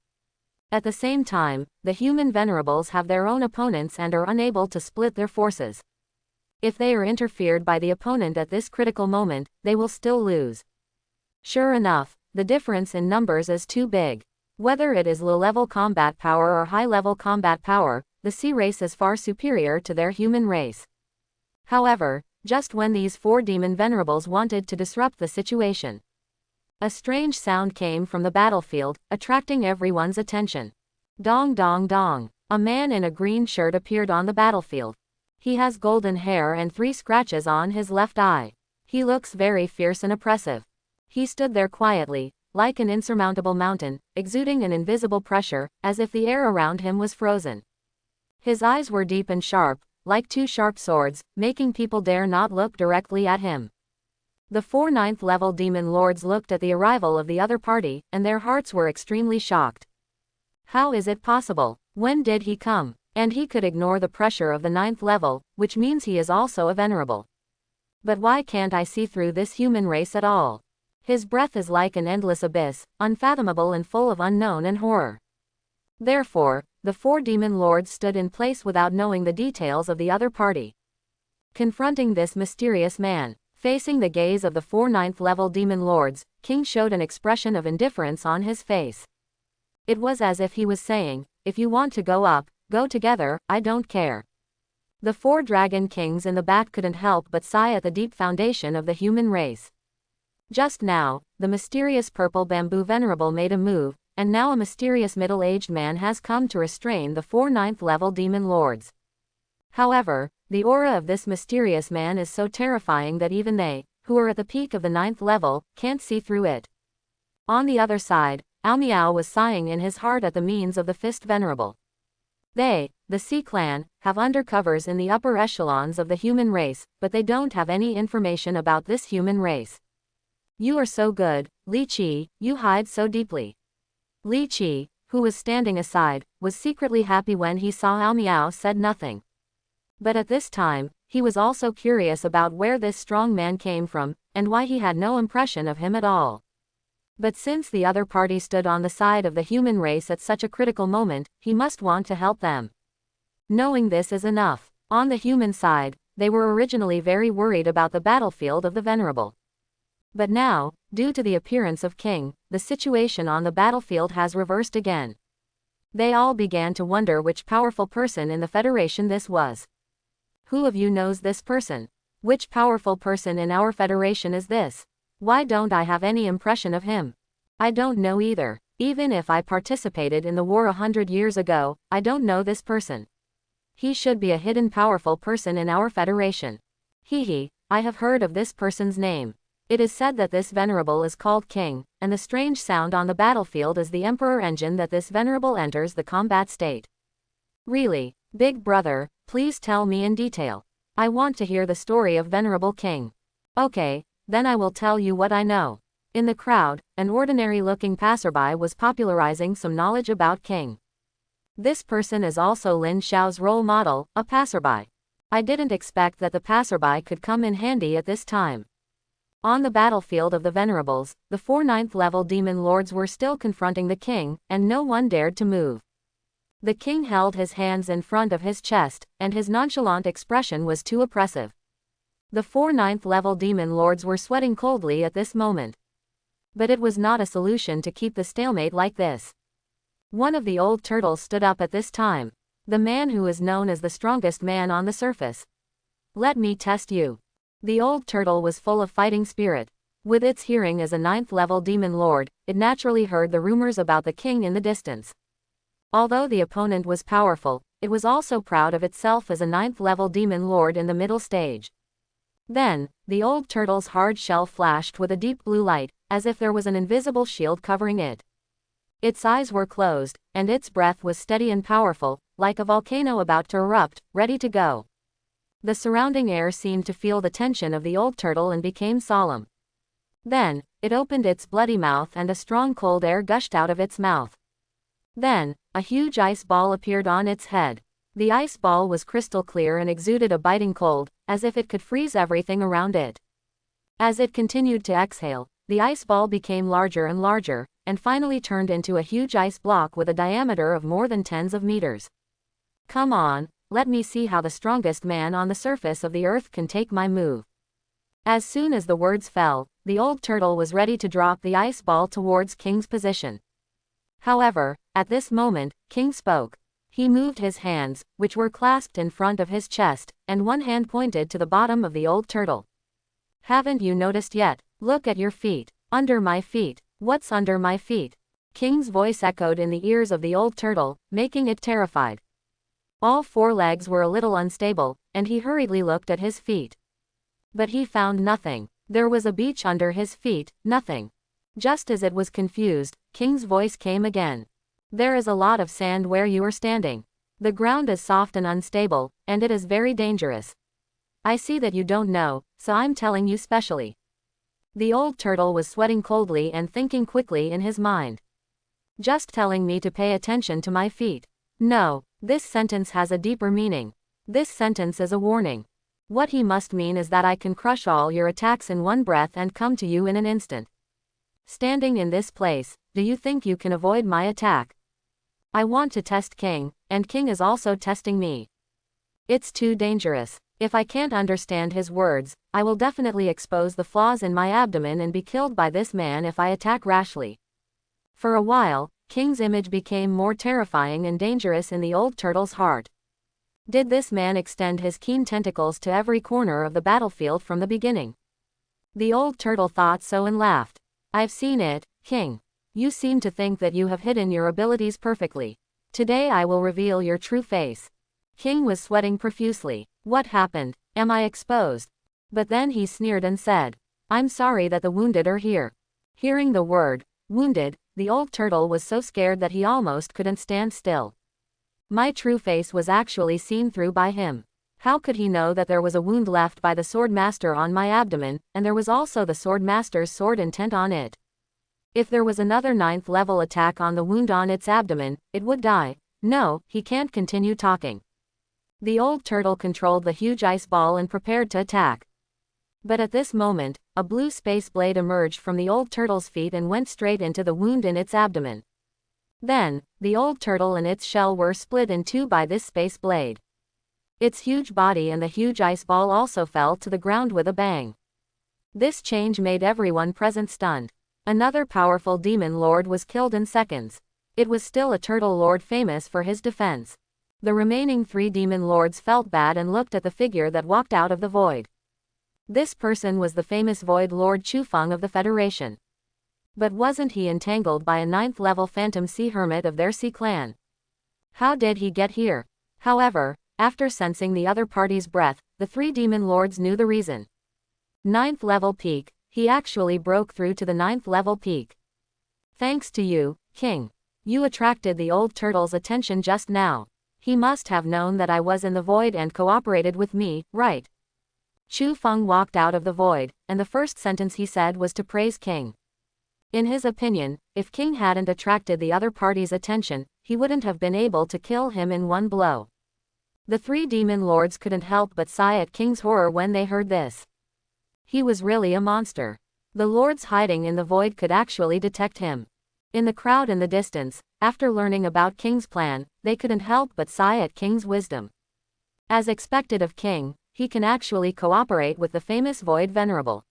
At the same time, the human Venerables have their own opponents and are unable to split their forces. If they are interfered by the opponent at this critical moment, they will still lose. Sure enough, the difference in numbers is too big. Whether it is low-level combat power or high-level combat power, the sea race is far superior to their human race. However, just when these 4 demon venerables wanted to disrupt the situation, a strange sound came from the battlefield, attracting everyone's attention. Dong dong dong. A man in a green shirt appeared on the battlefield. He has golden hair and 3 scratches on his left eye. He looks very fierce and oppressive. He stood there quietly, like an insurmountable mountain, exuding an invisible pressure, as if the air around him was frozen. His eyes were deep and sharp, like 2 sharp swords, making people dare not look directly at him. The 4 9th level demon lords looked at the arrival of the other party, and their hearts were extremely shocked. How is it possible? When did he come? And he could ignore the pressure of the 9th level, which means he is also a venerable. But why can't I see through this human race at all? His breath is like an endless abyss, unfathomable and full of unknown and horror. Therefore, the 4 demon lords stood in place without knowing the details of the other party. Confronting this mysterious man, Facing the gaze of the 4 ninth-level demon lords, King showed an expression of indifference on his face. It was as if he was saying, if you want to go up, go together, I don't care. The 4 dragon kings in the back couldn't help but sigh at the deep foundation of the human race. Just now, the mysterious purple bamboo venerable made a move, and now a mysterious middle-aged man has come to restrain the 4 ninth-level demon lords. However, the aura of this mysterious man is so terrifying that even they, who are at the peak of the 9th level, can't see through it. On the other side, Ao Miao was sighing in his heart at the means of the Fist Venerable. They, the Sea Clan, have undercovers in the upper echelons of the human race, but they don't have any information about this human race. You are so good, Li Qi, you hide so deeply. Li Qi, who was standing aside, was secretly happy when he saw Ao Miao said nothing. But at this time, he was also curious about where this strong man came from, and why he had no impression of him at all. But since the other party stood on the side of the human race at such a critical moment, he must want to help them. Knowing this is enough. On the human side, they were originally very worried about the battlefield of the Venerable. But now, due to the appearance of King, the situation on the battlefield has reversed again. They all began to wonder which powerful person in the Federation this was. Who of you knows this person? Which powerful person in our Federation is this? Why don't I have any impression of him? I don't know either. Even if I participated in the war 100 years ago, I don't know this person. He should be a hidden powerful person in our Federation. Hehe, I have heard of this person's name. It is said that this Venerable is called King, and the strange sound on the battlefield is the Emperor engine that this Venerable enters the combat state. Really, Big Brother, please tell me in detail. I want to hear the story of Venerable King. Okay, then I will tell you what I know. In the crowd, an ordinary-looking passerby was popularizing some knowledge about King. This person is also Lin Xiao's role model, a passerby. I didn't expect that the passerby could come in handy at this time. On the battlefield of the Venerables, the 4 ninth-level demon lords were still confronting the king, and no one dared to move. The king held his hands in front of his chest, and his nonchalant expression was too oppressive. The 4 ninth-level demon lords were sweating coldly at this moment. But it was not a solution to keep the stalemate like this. One of the old turtles stood up at this time. The man who is known as the strongest man on the surface. Let me test you. The old turtle was full of fighting spirit. With its hearing as a 9th-level demon lord, it naturally heard the rumors about the king in the distance. Although the opponent was powerful, it was also proud of itself as a 9th-level demon lord in the middle stage. Then, the old turtle's hard shell flashed with a deep blue light, as if there was an invisible shield covering it. Its eyes were closed, and its breath was steady and powerful, like a volcano about to erupt, ready to go. The surrounding air seemed to feel the tension of the old turtle and became solemn. Then, it opened its bloody mouth and a strong cold air gushed out of its mouth. Then, a huge ice ball appeared on its head. The ice ball was crystal clear and exuded a biting cold, as if it could freeze everything around it. As it continued to exhale, the ice ball became larger and larger, and finally turned into a huge ice block with a diameter of more than tens of meters. Come on, let me see how the strongest man on the surface of the earth can take my move. As soon as the words fell, the old turtle was ready to drop the ice ball towards King's position. However, at this moment, King spoke. He moved his hands, which were clasped in front of his chest, and one hand pointed to the bottom of the old turtle. Haven't you noticed yet? Look at your feet. Under my feet. What's under my feet? King's voice echoed in the ears of the old turtle, making it terrified. All 4 legs were a little unstable, and he hurriedly looked at his feet. But he found nothing. There was a beach under his feet, nothing. Just as it was confused, King's voice came again. There is a lot of sand where you are standing. The ground is soft and unstable, and it is very dangerous. I see that you don't know, so I'm telling you specially. The old turtle was sweating coldly and thinking quickly in his mind. Just telling me to pay attention to my feet. No, this sentence has a deeper meaning. This sentence is a warning. What he must mean is that I can crush all your attacks in one breath and come to you in an instant. Standing in this place, do you think you can avoid my attack? I want to test King, and King is also testing me. It's too dangerous. If I can't understand his words, I will definitely expose the flaws in my abdomen and be killed by this man if I attack rashly. For a while, King's image became more terrifying and dangerous in the old turtle's heart. Did this man extend his keen tentacles to every corner of the battlefield from the beginning? The old turtle thought so and laughed. I've seen it, King. You seem to think that you have hidden your abilities perfectly. Today I will reveal your true face. King was sweating profusely. What happened? Am I exposed? But then he sneered and said, I'm sorry that the wounded are here. Hearing the word, wounded, the old turtle was so scared that he almost couldn't stand still. My true face was actually seen through by him. How could he know that there was a wound left by the sword master on my abdomen, and there was also the sword master's sword intent on it? If there was another 9th level attack on the wound on its abdomen, it would die. No, he can't continue talking. The old turtle controlled the huge ice ball and prepared to attack. But at this moment, a blue space blade emerged from the old turtle's feet and went straight into the wound in its abdomen. Then, the old turtle and its shell were split in two by this space blade. Its huge body and the huge ice ball also fell to the ground with a bang. This change made everyone present stunned. Another powerful demon lord was killed in seconds. It was still a turtle lord famous for his defense. The remaining 3 demon lords felt bad and looked at the figure that walked out of the void. This person was the famous Void Lord Chufeng of the Federation. But wasn't he entangled by a 9th level phantom sea hermit of their sea clan? How did he get here? However, after sensing the other party's breath, the 3 demon lords knew the reason. 9th level peak, he actually broke through to the 9th level peak. Thanks to you, King. You attracted the old turtle's attention just now. He must have known that I was in the void and cooperated with me, right? Chufeng walked out of the void, and the first sentence he said was to praise King. In his opinion, if King hadn't attracted the other party's attention, he wouldn't have been able to kill him in one blow. The 3 demon lords couldn't help but sigh at King's horror when they heard this. He was really a monster. The lords hiding in the void could actually detect him. In the crowd in the distance, after learning about King's plan, they couldn't help but sigh at King's wisdom. As expected of King, he can actually cooperate with the famous Void Venerable.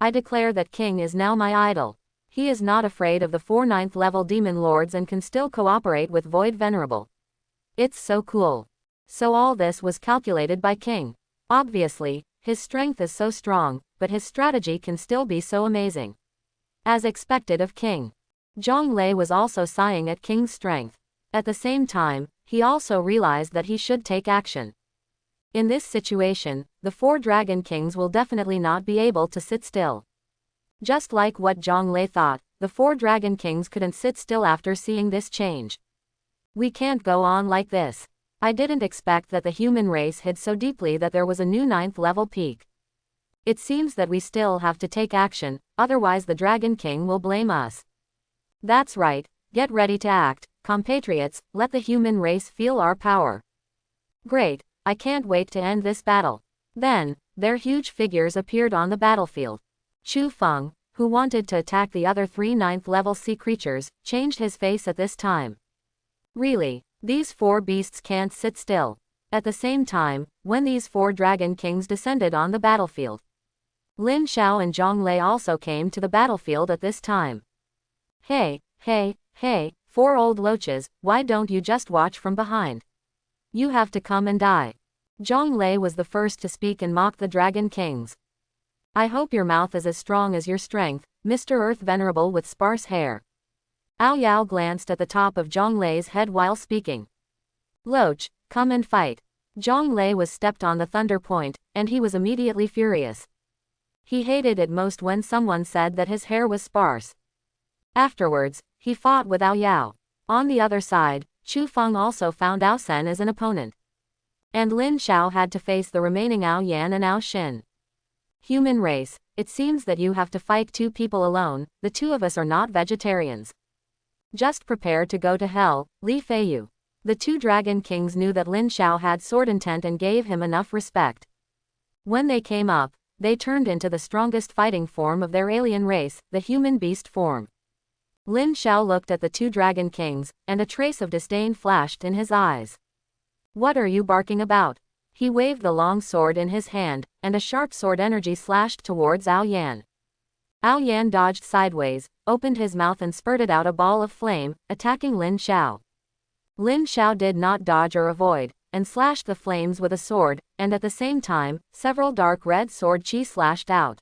I declare that King is now my idol. He is not afraid of the 4 9th level demon lords and can still cooperate with Void Venerable. It's so cool. So all this was calculated by King. Obviously, his strength is so strong, but his strategy can still be so amazing. As expected of King, Zhonglei was also sighing at King's strength. At the same time, he also realized that he should take action. In this situation, the 4 Dragon Kings will definitely not be able to sit still. Just like what Zhonglei thought, the 4 Dragon Kings couldn't sit still after seeing this change. We can't go on like this. I didn't expect that the human race hid so deeply that there was a new 9th level peak. It seems that we still have to take action, otherwise the Dragon King will blame us. That's right, get ready to act, compatriots, let the human race feel our power. Great, I can't wait to end this battle. Then, their huge figures appeared on the battlefield. Chufeng, who wanted to attack the other 3 9th level sea creatures, changed his face at this time. Really, these 4 beasts can't sit still. At the same time, when these 4 Dragon Kings descended on the battlefield, Lin Xiao and Zhonglei also came to the battlefield at this time. Hey, 4 old loaches, why don't you just watch from behind? You have to come and die. Zhonglei was the first to speak and mock the Dragon Kings. I hope your mouth is as strong as your strength, Mr. Earth Venerable with sparse hair. Ao Yao glanced at the top of Zhonglei's head while speaking. Loach, come and fight. Zhonglei was stepped on the thunder point, and he was immediately furious. He hated it most when someone said that his hair was sparse. Afterwards, he fought with Ao Yao. On the other side, Chufeng also found Ao Sen as an opponent. And Lin Xiao had to face the remaining Ao Yan and Ao Xin. Human race, it seems that you have to fight 2 people alone, the 2 of us are not vegetarians. Just prepare to go to hell, Li Feiyu. The 2 Dragon Kings knew that Lin Xiao had sword intent and gave him enough respect. When they came up, they turned into the strongest fighting form of their alien race, the human beast form. Lin Xiao looked at the 2 Dragon Kings, and a trace of disdain flashed in his eyes. What are you barking about? He waved the long sword in his hand, and a sharp sword energy slashed towards Ao Yan. Ao Yan dodged sideways, opened his mouth and spurted out a ball of flame, attacking Lin Xiao. Lin Xiao did not dodge or avoid, and slashed the flames with a sword, and at the same time, several dark red sword chi slashed out.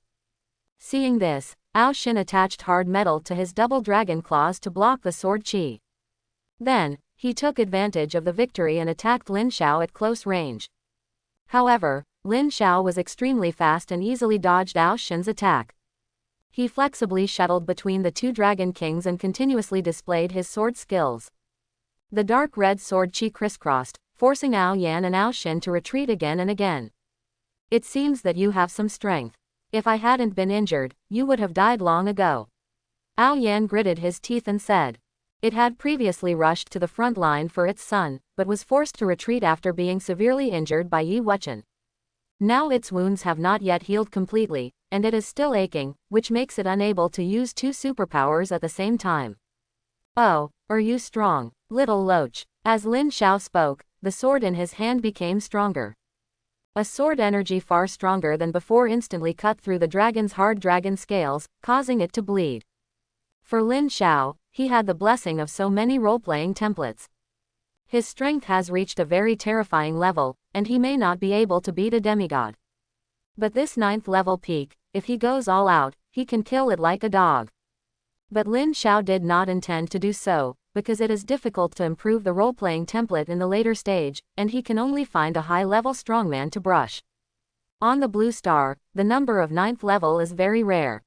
Seeing this, Ao Xin attached hard metal to his double dragon claws to block the sword chi. Then, he took advantage of the victory and attacked Lin Xiao at close range. However, Lin Xiao was extremely fast and easily dodged Ao Xin's attack. He flexibly shuttled between the two dragon kings and continuously displayed his sword skills. The dark red sword chi crisscrossed, forcing Ao Yan and Ao Xin to retreat again and again. It seems that you have some strength. If I hadn't been injured, you would have died long ago. Ao Yan gritted his teeth and said. It had previously rushed to the front line for its son, but was forced to retreat after being severely injured by Yi Wuchen. Now its wounds have not yet healed completely, and it is still aching, which makes it unable to use two superpowers at the same time. Oh, are you strong, little loach? As Lin Xiao spoke, the sword in his hand became stronger. A sword energy far stronger than before instantly cut through the dragon's hard dragon scales, causing it to bleed. For Lin Xiao, he had the blessing of so many role-playing templates. His strength has reached a very terrifying level, and he may not be able to beat a demigod. But this 9th level peak, if he goes all out, he can kill it like a dog. But Lin Xiao did not intend to do so, because it is difficult to improve the role-playing template in the later stage, and he can only find a high-level strongman to brush. On the blue star, the number of 9th level is very rare.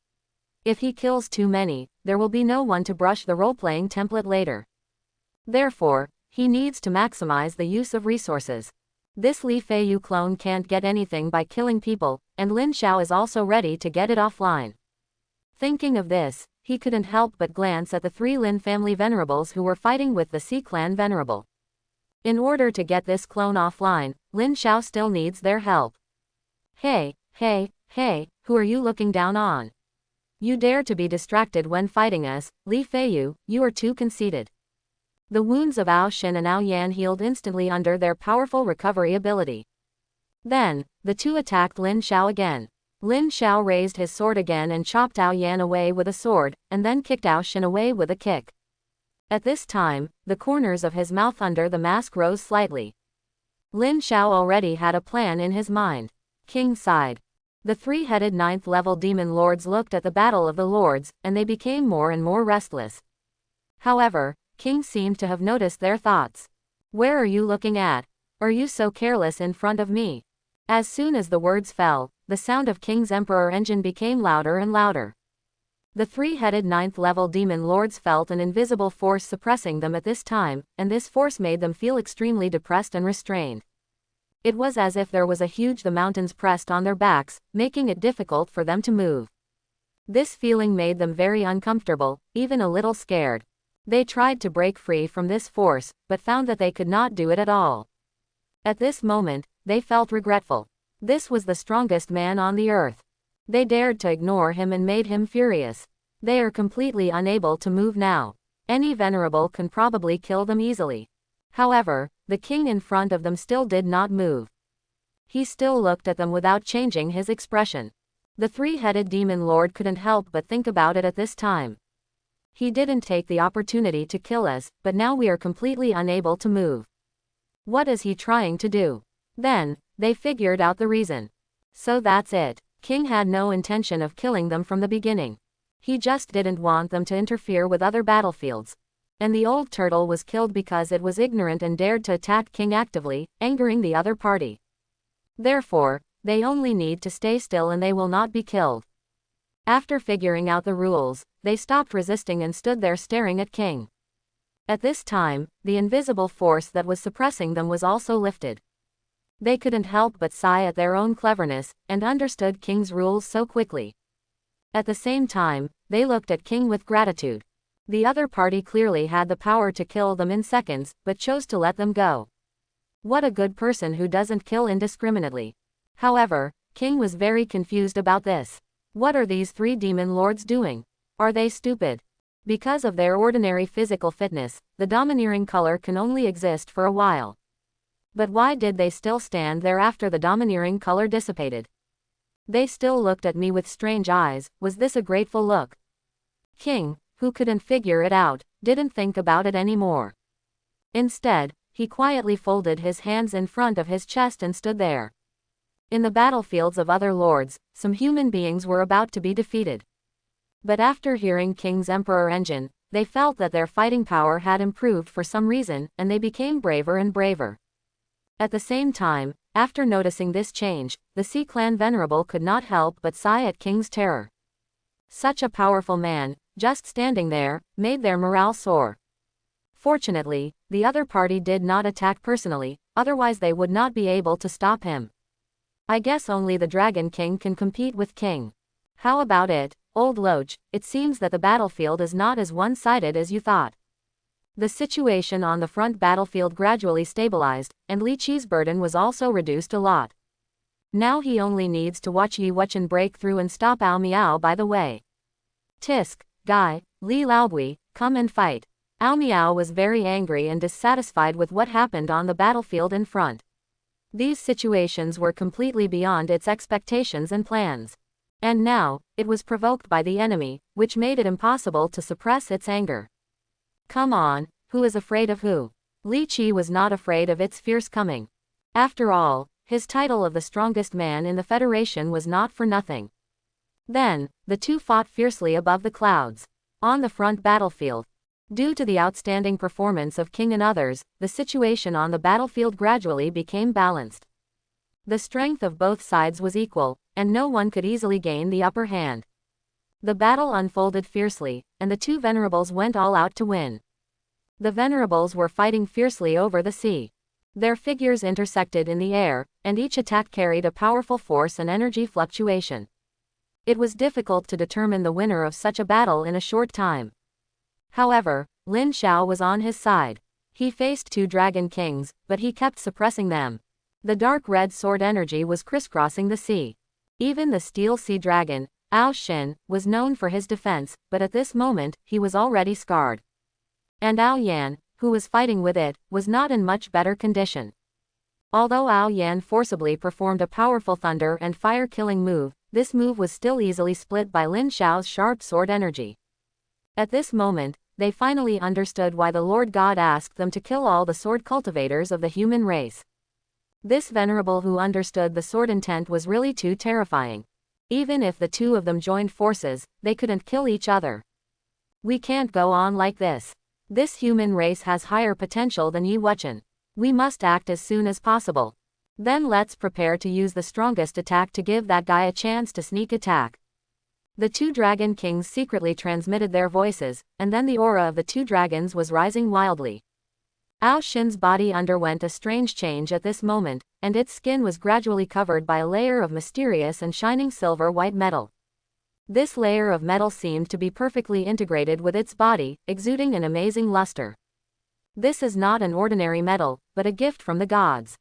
If he kills too many, there will be no one to brush the role-playing template later. Therefore, he needs to maximize the use of resources. This Li Feiyu clone can't get anything by killing people, and Lin Xiao is also ready to get it offline. Thinking of this, he couldn't help but glance at the 3 Lin family venerables who were fighting with the Xi clan venerable. In order to get this clone offline, Lin Xiao still needs their help. Hey, who are you looking down on? You dare to be distracted when fighting us, Li Feiyu, you are too conceited. The wounds of Ao Xin and Ao Yan healed instantly under their powerful recovery ability. Then, the two attacked Lin Xiao again. Lin Xiao raised his sword again and chopped Ao Yan away with a sword, and then kicked Ao Xin away with a kick. At this time, the corners of his mouth under the mask rose slightly. Lin Xiao already had a plan in his mind. King sighed. The 3-headed 9th level demon lords looked at the battle of the lords, and they became more and more restless. However, King seemed to have noticed their thoughts. Where are you looking at? Are you so careless in front of me? As soon as the words fell, the sound of King's Emperor engine became louder and louder. The 3-headed 9th level demon lords felt an invisible force suppressing them at this time, and this force made them feel extremely depressed and restrained. It was as if there was a huge mountains pressed on their backs, making it difficult for them to move. This feeling made them very uncomfortable, even a little scared. They tried to break free from this force, but found that they could not do it at all. At this moment, they felt regretful. This was the strongest man on the earth. They dared to ignore him and made him furious. They are completely unable to move now. Any venerable can probably kill them easily. However, the king in front of them still did not move. He still looked at them without changing his expression. The 3-headed demon lord couldn't help but think about it at this time. He didn't take the opportunity to kill us, but now we are completely unable to move. What is he trying to do? Then, they figured out the reason. So that's it. King had no intention of killing them from the beginning. He just didn't want them to interfere with other battlefields. And the old turtle was killed because it was ignorant and dared to attack King actively, angering the other party. Therefore, they only need to stay still and they will not be killed. After figuring out the rules, they stopped resisting and stood there staring at King. At this time, the invisible force that was suppressing them was also lifted. They couldn't help but sigh at their own cleverness, and understood King's rules so quickly. At the same time, they looked at King with gratitude. The other party clearly had the power to kill them in seconds, but chose to let them go. What a good person who doesn't kill indiscriminately. However, King was very confused about this. What are these 3 demon lords doing? Are they stupid? Because of their ordinary physical fitness, the domineering color can only exist for a while. But why did they still stand there after the domineering color dissipated? They still looked at me with strange eyes. Was this a grateful look? King, who couldn't figure it out, didn't think about it anymore. Instead, he quietly folded his hands in front of his chest and stood there. In the battlefields of other lords, some human beings were about to be defeated. But after hearing King's Emperor engine, they felt that their fighting power had improved for some reason, and they became braver and braver. At the same time, after noticing this change, the Sea Clan Venerable could not help but sigh at King's terror. Such a powerful man, just standing there, made their morale soar. Fortunately, the other party did not attack personally, otherwise they would not be able to stop him. I guess only the Dragon King can compete with King. How about it, Old Loach? It seems that the battlefield is not as one-sided as you thought. The situation on the front battlefield gradually stabilized, and Li Qi's burden was also reduced a lot. Now he only needs to watch Yi Wuchen break through and stop Ao Miao by the way. Tisk, Guy, Li Laobui, come and fight. Ao Miao was very angry and dissatisfied with what happened on the battlefield in front. These situations were completely beyond its expectations and plans. And now, it was provoked by the enemy, which made it impossible to suppress its anger. Come on, who is afraid of who? Li Qi was not afraid of its fierce coming. After all, his title of the strongest man in the Federation was not for nothing. Then, the two fought fiercely above the clouds. On the front battlefield. Due to the outstanding performance of King and others, the situation on the battlefield gradually became balanced. The strength of both sides was equal, and no one could easily gain the upper hand. The battle unfolded fiercely, and the two venerables went all out to win. The venerables were fighting fiercely over the sea. Their figures intersected in the air, and each attack carried a powerful force and energy fluctuation. It was difficult to determine the winner of such a battle in a short time. However, Lin Xiao was on his side. He faced two Dragon Kings, but he kept suppressing them. The dark red sword energy was crisscrossing the sea. Even the Steel Sea Dragon, Ao Shin, was known for his defense, but at this moment, he was already scarred. And Ao Yan, who was fighting with it, was not in much better condition. Although Ao Yan forcibly performed a powerful thunder and fire-killing move, this move was still easily split by Lin Xiao's sharp sword energy. At this moment, they finally understood why the Lord God asked them to kill all the sword cultivators of the human race. This venerable who understood the sword intent was really too terrifying. Even if the two of them joined forces, they couldn't kill each other. We can't go on like this. This human race has higher potential than Yi Wuchen. We must act as soon as possible. Then let's prepare to use the strongest attack to give that guy a chance to sneak attack. The two Dragon Kings secretly transmitted their voices, and then the aura of the two dragons was rising wildly. Ao Shin's body underwent a strange change at this moment, and its skin was gradually covered by a layer of mysterious and shining silver-white metal. This layer of metal seemed to be perfectly integrated with its body, exuding an amazing luster. This is not an ordinary metal, but a gift from the gods.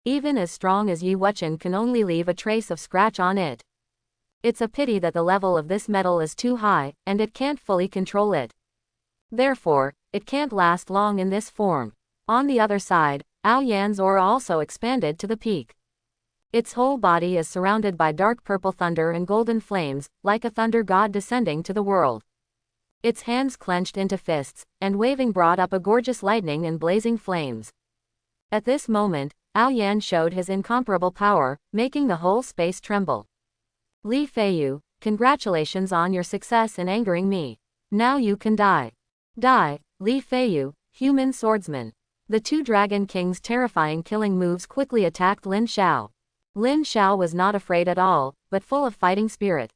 Even as strong as Yi Wuchen can only leave a trace of scratch on it. It's a pity that the level of this metal is too high, and it can't fully control it. Therefore, it can't last long in this form. On the other side, Ao Yan's aura also expanded to the peak. Its whole body is surrounded by dark purple thunder and golden flames, like a thunder god descending to the world. Its hands clenched into fists, and waving brought up a gorgeous lightning and blazing flames. At this moment, Ao Yan showed his incomparable power, making the whole space tremble. Li Feiyu, congratulations on your success in angering me. Now you can die. Die, Li Feiyu, human swordsman. The two Dragon Kings' terrifying killing moves quickly attacked Lin Xiao. Lin Xiao was not afraid at all, but full of fighting spirit.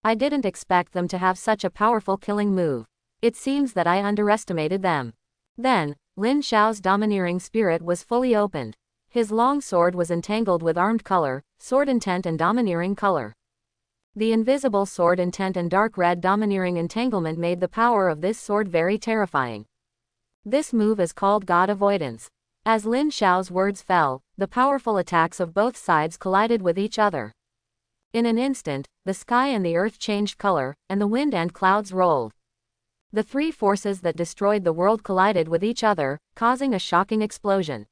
I didn't expect them to have such a powerful killing move. It seems that I underestimated them. Then, Lin Xiao's domineering spirit was fully opened. His long sword was entangled with armed color, sword intent and domineering color. The invisible sword intent and dark red domineering entanglement made the power of this sword very terrifying. This move is called God Avoidance. As Lin Xiao's words fell, the powerful attacks of both sides collided with each other. In an instant, the sky and the earth changed color, and the wind and clouds rolled. The three forces that destroyed the world collided with each other, causing a shocking explosion.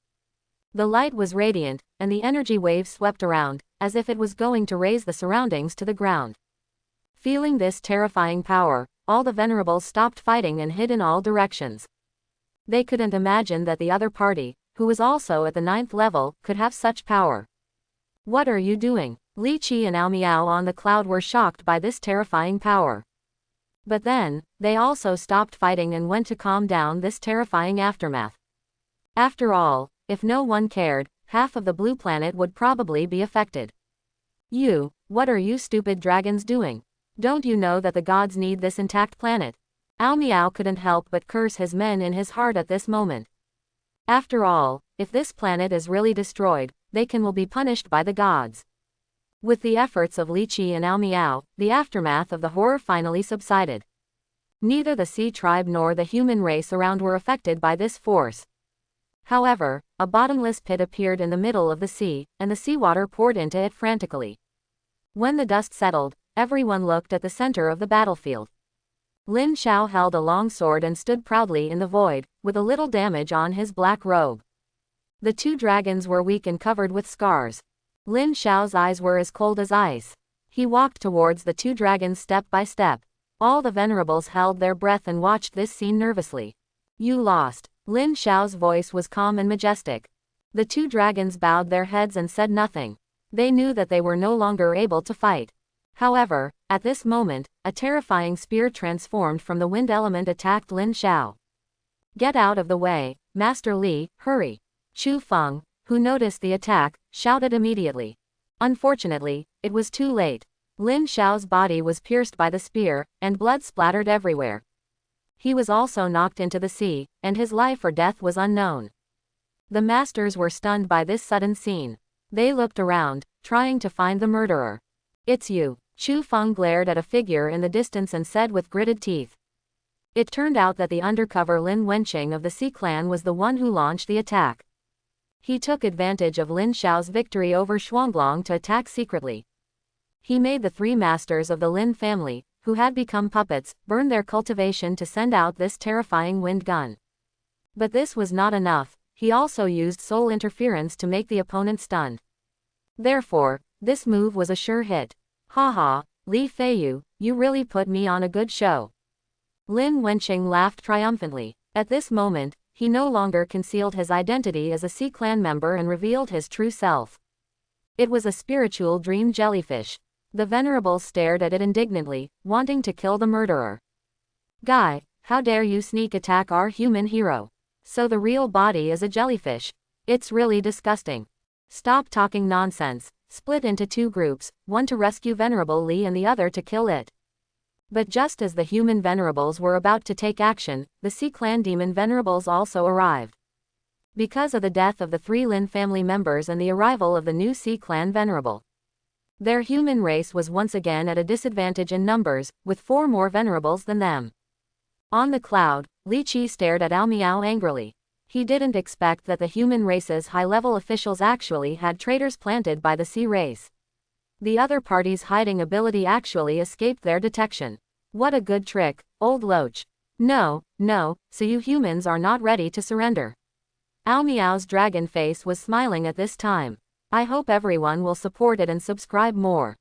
The light was radiant, and the energy wave swept around, as if it was going to raise the surroundings to the ground. Feeling this terrifying power, all the venerables stopped fighting and hid in all directions. They couldn't imagine that the other party, who was also at the 9th level, could have such power. What are you doing? Li Qi and Ao Miao on the cloud were shocked by this terrifying power. But then, they also stopped fighting and went to calm down this terrifying aftermath. After all, if no one cared, half of the blue planet would probably be affected. What are you stupid dragons doing? Don't you know that the gods need this intact planet? Ao Miao couldn't help but curse his men in his heart at this moment. After all, if this planet is really destroyed, they will be punished by the gods. With the efforts of Li Qi and Ao Miao, the aftermath of the horror finally subsided. Neither the sea tribe nor the human race around were affected by this force. However, a bottomless pit appeared in the middle of the sea, and the seawater poured into it frantically. When the dust settled, everyone looked at the center of the battlefield. Lin Xiao held a long sword and stood proudly in the void, with a little damage on his black robe. The two dragons were weak and covered with scars. Lin Xiao's eyes were as cold as ice. He walked towards the two dragons step by step. All the venerables held their breath and watched this scene nervously. You lost. Lin Xiao's voice was calm and majestic. The two dragons bowed their heads and said nothing. They knew that they were no longer able to fight. However, at this moment, a terrifying spear transformed from the wind element attacked Lin Xiao. Get out of the way, Master Li, hurry. Chu Feng, who noticed the attack, shouted immediately. Unfortunately, it was too late. Lin Xiao's body was pierced by the spear, and blood splattered everywhere. He was also knocked into the sea, and his life or death was unknown. The masters were stunned by this sudden scene. They looked around, trying to find the murderer. It's you. Chu Feng glared at a figure in the distance and said with gritted teeth. It turned out that the undercover Lin Wenqing of the Sea Clan was the one who launched the attack. He took advantage of Lin Xiao's victory over Shuanglong to attack secretly. He made the three masters of the Lin family, who had become puppets, burn their cultivation to send out this terrifying wind gun. But this was not enough. He also used soul interference to make the opponent stunned. Therefore, this move was a sure hit. Haha, Li Feiyu, you really put me on a good show. Lin Wenqing laughed triumphantly. At this moment, he no longer concealed his identity as a Sea Clan member and revealed his true self. It was a spiritual dream jellyfish. The venerables stared at it indignantly, wanting to kill the murderer. Guy, how dare you sneak attack our human hero? So the real body is a jellyfish. It's really disgusting. Stop talking nonsense. Split into two groups, one to rescue Venerable Li and the other to kill it. But just as the human venerables were about to take action, the Sea Clan demon venerables also arrived. Because of the death of the three Lin family members and the arrival of the new Sea Clan venerable, their human race was once again at a disadvantage in numbers, with 4 more venerables than them. On the cloud, Li Qi stared at Ao Miao angrily. He didn't expect that the human race's high-level officials actually had traitors planted by the sea race. The other party's hiding ability actually escaped their detection. What a good trick, old loach. No, so you humans are not ready to surrender. Ao Miao's dragon face was smiling at this time. I hope everyone will support it and subscribe more.